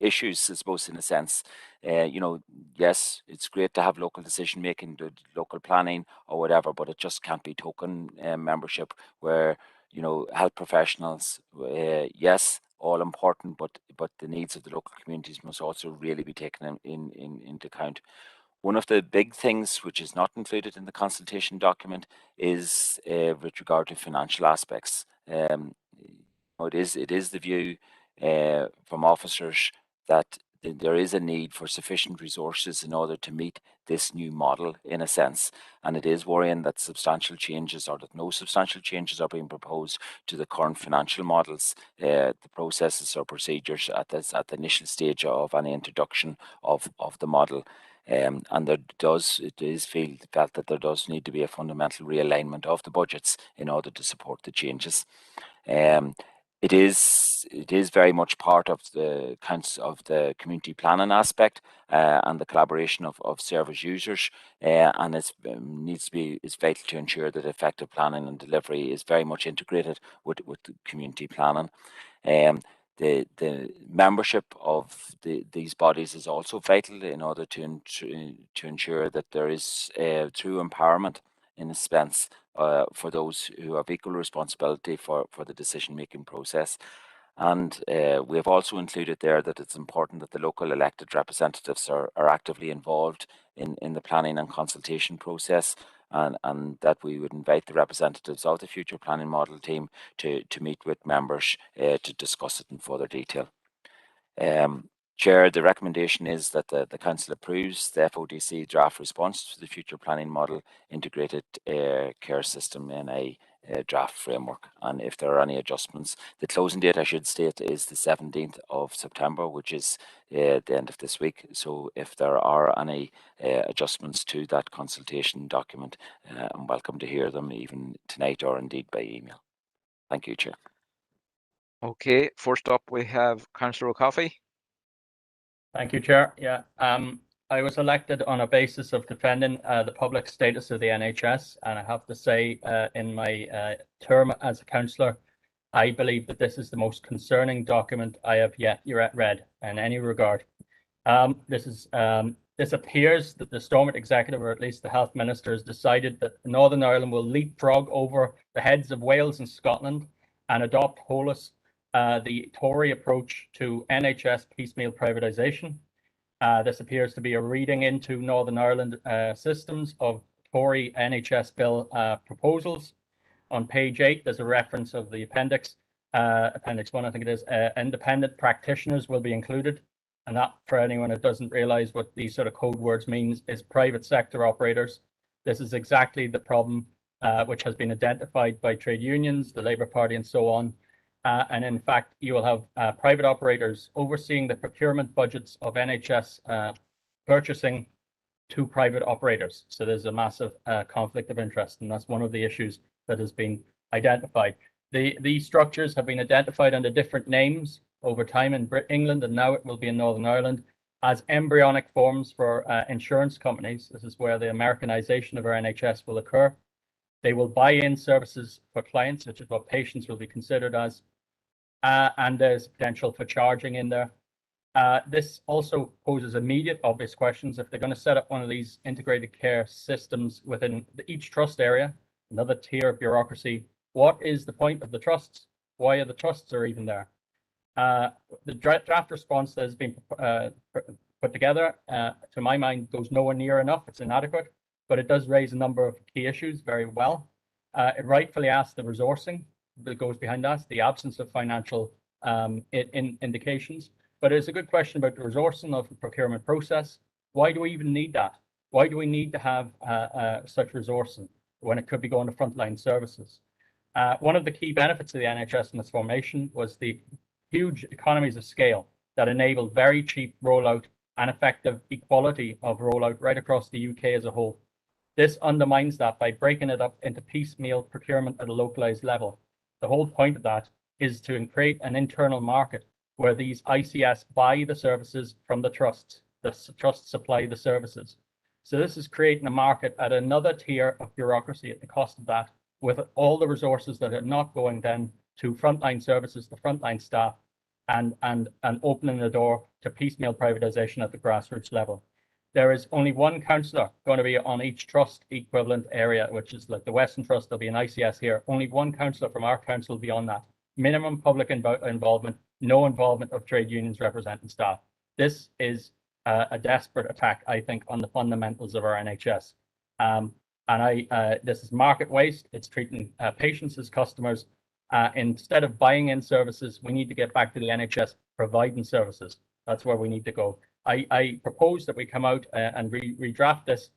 issues, I suppose, in a sense. Yes, it's great to have local decision making, local planning or whatever, but it just can't be token membership where, health professionals, yes, all important, but the needs of the local communities must also really be taken into account. One of the big things which is not included in the consultation document is with regard to financial aspects. It is the view from officers that there is a need for sufficient resources in order to meet this new model, in a sense, and it is worrying that substantial changes, or that no substantial changes, are being proposed to the current financial models, the processes or procedures at the initial stage of any introduction of the model. And it is felt that there does need to be a fundamental realignment of the budgets in order to support the changes. It is very much part of the community planning aspect and the collaboration of service users, and it's vital to ensure that effective planning and delivery is very much integrated with the community planning. The membership of these bodies is also vital in order to ensure that there is true empowerment, in a sense, for those who have equal responsibility for the decision-making process. And we have also included there that it's important that the local elected representatives are actively involved in the planning and consultation process, and that we would invite the representatives of the future planning model team to meet with members to discuss it in further detail. Chair, the recommendation is that the Council approves the FODC draft response to the future planning model integrated care system in a draft framework. And if there are any adjustments, the closing date, I should state, is the 17th of September, which is the end of this week. So if there are any adjustments to that consultation document, I'm welcome to hear them even tonight or indeed by email. Thank you, Chair. Okay, first up we have Councillor O'Coffey. Thank you, Chair. Yeah, I was elected on a basis of defending the public status of the NHS, and I have to say, in my term as a councillor, I believe that this is the most concerning document I have yet read in any regard. This appears that the Stormont Executive, or at least the Health Minister, has decided that Northern Ireland will leapfrog over the heads of Wales and Scotland and adopt wholly the Tory approach to NHS piecemeal privatisation. This appears to be a reading into Northern Ireland systems of Tory NHS bill proposals. On page 8, there's a reference of the appendix, Appendix 1, I think it is, independent practitioners will be included. And that, for anyone who doesn't realise what these sort of code words means, is private sector operators. This is exactly the problem which has been identified by trade unions, the Labour Party, and so on. And in fact, you will have private operators overseeing the procurement budgets of NHS purchasing to private operators. So there's a massive conflict of interest, and that's one of the issues that has been identified. These structures have been identified under different names over time in England, and now it will be in Northern Ireland, as embryonic forms for insurance companies. This is where the Americanization of our NHS will occur. They will buy in services for clients, which is what patients will be considered as, and there's potential for charging in there. This also poses immediate obvious questions. If they're going to set up one of these integrated care systems within each trust area, another tier of bureaucracy, what is the point of the trusts? Why are the trusts even there? The draft response that has been put together, to my mind, goes nowhere near enough. It's inadequate, but it does raise a number of key issues very well. It rightfully asks the resourcing that goes behind that, the absence of financial indications. But it's a good question about the resourcing of the procurement process. Why do we even need that? Why do we need to have such resourcing when it could be going to frontline services? One of the key benefits of the NHS in its formation was the huge economies of scale that enabled very cheap rollout and effective equality of rollout right across the UK as a whole. This undermines that by breaking it up into piecemeal procurement at a localized level. The whole point of that is to create an internal market where these ICS buy the services from the trusts. The trusts supply the services. So this is creating a market at another tier of bureaucracy at the cost of that, with all the resources that are not going then to frontline services, the frontline staff, and opening the door to piecemeal privatization at the grassroots level. There is only one councillor going to be on each trust equivalent area, which is like the Western Trust, there'll be an ICS here. Only one councillor from our council will be on that. Minimum public involvement, no involvement of trade unions representing staff. This is a desperate attack, I think, on the fundamentals of our NHS. This is market waste. It's treating patients as customers. Instead of buying in services, we need to get back to the NHS providing services. That's where we need to go. I propose that we come out and redraft this.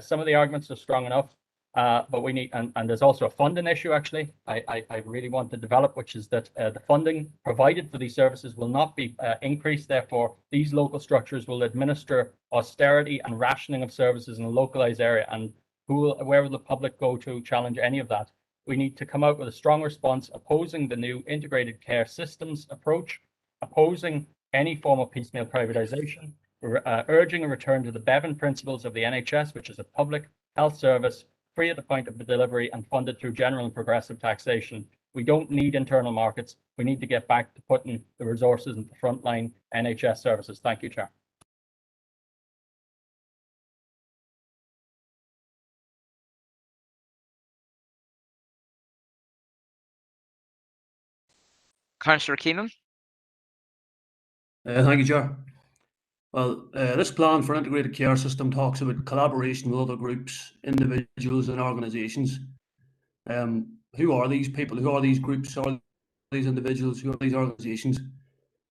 Some of the arguments are strong enough, but we need, and there's also a funding issue, actually, I really want to develop, which is that the funding provided for these services will not be increased. Therefore, these local structures will administer austerity and rationing of services in a localized area. And where will the public go to challenge any of that? We need to come out with a strong response opposing the new integrated care systems approach, opposing any form of piecemeal privatization, urging a return to the Bevan principles of the NHS, which is a public health service, free at the point of the delivery and funded through general and progressive taxation. We don't need internal markets. We need to get back to putting the resources into frontline NHS services. Thank you, Chair. Councillor Keenan. Thank you, Chair. Well, this plan for integrated care system talks about collaboration with other groups, individuals and organisations. Who are these people? Who are these groups? Who are these individuals? Who are these organisations?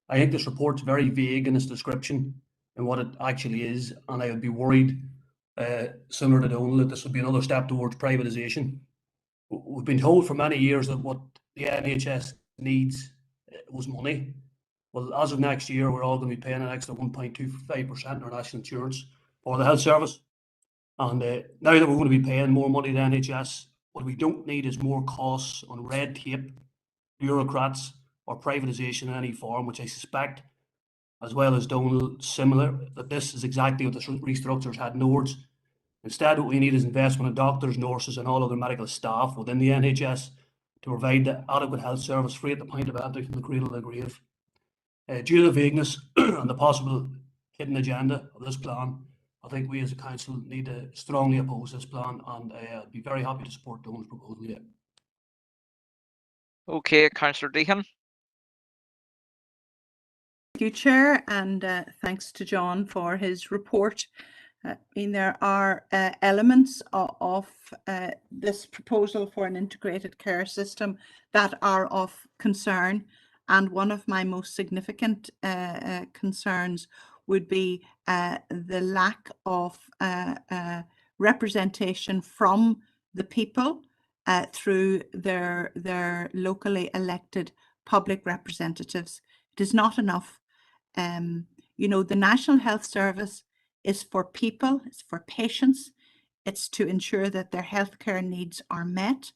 I think this report's very vague in its description and what it actually is, and I would be worried, similar to Donald, that this would be another step towards privatisation. We've been told for many years that what the NHS needs was money. Well, as of next year, we're all going to be paying an extra 1.25% in our national insurance for the health service. And now that we're going to be paying more money to the NHS, what we don't need is more costs on red tape, bureaucrats, or privatisation in any form, which I suspect, as well as Donald, similar, that this is exactly what the restructures had towards. Instead, what we need is investment in doctors, nurses, and all other medical staff within the NHS to provide the adequate health service free at the point of entry from the cradle to the grave. Due to the vagueness and the possible hidden agenda of this plan, I think we as a council need to strongly oppose this plan, and I'd be very happy to support Donald's proposal. Yeah. Okay, Councillor Deehan. Thank you, Chair, and thanks to John for his report. There are elements of this proposal for an integrated care system that are of concern, and one of my most significant concerns would be the lack of representation from the people through their locally elected public representatives. It is not enough. You know, the National Health Service is for people, it's for patients, it's to ensure that their healthcare needs are met.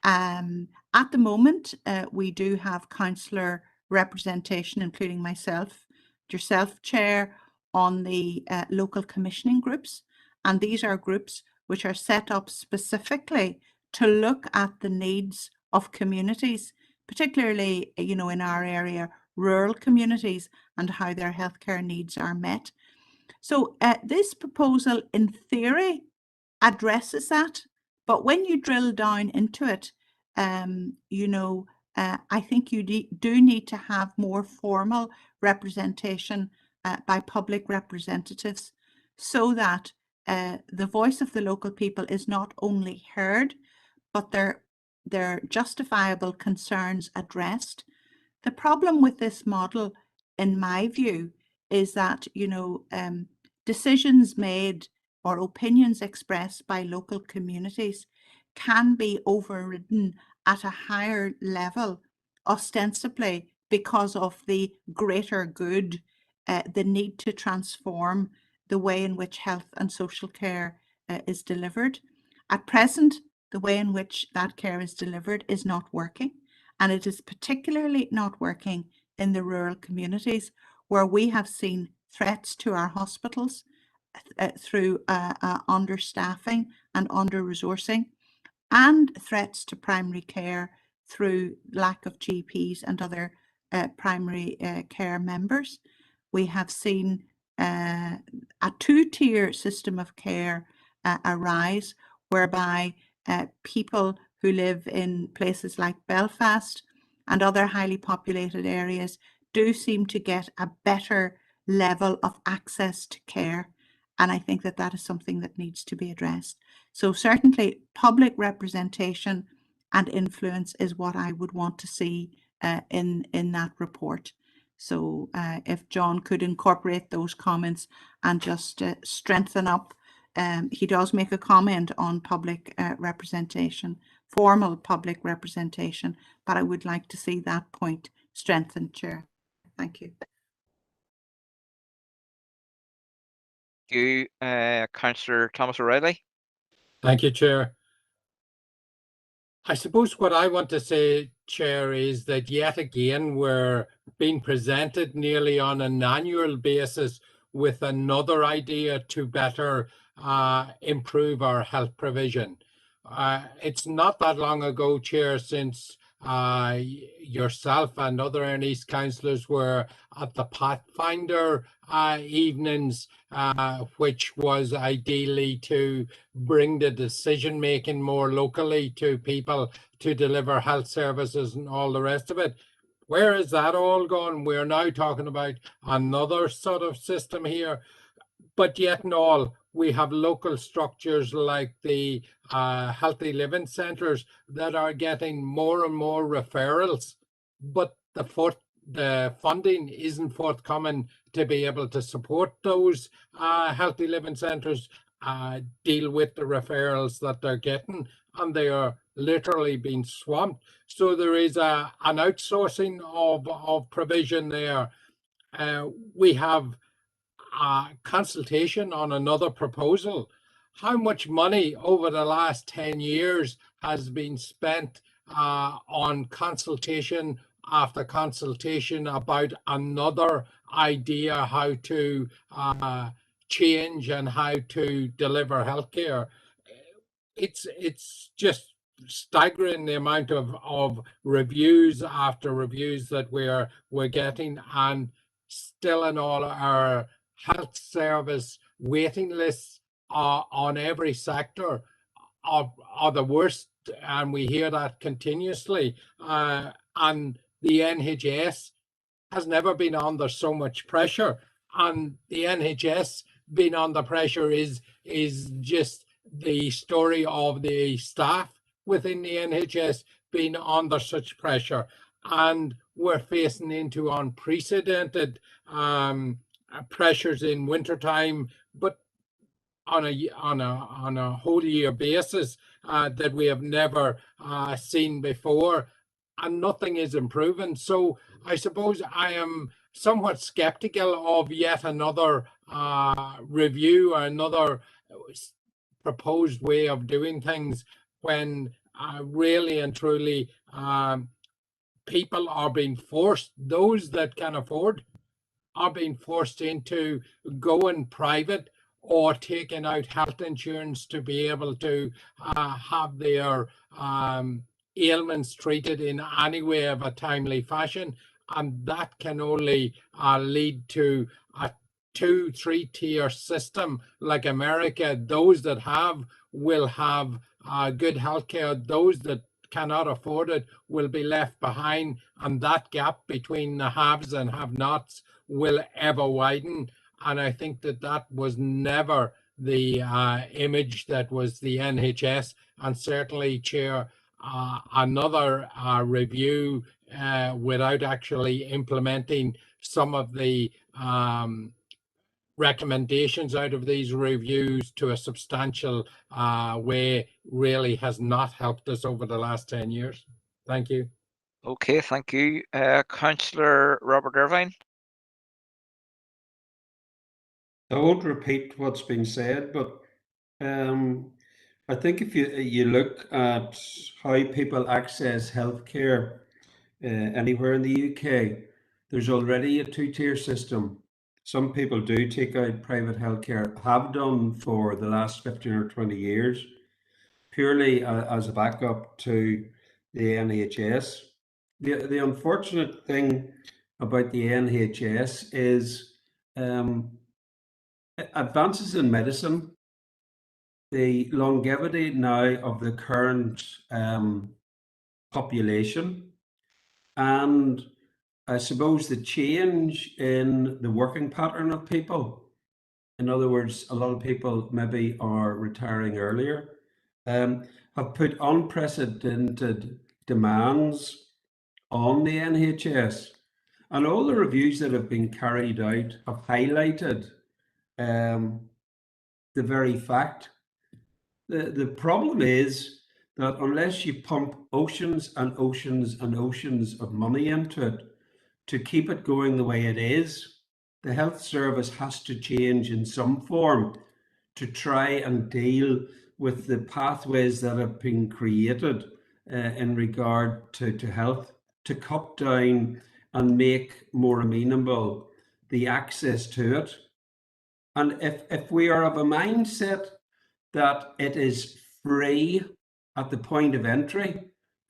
At the moment, we do have councillor representation, including myself, yourself, Chair, on the local commissioning groups. And these are groups which are set up specifically to look at the needs of communities, particularly, you know, in our area, rural communities, and how their healthcare needs are met. So this proposal, in theory, addresses that, but when you drill down into it, you know, I think you do need to have more formal representation by public representatives, so that the voice of the local people is not only heard, but their justifiable concerns addressed. The problem with this model, in my view, is that, you know, decisions made or opinions expressed by local communities can be overridden at a higher level, ostensibly because of the greater good, the need to transform the way in which health and social care is delivered. At present, the way in which that care is delivered is not working, and it is particularly not working in the rural communities, where we have seen threats to our hospitals through understaffing and under-resourcing, and threats to primary care through lack of GPs and other primary care members. We have seen a two-tier system of care arise, whereby people who live in places like Belfast and other highly populated areas do seem to get a better level of access to care. And I think that that is something that needs to be addressed. So certainly public representation and influence is what I would want to see in that report. So if John could incorporate those comments and just strengthen up. He does make a comment on public representation, formal public representation, but I would like to see that point strengthened, Chair. Thank you. Thank you, Councillor Thomas O'Reilly. Thank you, Chair. I suppose what I want to say, Chair, is that yet again we're being presented nearly on an annual basis with another idea to better improve our health provision. It's not that long ago, Chair, since yourself and other East councillors were at the Pathfinder evenings, which was ideally to bring the decision making more locally to people to deliver health services and all the rest of it. Where is that all gone? We're now talking about another sort of system here, but yet in all, we have local structures like the healthy living centres that are getting more and more referrals, but the funding isn't forthcoming to be able to support those healthy living centres deal with the referrals that they're getting, and they are literally being swamped. So there is an outsourcing of provision there. We have consultation on another proposal. How much money over the last 10 years has been spent on consultation after consultation about another idea how to change and how to deliver healthcare? It's just staggering the amount of reviews after reviews that we're getting, and still in all our health service waiting lists on every sector are the worst, and we hear that continuously. And the NHS has never been under so much pressure, and the NHS being under pressure is just the story of the staff within the NHS being under such pressure. And we're facing into unprecedented pressures in wintertime, but on a whole year basis that we have never seen before, and nothing is improving. So I suppose I am somewhat skeptical of yet another review or another proposed way of doing things, when really and truly people are being forced, those that can afford are being forced into going private or taking out health insurance to be able to have their ailments treated in any way of a timely fashion. And that can only lead to a 2-3 tier system like America. Those that have will have good healthcare. Those that cannot afford it will be left behind, and that gap between the haves and have-nots will ever widen. And I think that was never the image that was the NHS. And certainly, Chair, another review without actually implementing some of the recommendations out of these reviews to a substantial way really has not helped us over the last 10 years. Thank you. Okay, thank you. Councillor Robert Irvine. I won't repeat what's been said, but I think if you look at how people access healthcare anywhere in the UK, there's already a two-tier system. Some people do take out private healthcare, have done for the last 15 or 20 years, purely as a backup to the NHS. The unfortunate thing about the NHS is advances in medicine, the longevity now of the current population, and I suppose the change in the working pattern of people. In other words, a lot of people maybe are retiring earlier, have put unprecedented demands on the NHS. And all the reviews that have been carried out have highlighted the very fact. The problem is that unless you pump oceans and oceans and oceans of money into it to keep it going the way it is, the health service has to change in some form to try and deal with the pathways that have been created in regard to health, to cut down and make more amenable the access to it. And if we are of a mindset that it is free at the point of entry,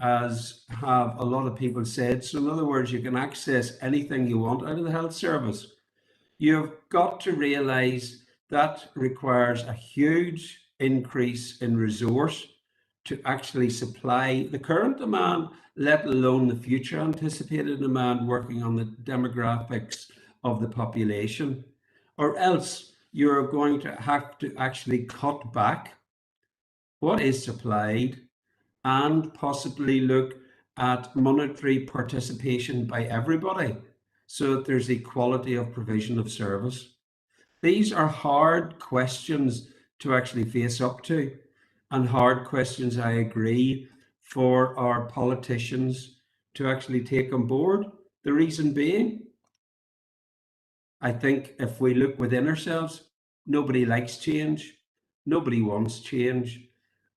as have a lot of people said, so in other words, you can access anything you want out of the health service, you've got to realize that requires a huge increase in resource to actually supply the current demand, let alone the future anticipated demand, working on the demographics of the population. Or else you're going to have to actually cut back what is supplied and possibly look at monetary participation by everybody so that there's equality of provision of service. These are hard questions to actually face up to, and hard questions, I agree, for our politicians to actually take on board. The reason being, I think if we look within ourselves, nobody likes change, nobody wants change,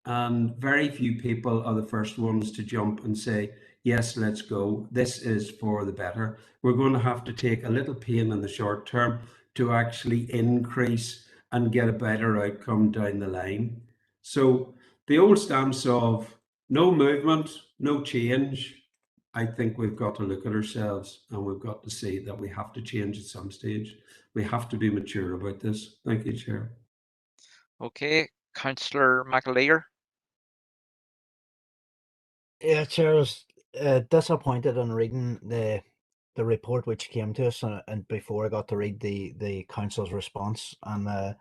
and very few people are the first ones to jump and say, yes, let's go. This is for the better. We're going to have to take a little pain in the short term to actually increase and get a better outcome down the line. So the old stance of no movement, no change, I think we've got to look at ourselves and we've got to see that we have to change at some stage. We have to be mature about this. Thank you, Chair. Okay, Councillor Mclaude. Yeah, Chair, I was disappointed on reading the report which came to us, and before I got to read the council's response, and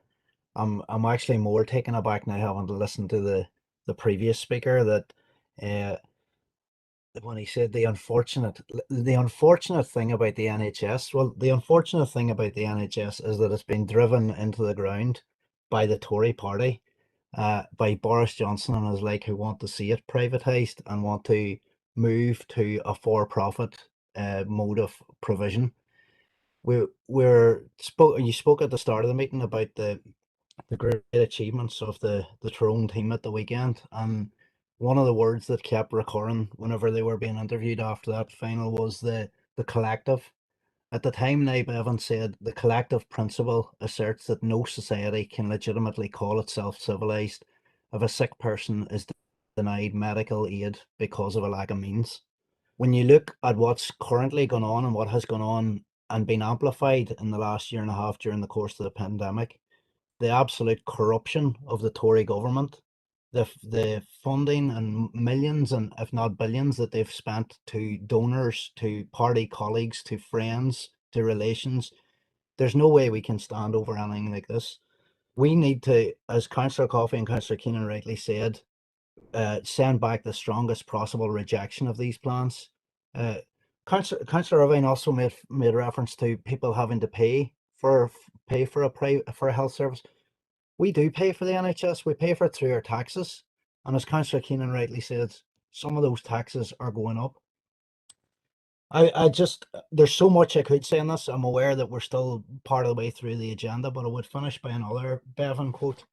I'm actually more taken aback now having to listen to the previous speaker that when he said the unfortunate thing about the NHS. Well, the unfortunate thing about the NHS is that it's been driven into the ground by the Tory party, by Boris Johnson and his like, who want to see it privatised and want to move to a for-profit mode of provision. You spoke at the start of the meeting about the great achievements of the Tyrone team at the weekend, and one of the words that kept recurring whenever they were being interviewed after that final was the collective. At the time, Naib Evans said the collective principle asserts that no society can legitimately call itself civilized if a sick person is denied medical aid because of a lack of means. When you look at what's currently gone on and what has gone on and been amplified in the last year and a half during the course of the pandemic, the absolute corruption of the Tory government, the funding and millions and if not billions that they've spent to donors, to party colleagues, to friends, to relations, there's no way we can stand over anything like this. We need to, as Councillor Coffey and Councillor Keenan rightly said, send back the strongest possible rejection of these plans. Councillor Irvine also made reference to people having to pay for a health service. We do pay for the NHS. We pay for it through our taxes, and as Councillor Keenan rightly said, some of those taxes are going up. There's so much I could say on this. I'm aware that we're still part of the way through the agenda, but I would finish by another Bevan quote.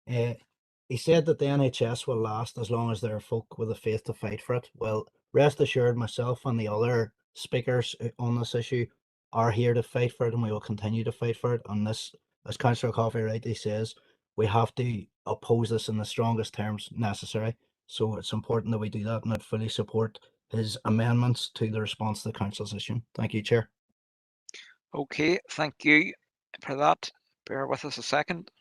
He said that the NHS will last as long as there are folk with the faith to fight for it. Well, rest assured, myself and the other speakers on this issue are here to fight for it, and we will continue to fight for it. On this, as Councillor Coffey rightly says, we have to oppose this in the strongest terms necessary. So it's important that we do that, and I'd fully support his amendments to the response to the Council's issue. Thank you, Chair. Okay, thank you for that. Bear with us a second.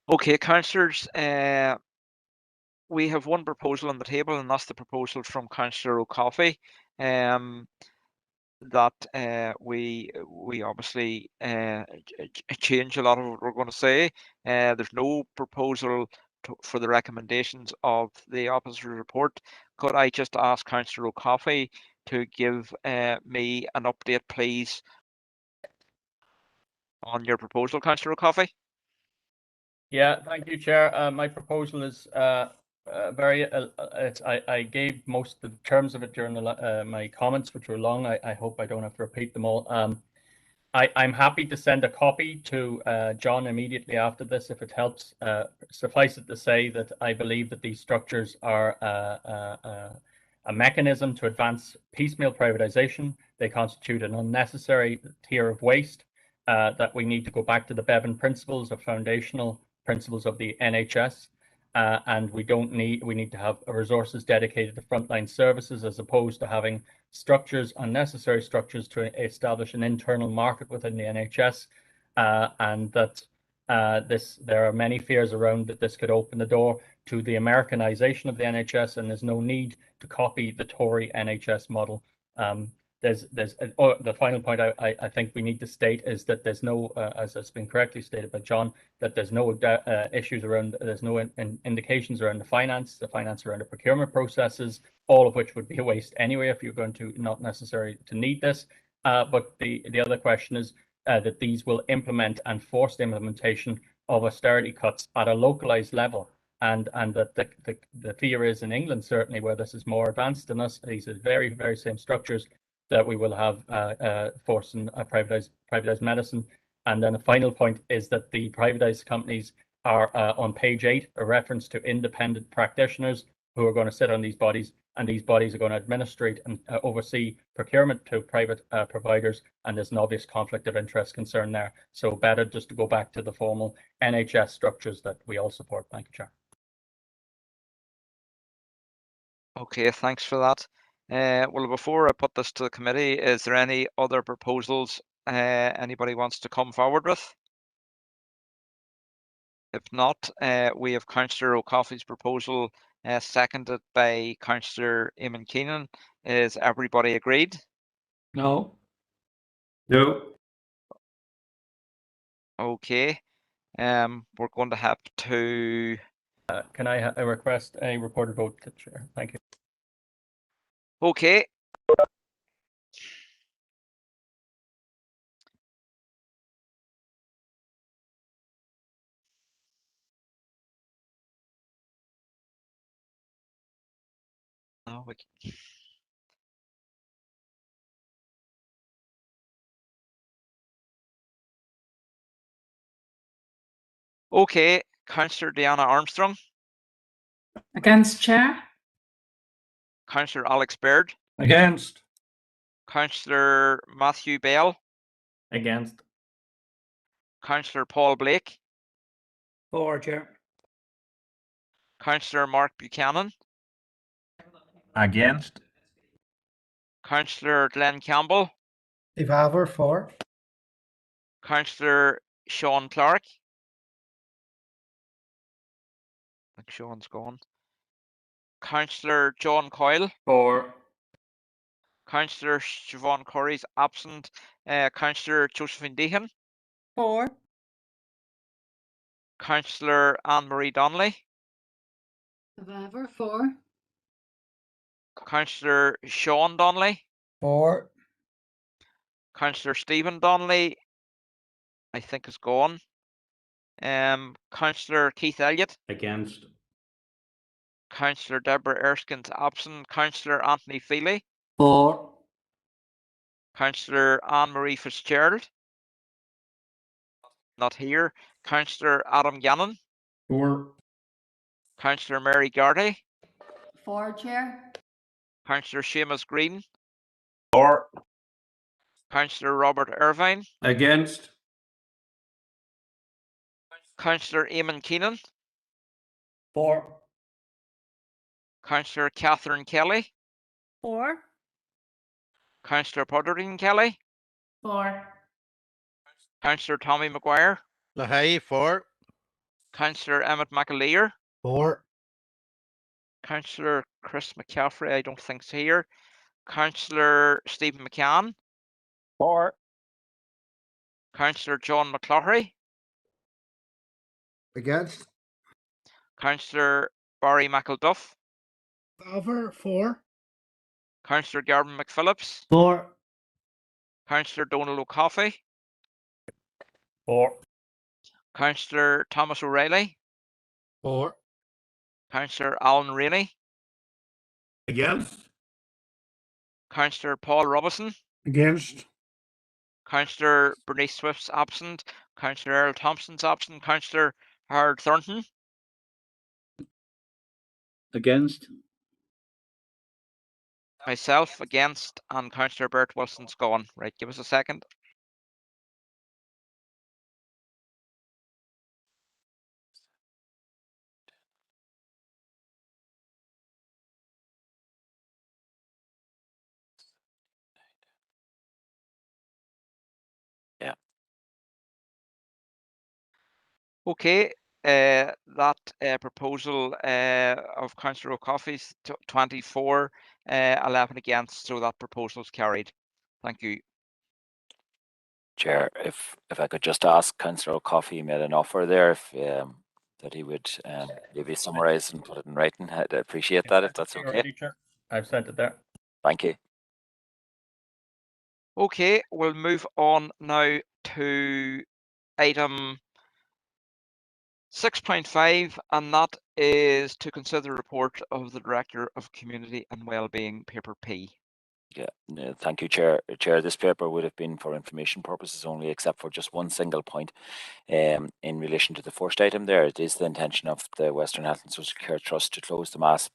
Okay, councillors, we have one proposal on the table, and that's the proposal from Councillor O'Coffey. That we obviously change a lot of what we're going to say. There's no proposal for the recommendations of the officer's report. Could I just ask Councillor O'Coffey to give me an update, please, on your proposal, Councillor O'Coffey? Yeah, thank you, Chair. My proposal is I gave most of the terms of it during my comments, which were long. I hope I don't have to repeat them all. I'm happy to send a copy to John immediately after this, if it helps. Suffice it to say that I believe that these structures are a mechanism to advance piecemeal privatization. They constitute an unnecessary tier of waste, that we need to go back to the Bevan principles, of foundational principles of the NHS. And we need to have resources dedicated to frontline services, as opposed to having structures, unnecessary structures, to establish an internal market within the NHS. And that there are many fears around that this could open the door to the Americanization of the NHS, and there's no need to copy the Tory NHS model. The final point I think we need to state is that there's no, as has been correctly stated by John, that there's no issues around, there's no indications around the finance around the procurement processes, all of which would be a waste anyway if you're going to not necessary to need this. But the other question is that these will implement and force the implementation of austerity cuts at a localized level. And that the fear is in England, certainly, where this is more advanced than us, these are very, very same structures, that we will have forcing privatized medicine. And then the final point is that the privatized companies are on page 8, a reference to independent practitioners who are going to sit on these bodies, and these bodies are going to administrate and oversee procurement to private providers, and there's an obvious conflict of interest concern there. So better just to go back to the formal NHS structures that we all support. Thank you, Chair. Okay, thanks for that. Well, before I put this to the committee, is there any other proposals anybody wants to come forward with? If not, we have Councillor O'Coffey's proposal, seconded by Councillor Eamon Keenan. Is everybody agreed? No. No. Okay. We're going to have to. Can I request a recorded vote, Chair? Thank you. Okay. Oh, okay, Councillor Deanna Armstrong. Against, Chair. Councillor Alex Baird. Against. Councillor Matthew Bell. Against. Councillor Paul Blake. For, Chair. Councillor Mark Buchanan. Against. Councillor Glenn Campbell. Devour, for. Councillor Sean Clark. I think Sean's gone. Councillor John Coyle. For. Councillor Siobhan Curry's absent. Councillor Josephine Deehan. For. Councillor Anne-Marie Donnelly. Survivor, for. Councillor Sean Donnelly. For. Councillor Stephen Donnelly, I think, is gone. Councillor Keith Elliott. Against. Councillor Deborah Erskine's absent. Councillor Anthony Feely. For. Councillor Anne-Marie Fitzgerald. Not here. Councillor Adam Gannon. For. Councillor Mary Gardy. For, Chair. Councillor Seamus Green. For. Councillor Robert Irvine. Against. Councillor Eamon Keenan. For. Councillor Catherine Kelly. For. Councillor Pudderdine Kelly. For. Councillor Tommy Mcguire. Lahey, for. Councillor Emmett McAleer. For. Councillor Chris McCaffrey, I don't think's here. Councillor Stephen McCann. For. Councillor John McClaughry. Against. Councillor Barry McElduff. Devour, for. Councillor Gavin McPhillips. For. Councillor Donald O'Coffey. For. Councillor Thomas O'Reilly. For. Councillor Alan Rainey. Against. Councillor Paul Robinson. Against. Councillor Bernice Swift's absent. Councillor Earl Thompson's absent. Councillor Howard Thornton. Against. Myself against, and Councillor Bert Wilson's gone. Right, give us a second. Yeah. Okay, that proposal of Councillor O'Coffey's 24, 11 against, so that proposal is carried. Thank you. Chair, if I could just ask Councillor O'Coffey made an offer there, if that he would maybe summarise and put it in writing. I'd appreciate that if that's okay. Already, Chair. I've sent it there. Thank you. Okay, we'll move on now to item 6.5, and that is to consider the report of the Director of Community and Wellbeing, paper P. Yeah, no, thank you, Chair. Chair, this paper would have been for information purposes only, except for just one single point in relation to the first item there. It is the intention of the Western Health and Social Care Trust to close the mass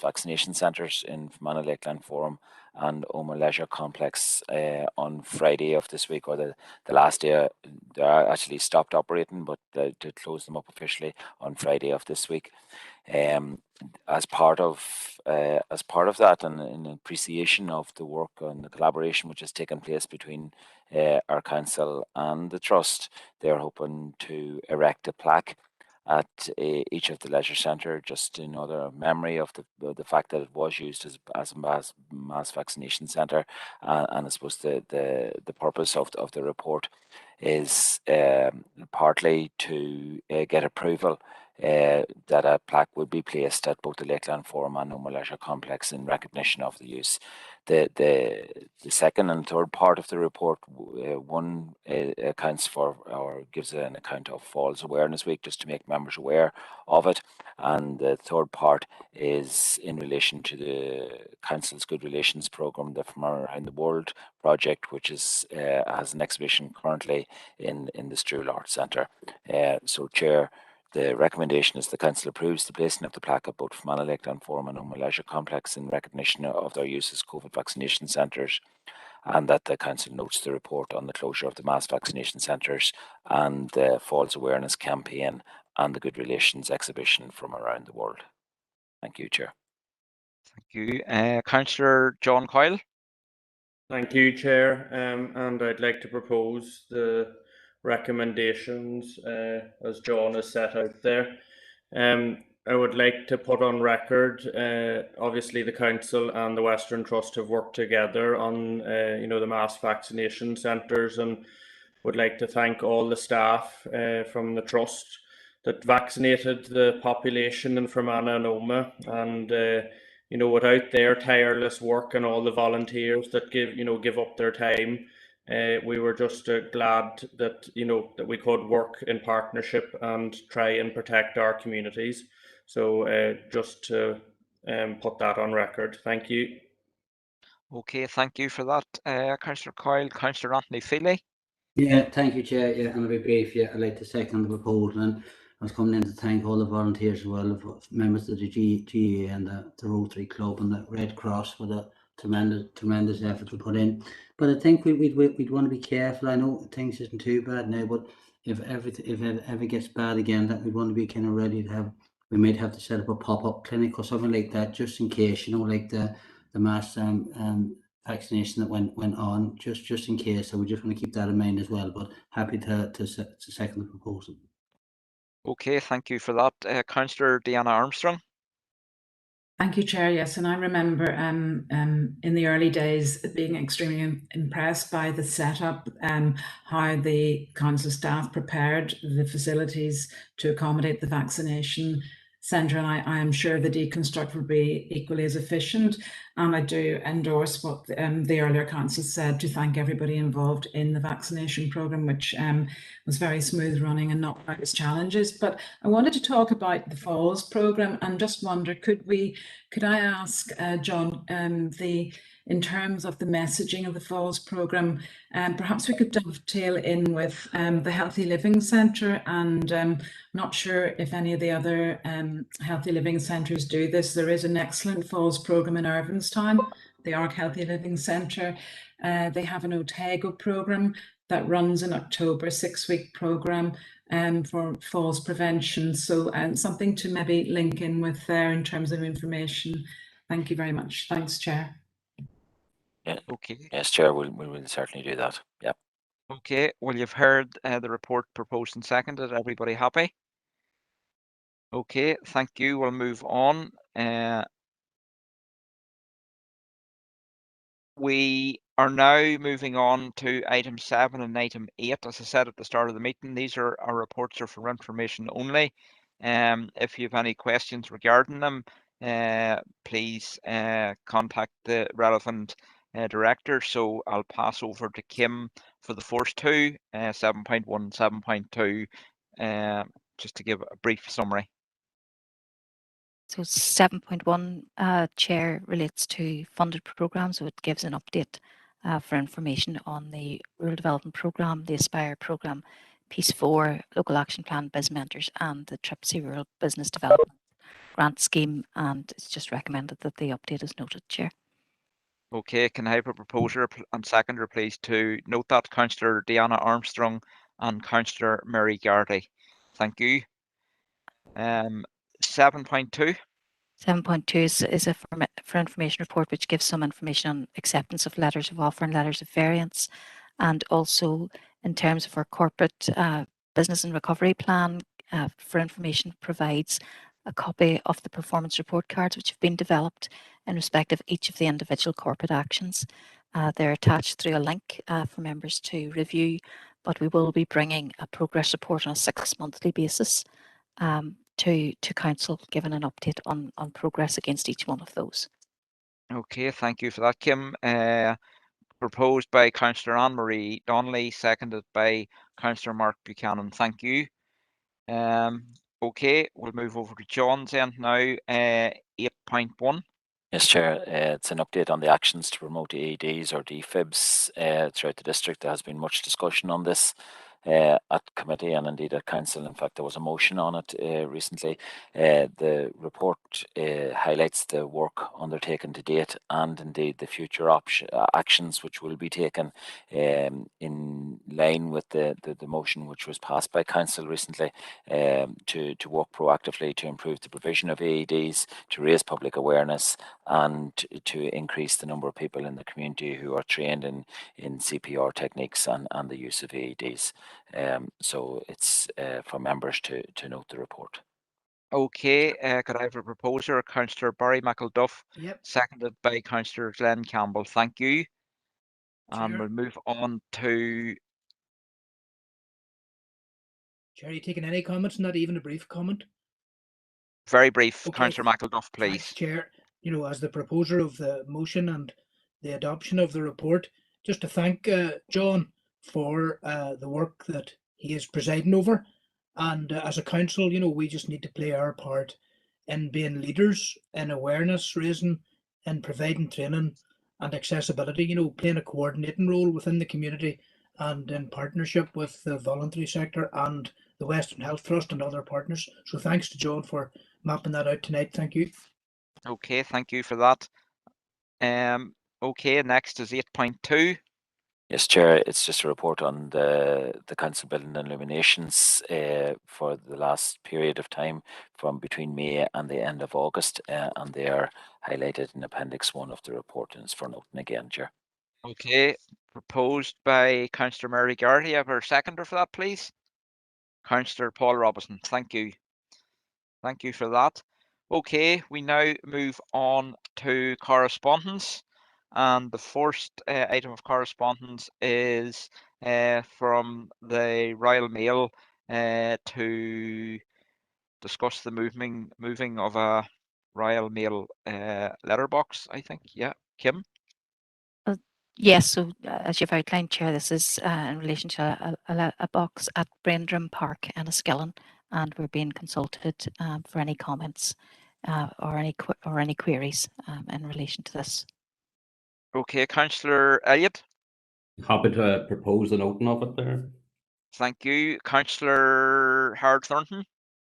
vaccination centres in Fermanagh Lakeland Forum and Omagh Leisure Complex on Friday of this week, or the last day. They are actually stopped operating, but to close them up officially on Friday of this week. As part of that, and in appreciation of the work and the collaboration which has taken place between our council and the trust, they're hoping to erect a plaque at each of the leisure centre, just in other memory of the fact that it was used as a mass vaccination centre, and I suppose the purpose of the report is partly to get approval that a plaque would be placed at both the Lakeland Forum and Noma Leisure Complex in recognition of the use. The second and third part of the report, one accounts for or gives an account of Falls Awareness Week, just to make members aware of it, and the third part is in relation to the Council's Good Relations Programme, the From Around the World project, which is has an exhibition currently in the Struhl Arts Centre. So, Chair, the recommendation is the Council approves the placing of the plaque at both Fermanagh Lakeland Forum and Noma Leisure Complex in recognition of their use as COVID vaccination centres, and that the Council notes the report on the closure of the mass vaccination centres and the Falls Awareness campaign and the Good Relations exhibition from around the world. Thank you, Chair. Thank you. Councillor John Coyle. Thank you, Chair. And I'd like to propose the recommendations as John has set out there. I would like to put on record, obviously the Council and the Western Trust have worked together on the mass vaccination centres, and would like to thank all the staff from the Trust that vaccinated the population in Fermanagh and Noma, and without their tireless work and all the volunteers that give up their time, we were just glad that that we could work in partnership and try and protect our communities. So just to put that on record. Thank you. Okay, thank you for that, Councillor Coyle. Councillor Anthony Feely. Yeah, thank you, Chair. Yeah, and I'll be brief. Yeah, I'd like to second the proposal, and I was coming in to thank all the volunteers as well, members of the GA and the Rotary Club and the Red Cross for the tremendous effort we put in. But I think we'd want to be careful. I know things isn't too bad now, but if it ever gets bad again, that we'd want to be kind of ready to have. We might have to set up a pop-up clinic or something like that, just in case. Like the mass vaccination that went on, just in case. So we just want to keep that in mind as well. But happy to second the proposal. Okay, thank you for that, Councillor Deanna Armstrong. Thank you, Chair. Yes, and I remember in the early days being extremely impressed by the setup, how the council staff prepared the facilities to accommodate the vaccination centre, and I am sure the deconstruct will be equally as efficient. And I do endorse what the earlier council said, to thank everybody involved in the vaccination programme, which was very smooth running and not without its challenges. But I wanted to talk about the Falls programme and just wonder, could I ask John, in terms of the messaging of the Falls programme, perhaps we could dovetail in with the Healthy Living Centre, and not sure if any of the other Healthy Living Centres do this. There is an excellent Falls programme in Irvinstown, the Arc Healthy Living Centre. They have an Otago programme that runs in October, 6-week programme for falls prevention. So something to maybe link in with there in terms of information. Thank you very much. Thanks, Chair. Yeah. Okay. Yes, Chair, we will certainly do that. Yep. Okay, well, you've heard the report proposed and seconded. Everybody happy? Okay, thank you. We'll move on. We are now moving on to item 7 and item 8. As I said at the start of the meeting, these are our reports are for information only. If you have any questions regarding them, please contact the relevant director. So I'll pass over to Kim for the first two, 7.1 and 7.2, just to give a brief summary. So 7.1, Chair, relates to funded programmes, so it gives an update for information on the Rural Development Programme, the Aspire Programme, Piece 4, Local Action Plan, Biz Mentors, and the TRIPSI Rural Business Development Grant Scheme, and it's just recommended that the update is noted, Chair. Okay, can I have a proposer and seconder, please, to note that, Councillor Deanna Armstrong and Councillor Mary Gardy. Thank you. 7.2. 7.2 is a for information report which gives some information on acceptance of letters of offer and letters of variance, and also in terms of our corporate business and recovery plan, for information provides a copy of the performance report cards which have been developed in respect of each of the individual corporate actions. They're attached through a link for members to review, but we will be bringing a progress report on a 6-monthly basis to Council, giving an update on progress against each one of those. Okay, thank you for that, Kim. Proposed by Councillor Anne-Marie Donnelly, seconded by Councillor Mark Buchanan. Thank you. Okay, we'll move over to John's end now. 8.1. Yes, Chair. It's an update on the actions to promote AEDs or DFibs throughout the district. There has been much discussion on this at committee and indeed at council. In fact, there was a motion on it recently. The report highlights the work undertaken to date and indeed the future actions which will be taken in line with the motion which was passed by council recently to work proactively to improve the provision of AEDs, to raise public awareness and to increase the number of people in the community who are trained in CPR techniques and the use of AEDs. So it's for members to note the report. Okay, could I have a proposer, Councillor Barry McElduff, seconded by Councillor Glenn Campbell. Thank you. And we'll move on to... Chair, are you taking any comments, not even a brief comment? Very brief, Okay, Councillor McElduff, please. Thanks, Chair. You know, as the proposer of the motion and the adoption of the report, just to thank John for the work that he is presiding over. And as a council, you know, we just need to play our part in being leaders in awareness raising and providing training and accessibility, you know, playing a coordinating role within the community and in partnership with the voluntary sector and the Western Health Trust and other partners. So thanks to John for mapping that out tonight. Thank you. Okay, thank you for that. Okay, next is 8.2. Yes, Chair, it's just a report on the council building illuminations for the last period of time from between May and the end of August, and they are highlighted in Appendix 1 of the report, and it's for noting again, Chair. Okay, proposed by Councillor Mary Garrity. Have our seconder for that, please. Councillor Paul Robinson. Thank you. Thank you for that. Okay, we now move on to correspondence. And the first item of correspondence is from the Royal Mail to discuss the moving of a Royal Mail letterbox, I think. Yeah, Kim? Yes, so as you've outlined, Chair, this is in relation to a box at Brendrum Park in Enniskillen, and we're being consulted for any comments or any queries in relation to this. Okay, Councillor Elliott. Happy to propose an open of it there. Thank you. Councillor Howard Thornton.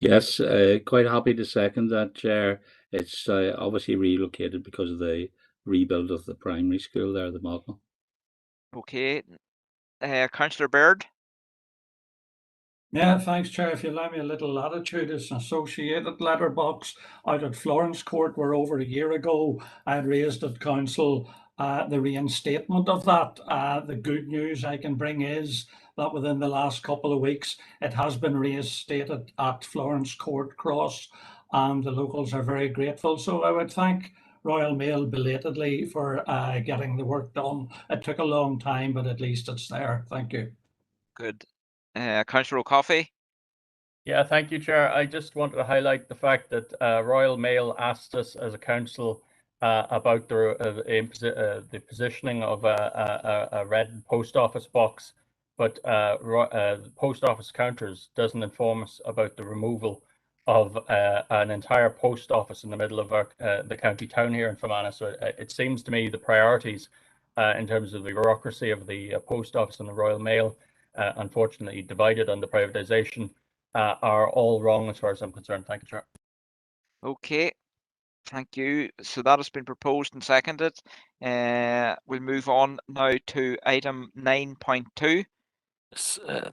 Yes, quite happy to second that, Chair. It's obviously relocated because of the rebuild of the primary school there, the model. Okay. Councillor Baird. Yeah, thanks, Chair. If you allow me a little latitude, it's an associated letterbox out at Florence Court, where over a year ago I had raised at Council the reinstatement of that. The good news I can bring is that within the last couple of weeks, it has been reinstated at Florence Court Cross, and the locals are very grateful. So I would thank Royal Mail belatedly for getting the work done. It took a long time, but at least it's there. Thank you. Good. Councillor O'Coffey. Yeah, thank you, Chair. I just wanted to highlight the fact that Royal Mail asked us as a council about the positioning of a red post office box, but the post office counters doesn't inform us about the removal of an entire post office in the middle of the county town here in Fermanagh. So it seems to me the priorities in terms of the bureaucracy of the post office and the Royal Mail, unfortunately divided on the privatisation, are all wrong as far as I'm concerned. Thank you, Chair. Okay, thank you. So that has been proposed and seconded. We'll move on now to item 9.2.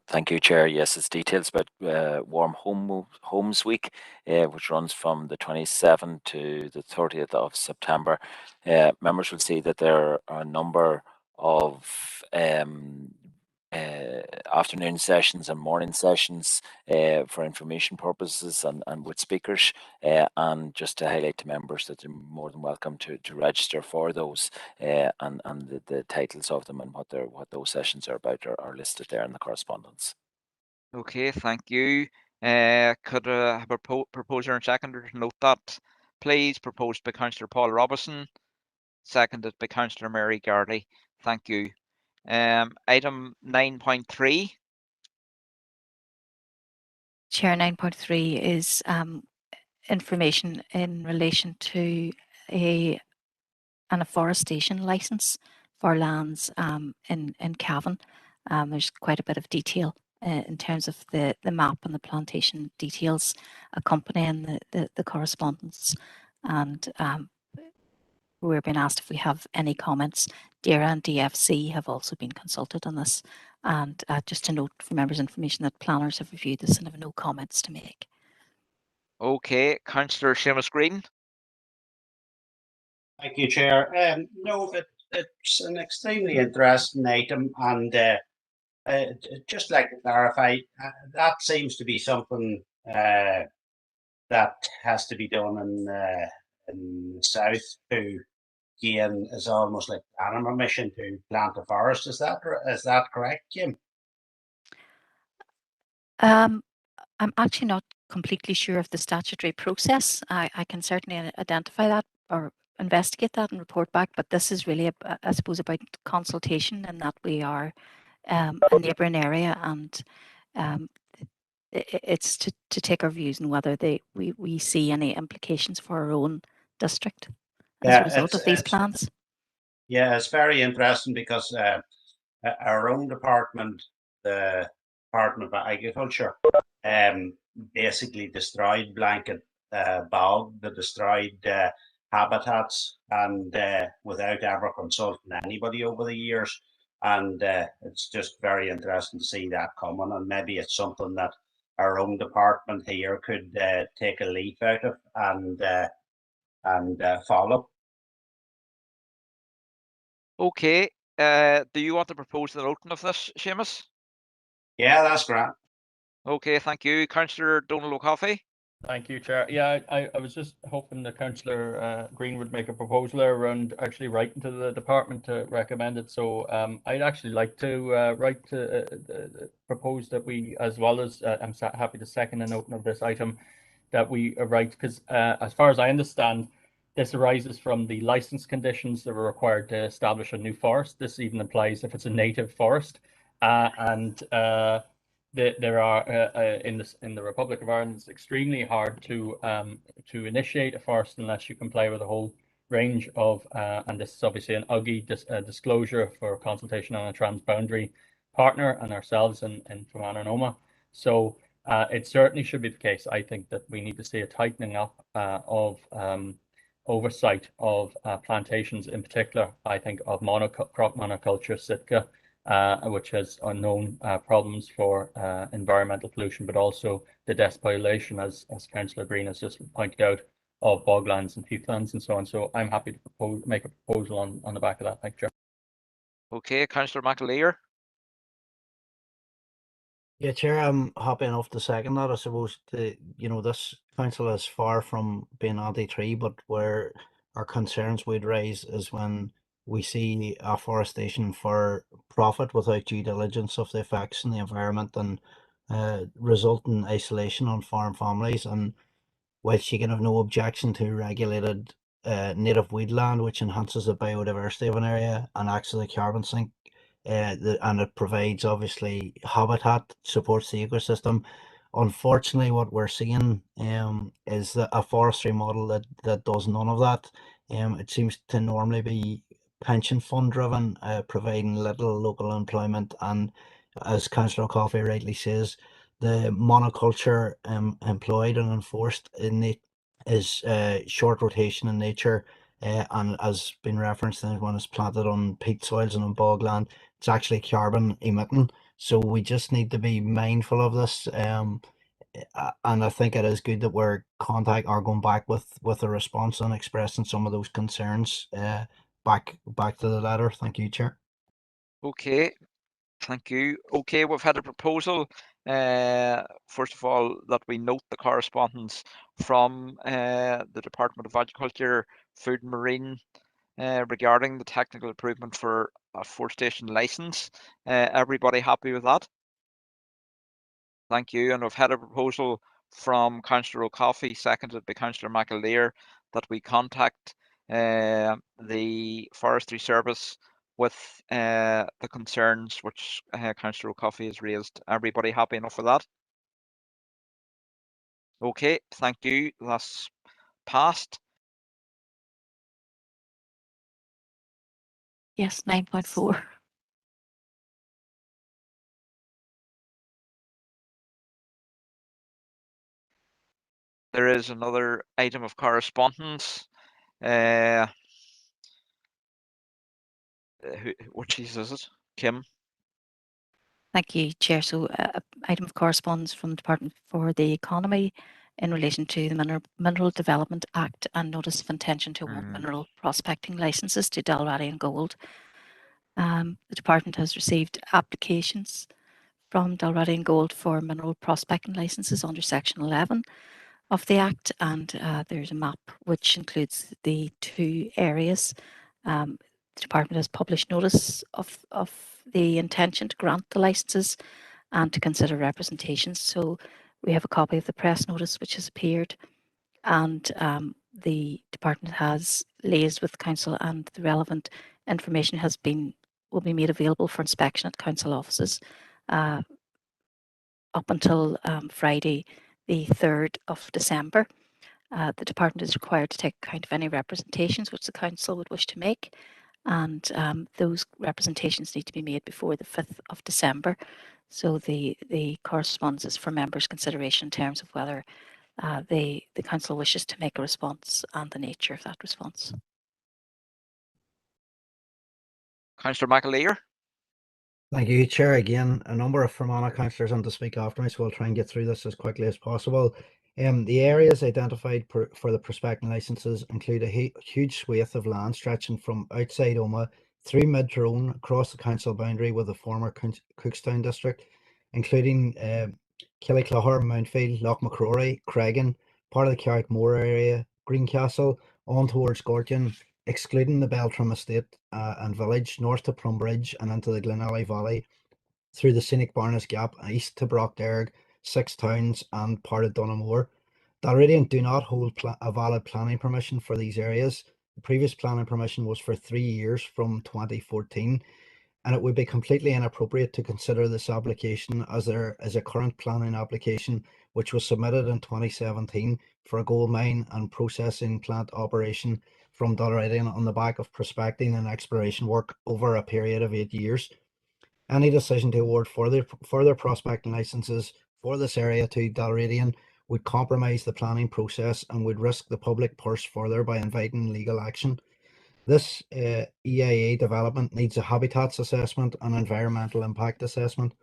Thank you, Chair. Yes, it's details about Warm Homes Week, which runs from the 27th to the 30th of September. Members will see that there are a number of afternoon sessions and morning sessions for information purposes and with speakers, and just to highlight to members that they're more than welcome to register for those, and the titles of them and what those sessions are about are listed there in the correspondence. Okay, thank you. Could I have a proposer and seconder to note that, please? Proposed by Councillor Paul Robinson, seconded by Councillor Mary Gardy. Thank you. Item 9.3. Chair, 9.3 is information in relation to an afforestation licence for lands in Cavan. There's quite a bit of detail in terms of the map and the plantation details accompanying the correspondence, and we're being asked if we have any comments. DERA and DFC have also been consulted on this, and just to note for members' information that planners have reviewed this and have no comments to make. Okay, Councillor Seamus Green. Thank you, Chair. No, it's an extremely interesting item, and just like to clarify, that seems to be something that has to be done in the south to gain is almost like planning permission to plant a forest. Is that correct, Jim? I'm actually not completely sure of the statutory process. I can certainly identify that or investigate that and report back, but this is really, I suppose, about consultation and that we are a neighbouring area, and it's to take our views on whether we see any implications for our own district as a result of these plans. Yeah, it's very interesting because our own department, the Department of Agriculture, basically destroyed blanket bog, the destroyed habitats, and without ever consulting anybody over the years. And it's just very interesting to see that coming, and maybe it's something that our own department here could take a leaf out of and follow. Okay, do you want to propose the noting of this, Seamus? Yeah, that's great. Okay, thank you. Councillor Donald O'Coffey. Thank you, Chair. Yeah, I was just hoping that Councillor Green would make a proposal around actually writing to the department to recommend it. So I'd actually like to write to propose that we, as well as I'm happy to second the noting of this item, that we write, because as far as I understand, this arises from the license conditions that were required to establish a new forest. This even applies if it's a native forest, and there are in the Republic of Ireland, it's extremely hard to initiate a forest unless you comply with a whole range of and this is obviously an UGI disclosure for consultation on a transboundary partner and ourselves in Fermanagh and Omagh. So it certainly should be the case, I think, that we need to see a tightening up of oversight of plantations, in particular, I think, of crop monoculture, Sitka, which has unknown problems for environmental pollution, but also the despopulation, as Councillor Green has just pointed out, of boglands and heathlands and so on. So I'm happy to make a proposal on the back of that. Thank you, Chair. Okay, Councillor Mclaude. Yeah, Chair, I'm happy enough to second that. I suppose this council is far from being anti-tree, but where our concerns would raise is when we see afforestation for profit without due diligence of the effects on the environment and result in isolation on farm families. And whilst you can have no objection to regulated native woodland, which enhances the biodiversity of an area and acts as a carbon sink, and it provides obviously habitat, supports the ecosystem. Unfortunately, what we're seeing is a forestry model that does none of that. It seems to normally be pension fund driven, providing little local employment, and as Councillor Coffey rightly says, the monoculture employed and enforced in it is short rotation in nature, and as been referenced, when it's planted on peat soils and on bogland, it's actually carbon emitting. So we just need to be mindful of this. And I think it is good that we're going back with a response and expressing some of those concerns back to the letter. Thank you, Chair. Okay, Thank you. Okay, we've had a proposal, first of all, that we note the correspondence from the Department of Agriculture, Food and Marine regarding the technical improvement for a 4-station licence. Everybody happy with that? Thank you. And we've had a proposal from Councillor O'Coffey, seconded by Councillor Mclaude, that we contact the Forestry Service with the concerns which Councillor O'Coffey has raised. Everybody happy enough with that? Okay, thank you. That's passed. Yes, 9.4. There is another item of correspondence. Which is it? Kim? Thank you, Chair. So, item of correspondence from the Department for the Economy in relation to the Mineral Development Act and notice of intention to award mineral prospecting licenses to Dalradian and Gold. The department has received applications from Dalradian and Gold for mineral prospecting licenses under Section 11 of the Act, and there's a map which includes the 2 areas. The department has published notice of the intention to grant the licenses and to consider representations. So we have a copy of the press notice which has appeared, and the department has liaised with council, and the relevant information will be made available for inspection at council offices up until Friday, the 3rd of December. The department is required to take account of any representations which the council would wish to make, and those representations need to be made before the 5th of December. So the correspondence is for members' consideration in terms of whether the council wishes to make a response and the nature of that response. Councillor Mclaude. Thank you, Chair. Again, a number of Fermanagh councillors on to speak after me, so we'll try and get through this as quickly as possible. The areas identified for the prospecting licenses include a huge swathe of land stretching from outside Omagh through Mid-Tyrone across the council boundary with the former Cookstown district, including Killyclahor, Mountfield, Lochmacrory, Cregan, part of the Carrickmore area, Greencastle, on towards Gorton, excluding the Beltram Estate and Village, north to Plumbridge and into the Glenalley Valley, through the scenic Barnes Gap, east to Brockderg, 6 towns and part of Dunamore. Dalradian do not hold a valid planning permission for these areas. The previous planning permission was for 3 years from 2014, and it would be completely inappropriate to consider this application as there is a current planning application which was submitted in 2017 for a gold mine and processing plant operation from Dalradian on the back of prospecting and exploration work over a period of 8 years. Any decision to award further prospecting licenses for this area to Dalradian would compromise the planning process and would risk the public purse further by inviting legal action. This EIA development needs a habitats assessment and environmental impact assessment.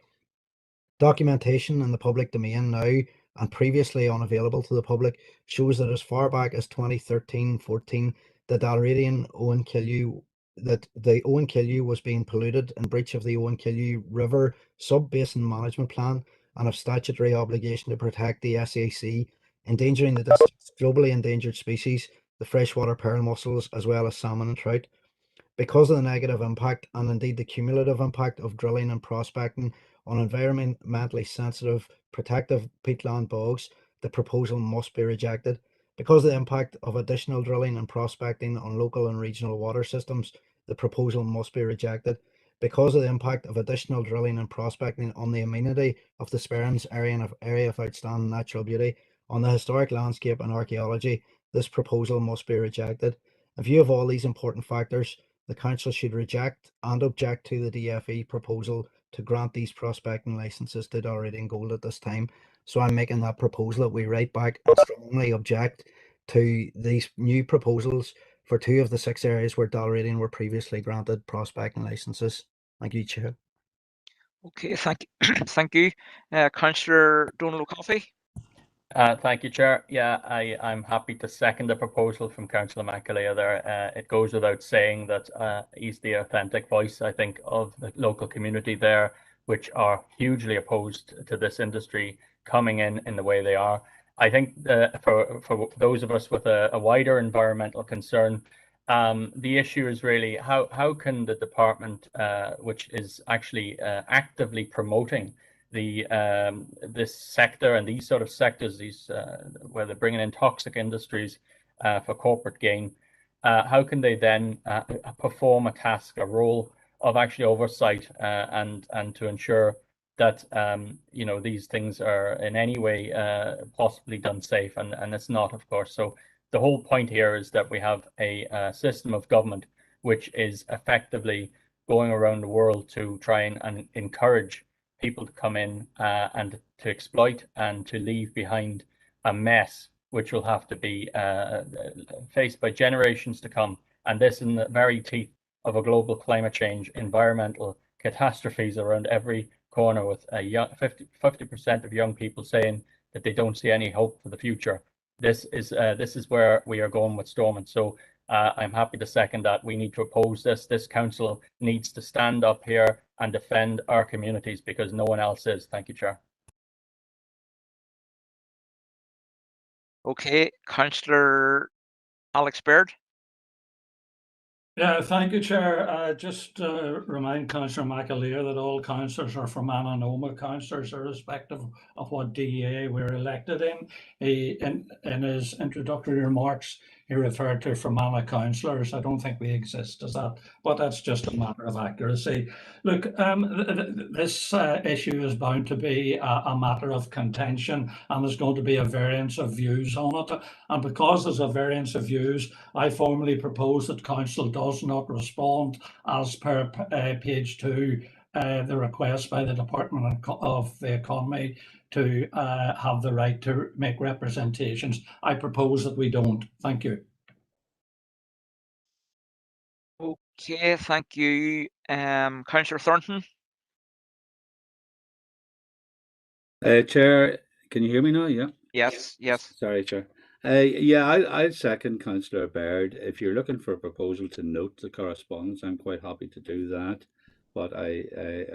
Documentation in the public domain now and previously unavailable to the public shows that as far back as 2013-14, the Dalradian the Owen Killew was being polluted in breach of the Owen Killew River Sub-Basin Management Plan and of statutory obligation to protect the SAC, endangering the district's globally endangered species, the freshwater pearl mussels, as well as salmon and trout. Because of the negative impact and indeed the cumulative impact of drilling and prospecting on environmentally sensitive protected peatland bogs, the proposal must be rejected. Because of the impact of additional drilling and prospecting on local and regional water systems, the proposal must be rejected. Because of the impact of additional drilling and prospecting on the amenity of the Sperrins area of outstanding natural beauty, on the historic landscape and archaeology, this proposal must be rejected. In view of all these important factors, the council should reject and object to the DFE proposal to grant these prospecting licenses to Dalradian Gold at this time. So I'm making that proposal that we write back and strongly object to these new proposals for 2 of the 6 areas where Dalradian were previously granted prospecting licenses. Thank you, Chair. Okay, thank you. Thank you. Councillor Donald O'Coffey. Thank you, Chair. Yeah, I'm happy to second the proposal from Councillor Mclaude there. It goes without saying that he's the authentic voice, I think, of the local community there. which are hugely opposed to this industry coming in the way they are. I think for those of us with a wider environmental concern, the issue is really how can the department, which is actually actively promoting this sector and these sort of sectors, where they're bringing in toxic industries for corporate gain, how can they then perform a task, a role of actually oversight and to ensure that these things are in any way possibly done safe, and it's not, of course. So the whole point here is that we have a system of government which is effectively going around the world to try and encourage people to come in and to exploit and to leave behind a mess which will have to be faced by generations to come. And this in the very teeth of a global climate change, environmental catastrophes around every corner, with 50% of young people saying that they don't see any hope for the future. This is where we are going with Stormont. So I'm happy to second that. We need to oppose this. This council needs to stand up here and defend our communities because no one else is. Thank you, Chair. Okay, Councillor Alex Baird. Yeah, thank you, Chair. Just remind Councillor Mclaude that all councillors are from Ananoma councillors, irrespective of what DEA we're elected in. In his introductory remarks, he referred to Fermanagh councillors. I don't think we exist as that, but that's just a matter of accuracy. Look, this issue is bound to be a matter of contention, and there's going to be a variance of views on it. And because there's a variance of views, I formally propose that Council does not respond as per page 2, the request by the Department of the Economy to have the right to make representations. I propose that we don't. Thank you. Okay, thank you. Councillor Thornton. Chair, can you hear me now? Yeah. Yes, yes. Sorry, Chair. Yeah, I'd second Councillor Baird. If you're looking for a proposal to note the correspondence, I'm quite happy to do that. But I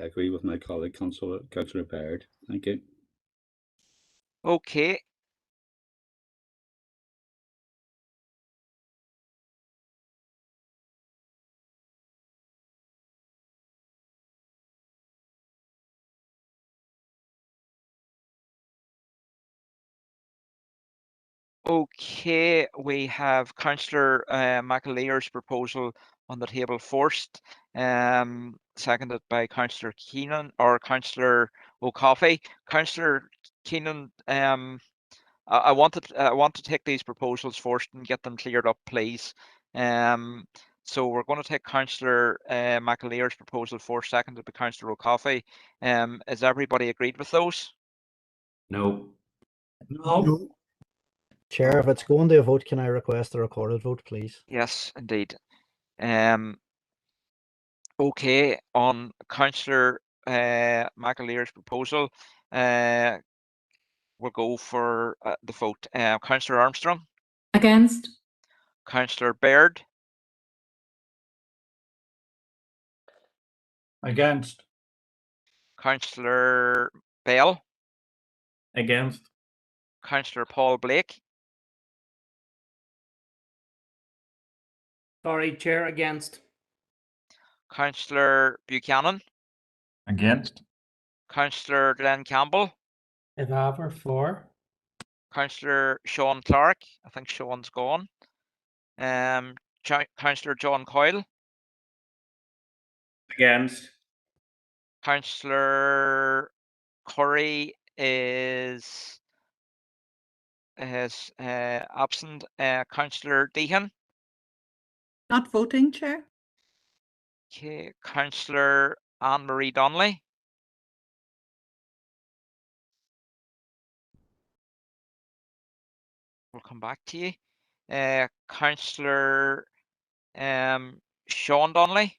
agree with my colleague, Councillor Baird. Thank you. Okay. Okay, we have Councillor Mclaude's proposal on the table first, seconded by Councillor Keenan or Councillor O'Coffey. Councillor Keenan, I want to take these proposals first and get them cleared up, please. So we're going to take Councillor Mclaude's proposal first, seconded by Councillor O'Coffey. Is everybody agreed with those? No. No. Chair, if it's going to a vote, can I request a recorded vote, please? Yes, indeed. Okay, on Councillor Mclaude's proposal, we'll go for the vote. Councillor Armstrong. Against. Councillor Baird. Against. Councillor Bell. Against. Councillor Paul Blake. Sorry, Chair, against. Councillor Buchanan. Against. Councillor Glenn Campbell. For. Councillor Sean Clark. I think Sean's gone. Councillor John Coyle. Against. Councillor Curry is absent. Councillor Deehan. Not voting, Chair. Okay, Councillor Anne-Marie Donnelly. We'll come back to you. Councillor Sean Donnelly.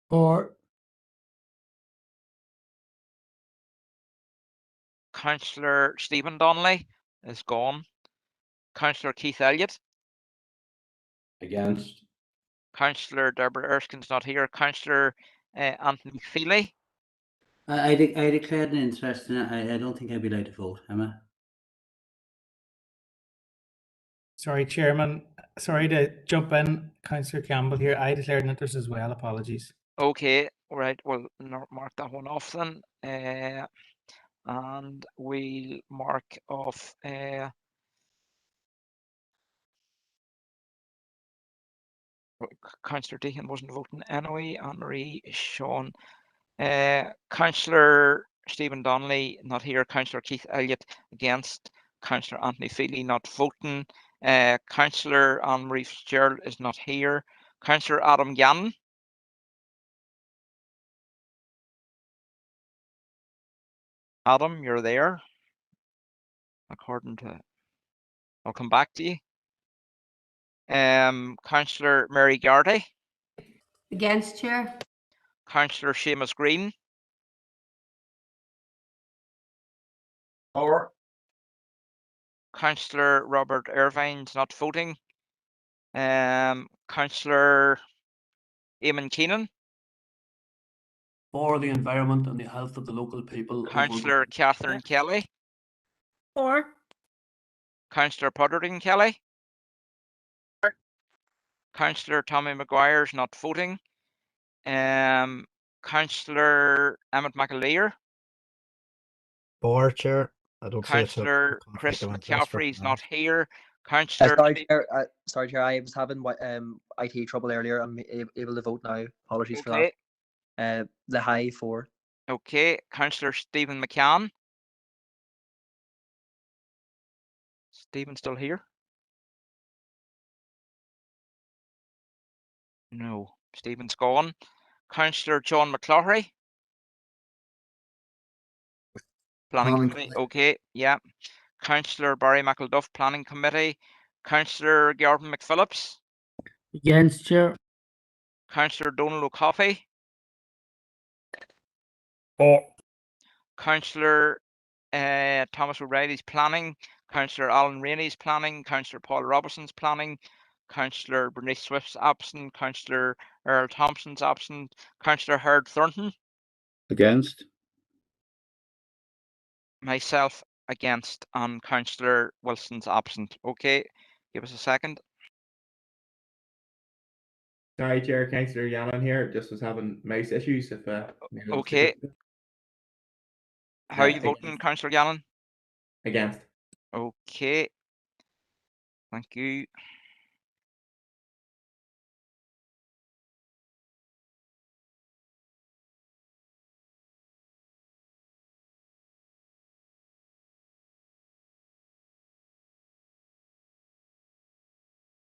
For. Councillor Stephen Donnelly is gone. Councillor Keith Elliott. Against. Councillor Deborah Erskine's not here. Councillor Anthony Feely. I declared an interest in it. I don't think I'd be allowed to vote, am I? Sorry, Chairman. Sorry to jump in, Councillor Campbell here. I declared an interest as well. Apologies. Okay, right. We'll mark that one off then. And we'll mark off Councillor Deacon wasn't voting anyway. Anne-Marie, Sean, Councillor Stephen Donnelly not here. Councillor Keith Elliott against. Councillor Anthony Feely not voting. Councillor Anne-Marie Fitzgerald is not here. Councillor Adam Gannon. Adam, you're there. According to, I'll come back to you. Councillor Mary Gardy. Against, Chair. Councillor Seamus Green. For. Councillor Robert Irvine's not voting. Councillor Eamon Keenan. For the environment and the health of the local people. Councillor Catherine Kelly. For. Councillor Pudderding Kelly. Councillor Tommy Mcguire's not voting. Councillor Emmett McAleer. For, Chair. I don't see it's a Councillor Chris conflict of interest for McCaffrey's now. not here. Councillor Sorry, Chair, I was having IT trouble earlier. I'm able to vote now. Apologies for that. The high for. Okay, Councillor Stephen McCann. Stephen still here? No, Stephen's gone. Councillor John McClaude. Planning Committee. Okay, yeah. Councillor Barry McElduff, Planning Committee. Councillor Gordon McPhillips. Against, Chair. Councillor Donald O'Coffey. For. Councillor Thomas O'Reilly's Planning. Councillor Alan Rainey's Planning. Councillor Paul Robertson's Planning. Councillor Bernice Swift's absent. Councillor Earl Thompson's absent. Councillor Herd Thornton. Against. Myself against, and Councillor Wilson's absent. Okay, give us a second. Sorry, Chair, Councillor Yannon here. Just was having mouse issues. If okay. How are you voting, Councillor Gannon? Against. Okay. Thank you.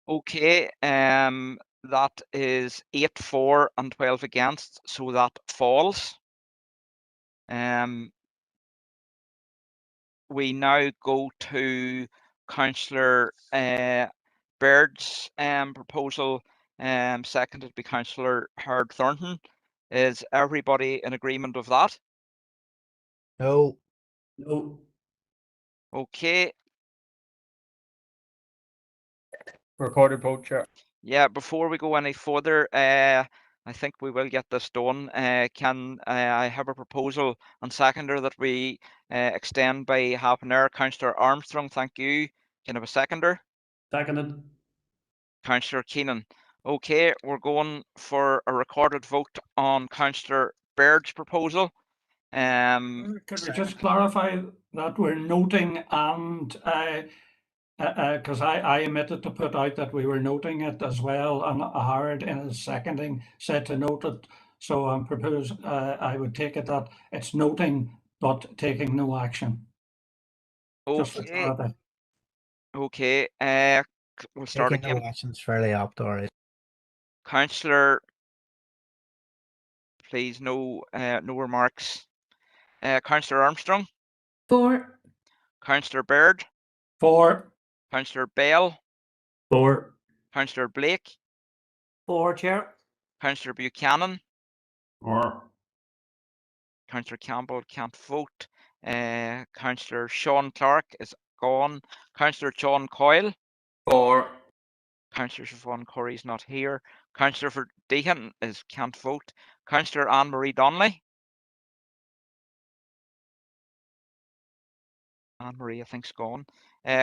Okay, that is 8 for and 12 against, so that falls. We now go to Councillor Baird's proposal, seconded by Councillor Herd Thornton. Is everybody in agreement of that? No. No. Okay. Recorded vote, Chair. Yeah, before we go any further, I think we will get this done. Can I have a proposal and seconder that we extend by half an hour? Councillor Armstrong, thank you. Can I have a seconder? Seconded. Councillor Keenan. Okay, we're going for a recorded vote on Councillor Baird's proposal. Could we just clarify that we're noting and because I omitted to put out that we were noting it as well, and Howard in his seconding said to note it. So I would take it that it's noting but taking no action. Just to Okay. clarify. Okay. We'll start Taking again. no action's fairly apt, all right. Councillor, please, no remarks. Councillor Armstrong. For. Councillor Baird. For. Councillor Bell. For. Councillor Blake. For, Chair. Councillor Buchanan. For. Councillor Campbell can't vote. Councillor Sean Clark is gone. Councillor John Coyle. For. Councillor Siobhan Corey is not here. Councillor Deacon can't vote. Councillor Anne-Marie Donnelly. Anne-Marie, I think's gone.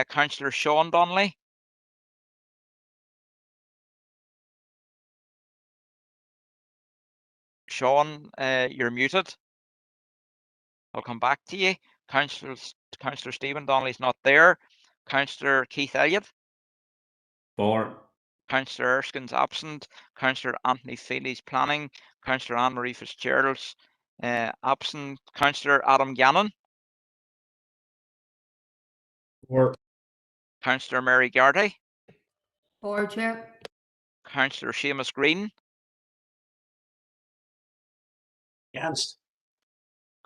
Councillor Sean Donnelly. Sean, you're muted. I'll come back to you. Councillor Stephen Donnelly's not there. Councillor Keith Elliott. For. Councillor Erskine's absent. Councillor Anthony Feely's planning. Councillor Anne-Marie Fitzgerald's absent. Councillor Adam Gannon. For. Councillor Mary Gardy. For, Chair. Councillor Seamus Green. Against.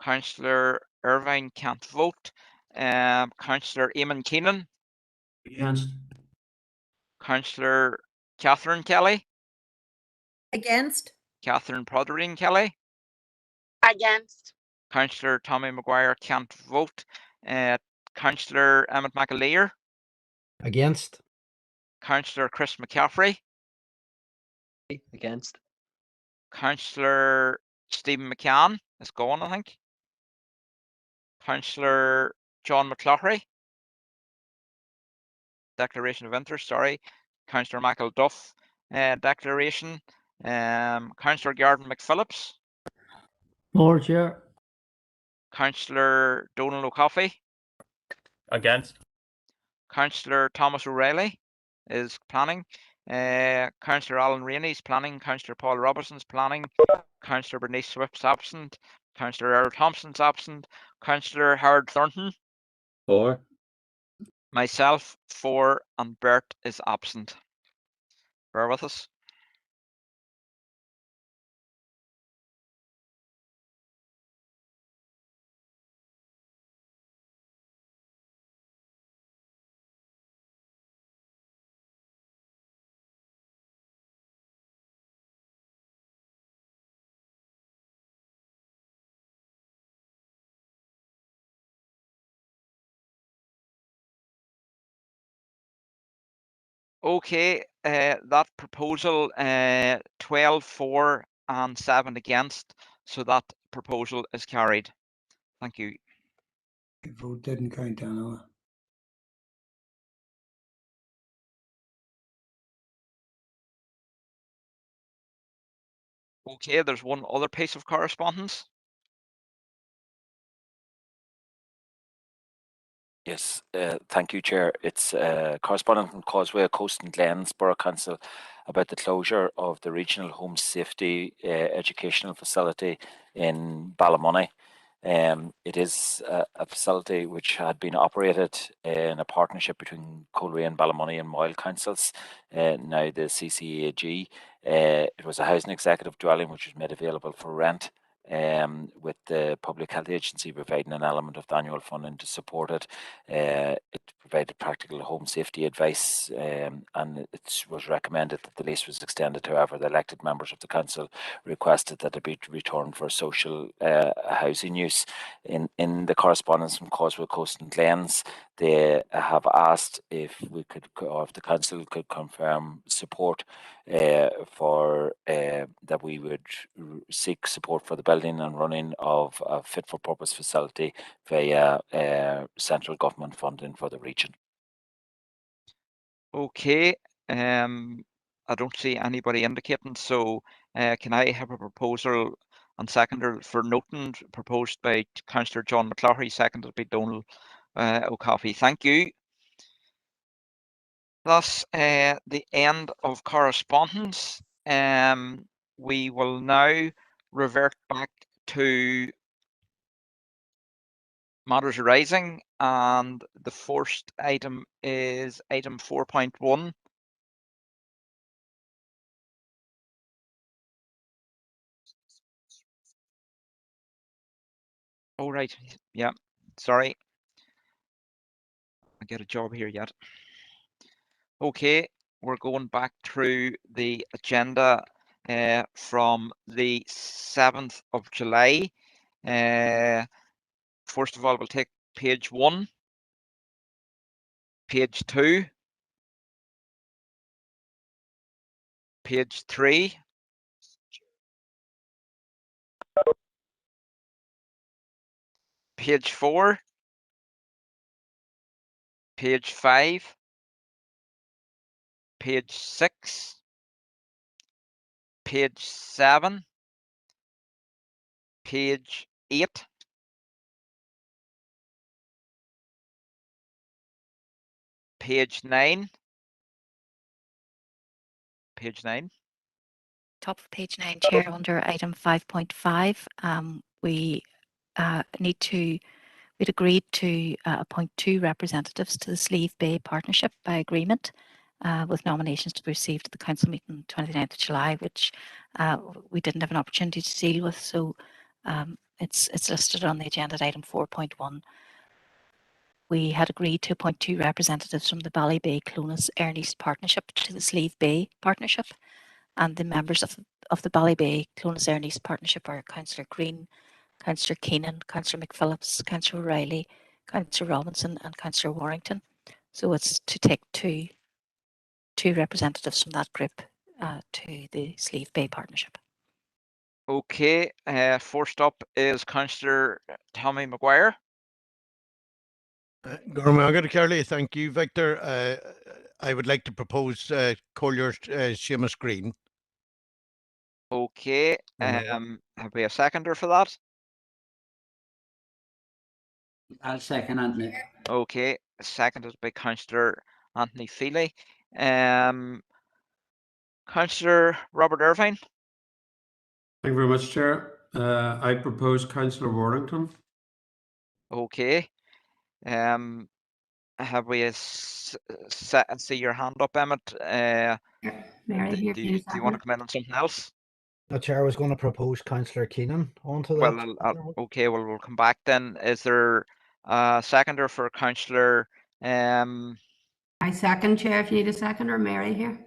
Councillor Irvine can't vote. Councillor Eamon Keenan. Against. Councillor Catherine Kelly. Against. Catherine Prothering Kelly. Against. Councillor Tommy Mcguire can't vote. Councillor Emmett McAleer. Against. Councillor Chris McCaffrey. Against. Councillor Stephen McCann is gone, I think. Councillor John Mclaude. Declaration of interest, sorry. Councillor Michael Duff, declaration. Councillor Gordon McPhillips. For, Chair. Councillor Donald O'Coffey. Against. Councillor Thomas O'Reilly is planning. Councillor Alan Rainey's planning. Councillor Paul Robertson's planning. Councillor Bernice Swift's absent. Councillor Earl Thompson's absent. Councillor Howard Thornton. For. Myself, 4, and Bert is absent. Bear with us. Okay, that proposal, 12 for and 7 against, so that proposal is carried. Thank you. The vote didn't count anyway. Okay, there's one other piece of correspondence. Yes, thank you, Chair. It's correspondence from Causeway Coast and Glens Borough Council about the closure of the Regional Home Safety Educational Facility in Ballymoney. It is a facility which had been operated in a partnership between Coleraine and Ballymoney and Moyle Councils, now the CCAG. It was a housing executive dwelling which was made available for rent, with the Public Health Agency providing an element of the annual funding to support it. It provided practical home safety advice, and it was recommended that the lease was extended. However, the elected members of the council requested that it be returned for social housing use. In the correspondence from Causeway Coast and Glens, they have asked if we could, or if the council could confirm support for that we would seek support for the building and running of a fit for purpose facility via central government funding for the region. Okay, I don't see anybody indicating, so can I have a proposal and seconder for noting proposed by Councillor John McClaughey, seconded by Donald O'Coffey. Thank you. Thus, the end of correspondence. We will now revert back to matters arising, and the first item is item 4.1. Oh, right. Yeah, sorry. I get a job here yet. Okay, we're going back through the agenda from the 7th of July. First of all, we'll take page 1, page 2, page 3, Page 4. Page 5. Page 6. Page 7. Page 8. Page 9. Page 9. Top of page 9, Chair, under item 5.5, we'd agreed to appoint 2 representatives to the Slieve Bay Partnership by agreement, with nominations to be received at the council meeting 29th of July, which we didn't have an opportunity to deal with, so it's listed on the agenda at item 4.1. We had agreed to appoint 2 representatives from the Ballybay Clonus Earneast Partnership to the Slieve Bay Partnership, and the members of the Ballybay Clonus Earneast Partnership are Councillor Green, Councillor Keenan, Councillor McPhillips, Councillor O'Reilly, Councillor Robinson and Councillor Warrington. So it's to take two representatives from that group to the Slieve Bay Partnership. Okay, first up is Councillor Tommy Mcguire. Garma, thank you, Victor. I would like to propose Collier Seamus Green. Okay, have we a seconder for that? I'll second Anthony. Okay, seconded by Councillor Anthony Feely. Councillor Robert Irvine. Thank you very much, Chair. I propose Councillor Warrington. Okay. Have we see your hand up, Emmett? Mary, here, do you want to come in on something else? The Chair was going to propose Councillor Keenan onto that. Well, okay, well, we'll come back then. Is there a seconder for Councillor? I second, Chair, if you need a seconder. Mary here.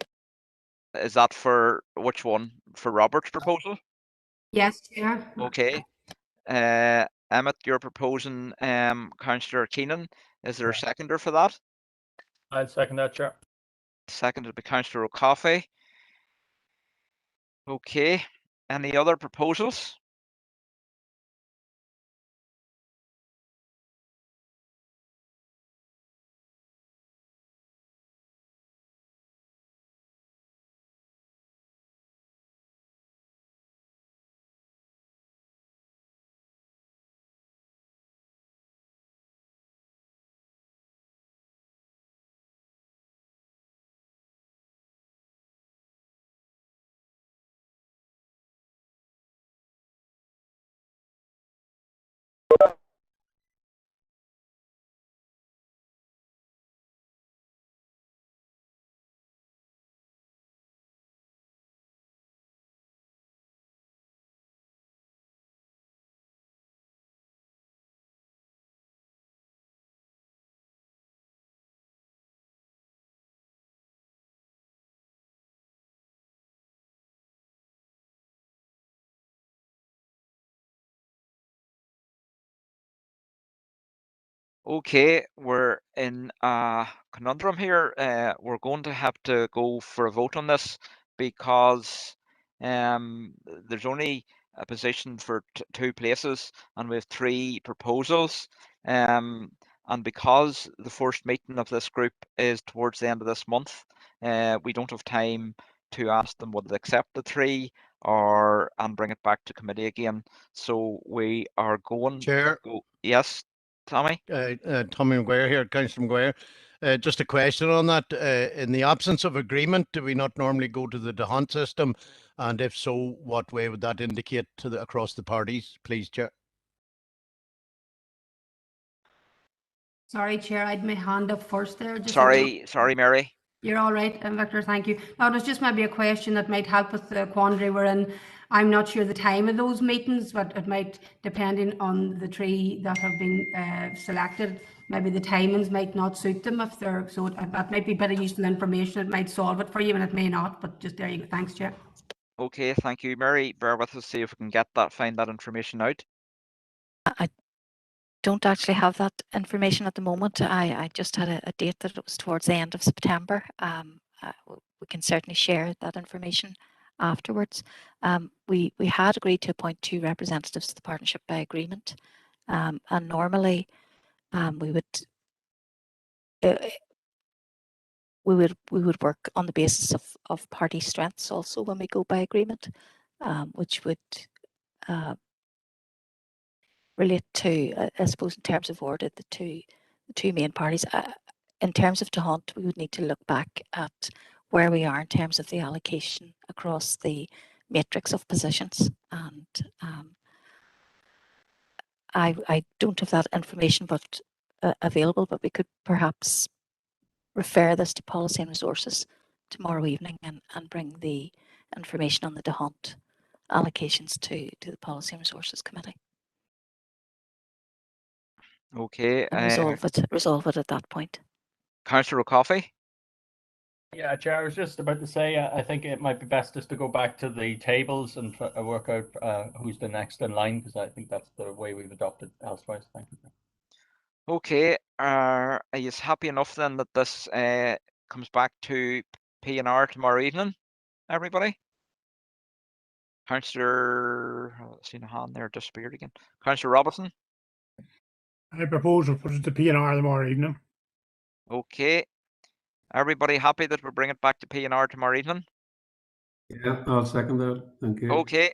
Is that for which one? For Robert's proposal? Yes, Chair. Okay. Emmett, you're proposing Councillor Keenan. Is there a seconder for that? I'll second that, Chair. Seconded by Councillor O'Coffey. Okay. Any other proposals? Okay, we're in a conundrum here. We're going to have to go for a vote on this because there's only a position for 2 places and we have 3 proposals. And because the first meeting of this group is towards the end of this month, we don't have time to ask them would they accept the 3 and bring it back to committee again. So we are going Chair. to go. Yes, Tommy? Tommy Mcguire here, Councillor Mcguire. Just a question on that. In the absence of agreement, do we not normally go to the DeHunt system? And if so, what way would that indicate to across the parties, please, Chair? Sorry, Chair, I had my hand up first there. Sorry, Mary. You're all right, Victor, thank you. Now, there's just maybe a question that might help with the quandary we're in. I'm not sure the time of those meetings, but it might, depending on the 3 that have been selected, maybe the timings might not suit them if they're, so that might be a bit of useful information. It might solve it for you and it may not, but just there you go. Thanks, Chair. Okay, thank you, Mary. Bear with us, see if we can find that information out. I don't actually have that information at the moment. I just had a date that it was towards the end of September. We can certainly share that information afterwards. We had agreed to appoint 2 representatives to the partnership by agreement, And normally we would work on the basis of party strengths also when we go by agreement, which would relate to, I suppose, in terms of order, the two main parties. In terms of Tahont, we would need to look back at where we are in terms of the allocation across the matrix of positions, and I don't have that information but available, but we could perhaps refer this to Policy and Resources tomorrow evening and bring the information on the Tahont allocations to the Policy and Resources Committee. Okay. And resolve it at that point. Councillor O'Coffey? Yeah, Chair, I was just about to say, I think it might be best just to go back to the tables and work out who's the next in line, because I think that's the way we've adopted elsewise. Thank you. Okay. Are you happy enough then that this comes back to P&R tomorrow evening, everybody? Councillor, I've seen a hand there disappeared again. Councillor Robertson? I propose we put it to P&R tomorrow evening. Okay. Everybody happy that we bring it back to P&R tomorrow evening? Yeah, I'll second that. Thank you. Okay.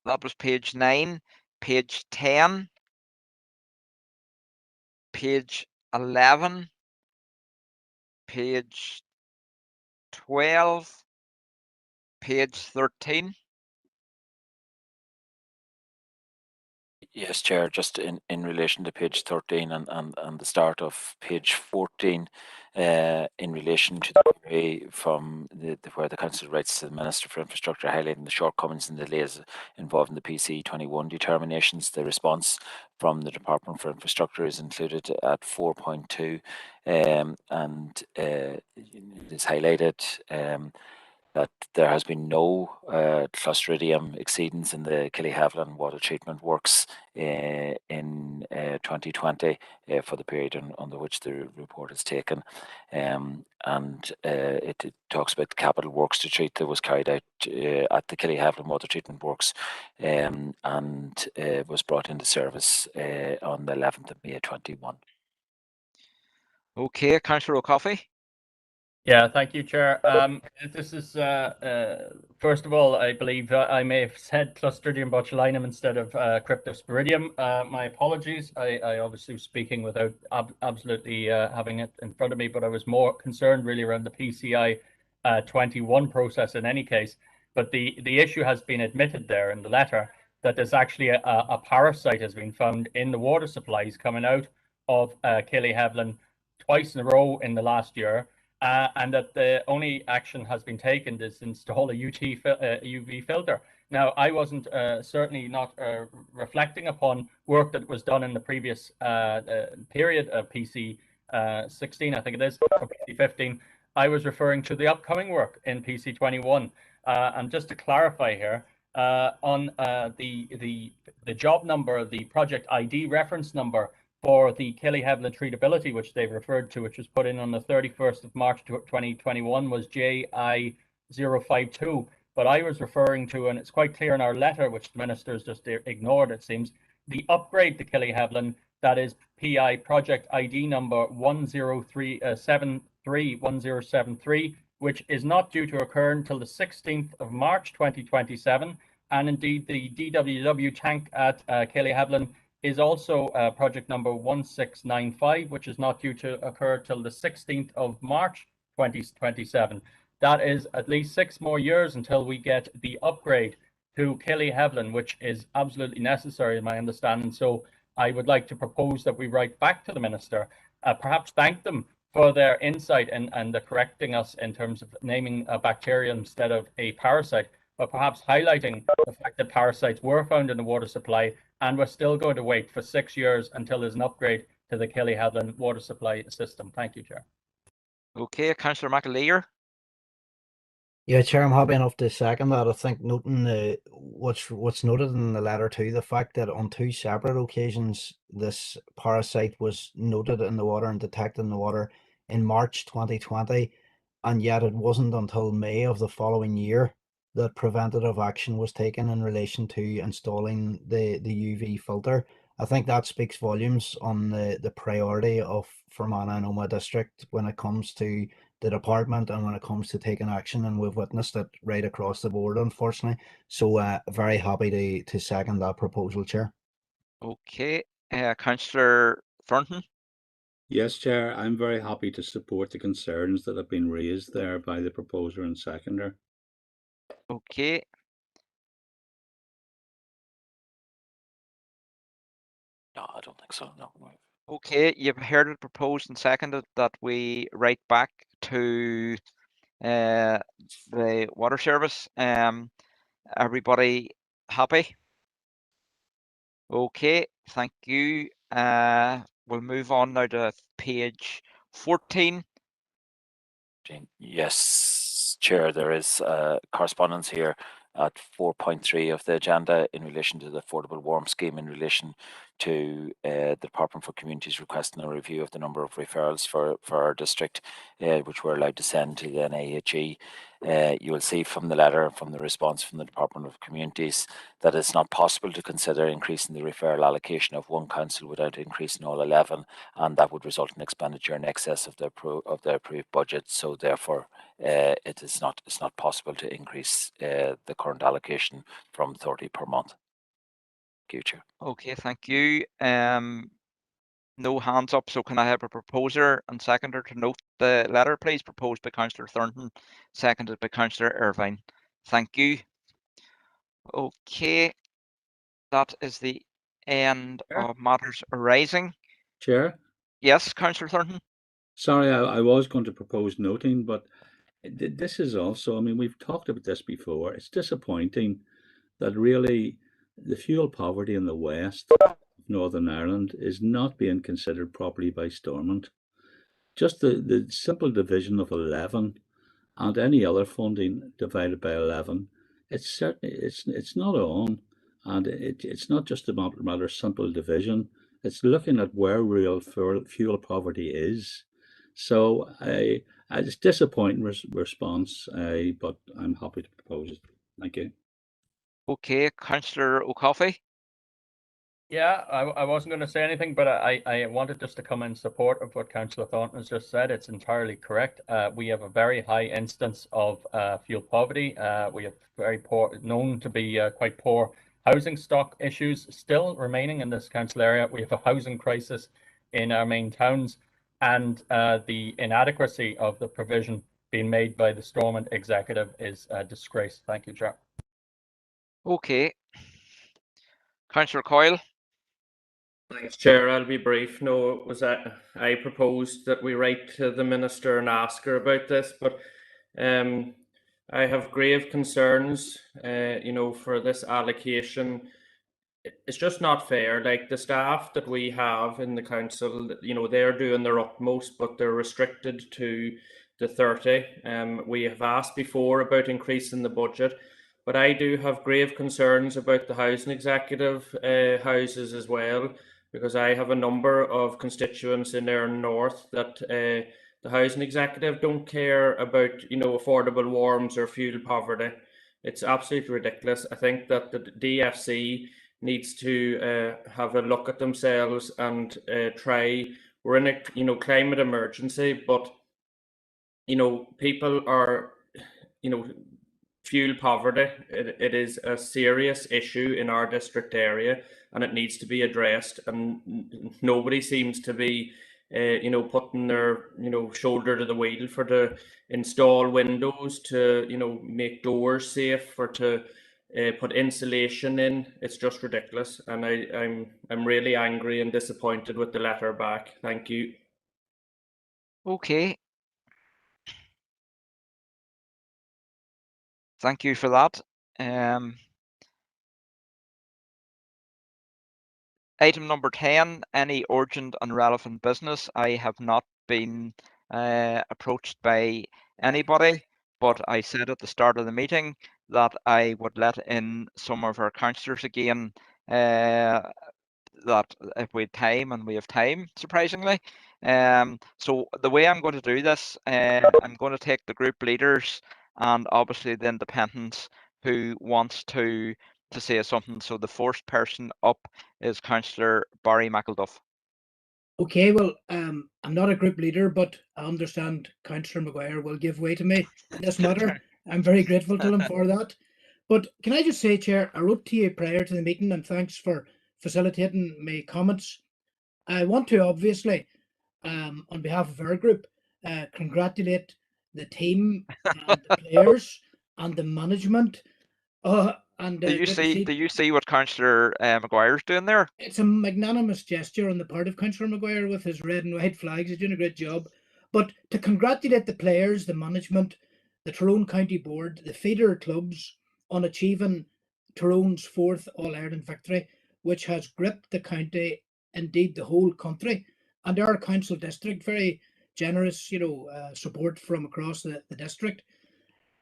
That was page 9, page 10, page 11, page 12, page 13. Yes, Chair, just in relation to page 13 and the start of page 14, in relation to the query from where the Council writes to the Minister for Infrastructure highlighting the shortcomings and delays involved in the PC 21 determinations, the response from the Department for Infrastructure is included at 4.2, and it is highlighted that there has been no Clostridium exceedance in the Killyhaviland water treatment works in 2020 for the period under which the report is taken. And it talks about the capital works to treat that was carried out at the Killyhaviland water treatment works and was brought into service on the 11th of May 21. Okay, Councillor O'Coffey. Yeah, thank you, Chair. This is, first of all, I believe I may have said Clostridium botulinum instead of Cryptosporidium. My apologies. I obviously was speaking without absolutely having it in front of me, but I was more concerned really around the PCI 21 process in any case. But the issue has been admitted there in the letter that there's actually a parasite has been found in the water supplies coming out of Killyhaviland twice in a row in the last year. And that the only action has been taken is install a UV filter. Now, I wasn't certainly not reflecting upon work that was done in the previous period of PC 16, I think it is, or PC 15. I was referring to the upcoming work in PC 21. And just to clarify here, on the job number, the project ID reference number for the Killyhaviland treatability, which they've referred to, which was put in on the 31st of March 2021, was JI052. But I was referring to, and it's quite clear in our letter, which the Minister's just ignored, it seems, the upgrade to Killyhaviland, that is PI project ID number 1073, which is not due to occur until the 16th of March 2027. And indeed, the DWW tank at Killyhaviland is also project number 1695, which is not due to occur till the 16th of March 2027. That is at least 6 more years until we get the upgrade to Killyhaviland, which is absolutely necessary in my understanding. So I would like to propose that we write back to the Minister, perhaps thank them for their insight and correcting us in terms of naming a bacteria instead of a parasite, but perhaps highlighting the fact that parasites were found in the water supply, and we're still going to wait for 6 years until there's an upgrade to the Killyhaviland water supply system. Thank you, Chair. Okay, Councillor Mclaude. Yeah, Chair, I'm happy enough to second that. I think noting what's noted in the letter too, the fact that on 2 separate occasions this parasite was noted in the water and detected in the water in March 2020, and yet it wasn't until May of the following year that preventative action was taken in relation to installing the UV filter. I think that speaks volumes on the priority of Fermanagh and Omagh District when it comes to the department and when it comes to taking action, and we've witnessed it right across the board, unfortunately. So very happy to second that proposal, Chair. Okay, Councillor Thornton. Yes, Chair, I'm very happy to support the concerns that have been raised there by the proposer and seconder. Okay. No, I don't think so. No. Okay, you've heard it proposed and seconded that we write back to the water service. Everybody happy? Okay, thank you. We'll move on now to page 14. Yes, Chair, there is correspondence here at 4.3 of the agenda in relation to the Affordable Warm Scheme in relation to the Department for Communities requesting a review of the number of referrals for our district, which we're allowed to send to the NAHE. You will see from the letter and from the response from the Department of Communities that it's not possible to consider increasing the referral allocation of one council without increasing all 11, and that would result in expenditure in excess of the approved budget. So therefore, it's not possible to increase the current allocation from 30 per month. Thank you, Chair. Okay, thank you. No hands up, so can I have a proposer and seconder to note the letter, please? Proposed by Councillor Thornton, seconded by Councillor Irvine. Thank you. Okay, that is the end of matters arising. Chair? Yes, Councillor Thornton? Sorry, I was going to propose noting, but this is also, I mean, we've talked about this before. It's disappointing that really the fuel poverty in the west of Northern Ireland is not being considered properly by Stormont. Just the simple division of 11 and any other funding divided by 11, it's certainly it's not on, and it's not just a matter of simple division. It's looking at where real fuel poverty is. So it's disappointing response, but I'm happy to propose it. Thank you. Okay, Councillor O'Coffey. Yeah, I wasn't going to say anything, but I wanted just to come in support of what Councillor Thornton has just said. It's entirely correct. We have a very high instance of fuel poverty. We have very poor, known to be quite poor housing stock issues still remaining in this council area. We have a housing crisis in our main towns, and the inadequacy of the provision being made by the Stormont executive is a disgrace. Thank you, Chair. Okay. Councillor Coyle. Thanks, Chair. I'll be brief. No, it was I proposed that we write to the Minister and ask her about this, but I have grave concerns, for this allocation. It's just not fair. Like, the staff that we have in the council, they're doing their utmost, but they're restricted to the 30. We have asked before about increasing the budget, but I do have grave concerns about the housing executive houses as well, because I have a number of constituents in our north that the housing executive don't care about, affordable warms or fuel poverty. It's absolutely ridiculous. I think that the DFC needs to have a look at themselves and try. We're in a climate emergency, but people are fuel poverty. It is a serious issue in our district area, and it needs to be addressed. And nobody seems to be putting their shoulder to the wheel for to install windows, to make doors safe, or to put insulation in. It's just ridiculous, and I'm really angry and disappointed with the letter back. Thank you. Okay. Thank you for that. Item number 10, any urgent and relevant business. I have not been approached by anybody but I said at the start of the meeting that I would let in some of our councillors again, that if we had time, and we have time, surprisingly. So the way I'm going to do this, I'm going to take the group leaders and obviously the independents who wants to say something. So the first person up is Councillor Barry Mclaude. Okay, well, I'm not a group leader, but I understand Councillor Mcguire will give way to me in this matter. I'm very grateful to him for that. But can I just say, Chair, I wrote to you prior to the meeting, and thanks for facilitating my comments. I want to obviously, on behalf of our group, congratulate the team and the players and the management. Do you see what Councillor Mcguire's doing there? It's a magnanimous gesture on the part of Councillor Mcguire with his red and white flags. He's doing a great job. But to congratulate the players, the management, the Tyrone County Board, the feeder clubs on achieving Tyrone's 4th All-Ireland victory, which has gripped the county, indeed the whole country, and our council district, very generous, support from across the district.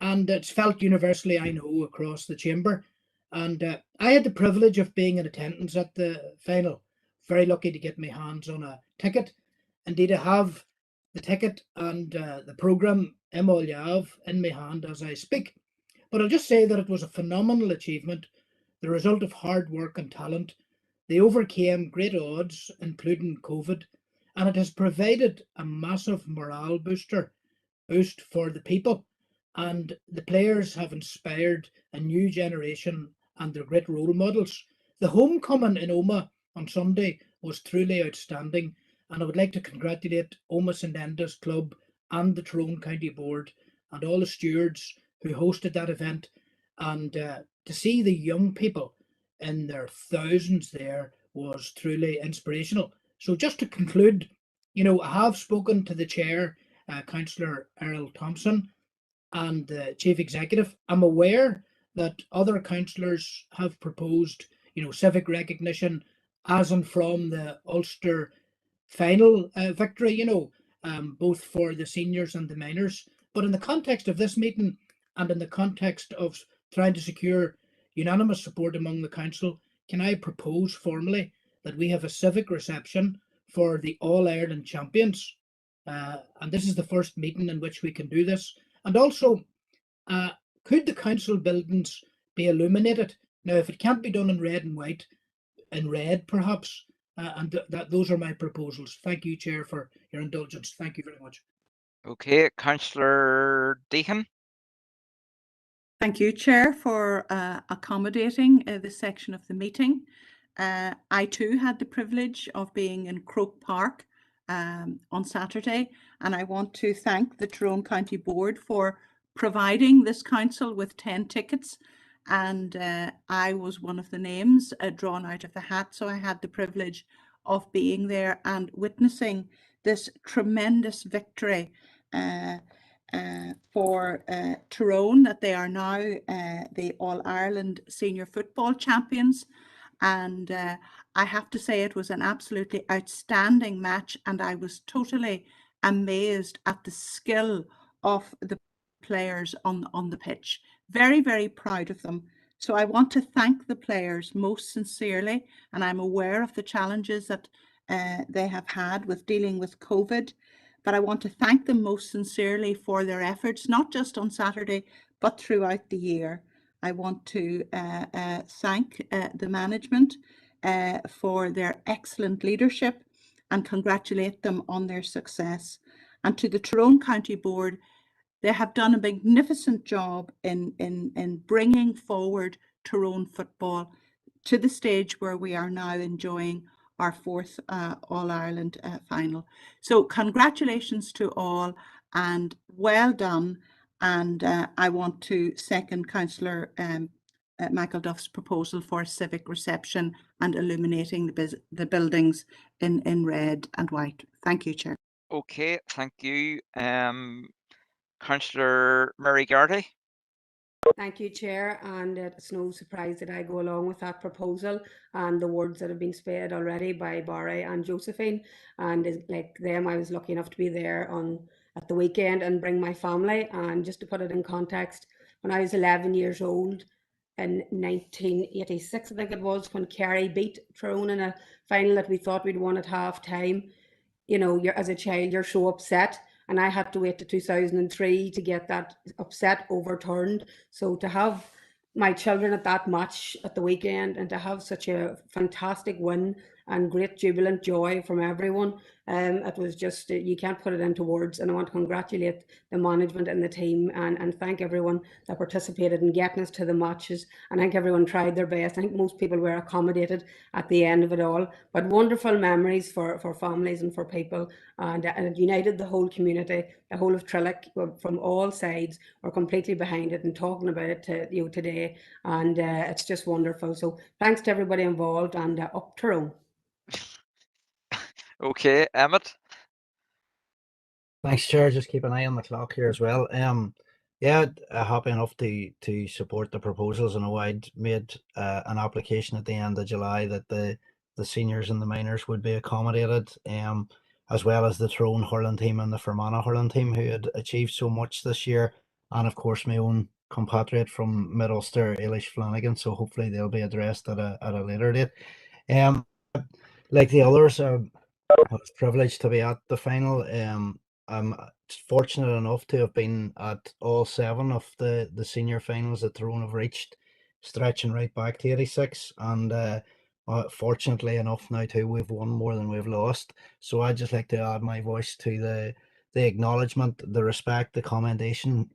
And it's felt universally, I know, across the chamber. And I had the privilege of being in attendance at the final. Very lucky to get my hands on a ticket. Indeed, I have the ticket and the programme Imolyav in my hand as I speak. But I'll just say that it was a phenomenal achievement, the result of hard work and talent. They overcame great odds, including COVID, and it has provided a massive morale boost for the people. And the players have inspired a new generation, and they're great role models. The homecoming in Omagh on Sunday was truly outstanding, and I would like to congratulate Omagh St Enda's Club and the Tyrone County Board and all the stewards who hosted that event. And to see the young people in their thousands there was truly inspirational. So just to conclude, I have spoken to the chair, Councillor Errol Thompson, and the chief executive. I'm aware that other councillors have proposed, civic recognition as and from the Ulster final victory, both for the seniors and the minors. But in the context of this meeting and in the context of trying to secure unanimous support among the council, can I propose formally that we have a civic reception for the All-Ireland champions? And this is the first meeting in which we can do this. And also, could the council buildings be illuminated? Now, if it can't be done in red and white, in red perhaps, and those are my proposals. Thank you, Chair, for your indulgence. Thank you very much. Okay, Councillor Deacon. Thank you, Chair, for accommodating this section of the meeting. I too had the privilege of being in Croke Park on Saturday, and I want to thank the Tyrone County Board for providing this council with 10 tickets, and I was one of the names drawn out of the hat, so I had the privilege of being there and witnessing this tremendous victory for Tyrone, that they are now the All-Ireland Senior Football Champions. And I have to say it was an absolutely outstanding match, and I was totally amazed at the skill of the players on the pitch. Very, very proud of them. So I want to thank the players most sincerely, and I'm aware of the challenges that they have had with dealing with COVID, but I want to thank them most sincerely for their efforts, not just on Saturday, but throughout the year. I want to thank the management for their excellent leadership and congratulate them on their success. And to the Tyrone County Board, they have done a magnificent job in bringing forward Tyrone football to the stage where we are now enjoying our 4th All-Ireland final. So congratulations to all and well done. And I want to second Councillor Mclaughte's proposal for a civic reception and illuminating the buildings in red and white. Thank you, Chair. Okay, thank you. Councillor Mary Gardy. Thank you, Chair, and it's no surprise that I go along with that proposal and the words that have been said already by Barry and Josephine. And like them, I was lucky enough to be there on at the weekend and bring my family. And just to put it in context, when I was 11 years old in 1986, I think it was, when Kerry beat Tyrone in a final that we thought we'd won at half time, you know, you're, as a child, you're so upset. And I had to wait to 2003 to get that upset overturned. So to have my children at that match at the weekend and to have such a fantastic win and great jubilant joy from everyone, it was just, you can't put it into words. And I want to congratulate the management and the team and thank everyone that participated in getting us to the matches. And I think everyone tried their best. I think most people were accommodated at the end of it all. But wonderful memories for families and for people, and it united the whole community. The whole of Trillick from all sides were completely behind it and talking about it today. And it's just wonderful. So thanks to everybody involved, and up Tyrone. Okay, Emmett. Thanks, Chair. Just keep an eye on the clock here as well. Yeah, happy enough to support the proposals, and I'd made an application at the end of July that the seniors and the minors would be accommodated, as well as the Tyrone hurling team and the Fermanagh hurling team, who had achieved so much this year, and of course my own compatriot from Mid Ulster, Eilish Flanagan. So hopefully they'll be addressed at a later date. Like the others, I was privileged to be at the final. I'm fortunate enough to have been at all 7 of the senior finals that Tyrone have reached, stretching right back to 86. And fortunately enough now too, we've won more than we've lost. So I'd just like to add my voice to the acknowledgement, the respect, the commendation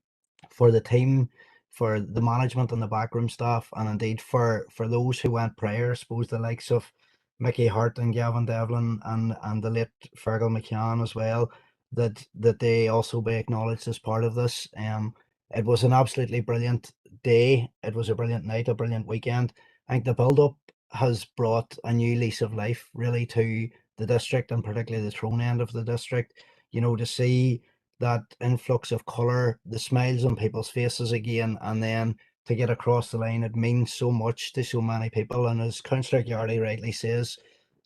for the team, for the management and the backroom staff, and indeed for those who went prior. I suppose the likes of Mickey Hart and Gavin Devlin and the late Fergal McCann as well, that they also be acknowledged as part of this. It was an absolutely brilliant day. It was a brilliant night, a brilliant weekend. I think the build-up has brought a new lease of life really to the district, and particularly the Tyrone end of the district. You know, to see that influx of colour, the smiles on people's faces again, and then to get across the line, it means so much to so many people. And as Councillor Yardy rightly says,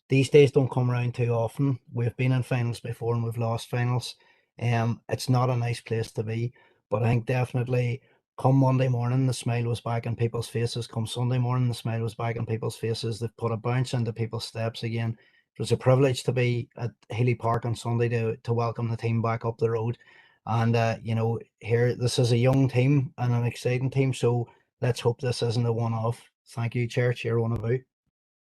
these days don't come around too often. We've been in finals before and we've lost finals. It's not a nice place to be, but I think definitely come Monday morning, the smile was back on people's faces. Come Sunday morning, the smile was back on people's faces. They've put a bounce into people's steps again. It was a privilege to be at Healy Park on Sunday to welcome the team back up the road. And, you know, here, this is a young team and an exciting team. So let's hope this isn't a one-off. Thank you, Chair. Chair one about.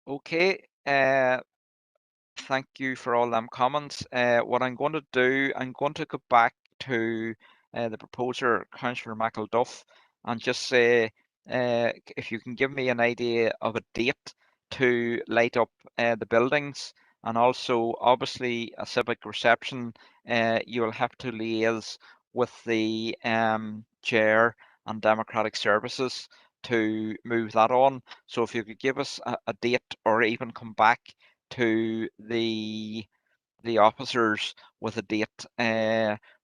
Okay. Thank you for all them comments. What I'm going to do, I'm going to go back to the proposer, Councillor Mclaude, and just say, if you can give me an idea of a date to light up the buildings, and also obviously a civic reception, you will have to liaise with the chair and democratic services to move that on. So if you could give us a date, or even come back to the officers with a date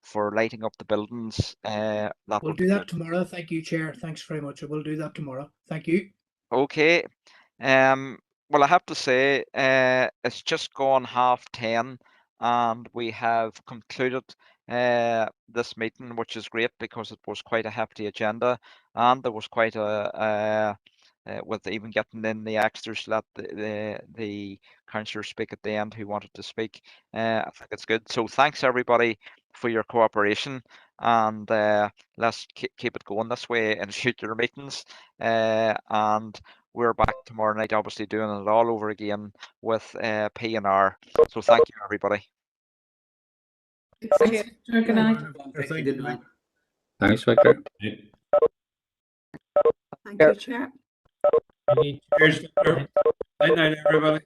for lighting up the buildings. That We'll would do be that good. tomorrow. Thank you, Chair. Thanks very much. We'll do that tomorrow. Thank you. Okay. Well, I have to say, it's just gone 10:30, and we have concluded this meeting, which is great because it was quite a hefty agenda, and there was quite with even getting in the extras to let the councillors speak at the end who wanted to speak. I think it's good. So thanks everybody for your cooperation, and let's keep it going this way in future meetings. And we're back tomorrow night, obviously doing it all over again with P&R. So thank you everybody. Thanks, Chair. Good night. Good night. Thanks, Victor. Thank you, Chair. Cheers, Victor. Night, night, everybody.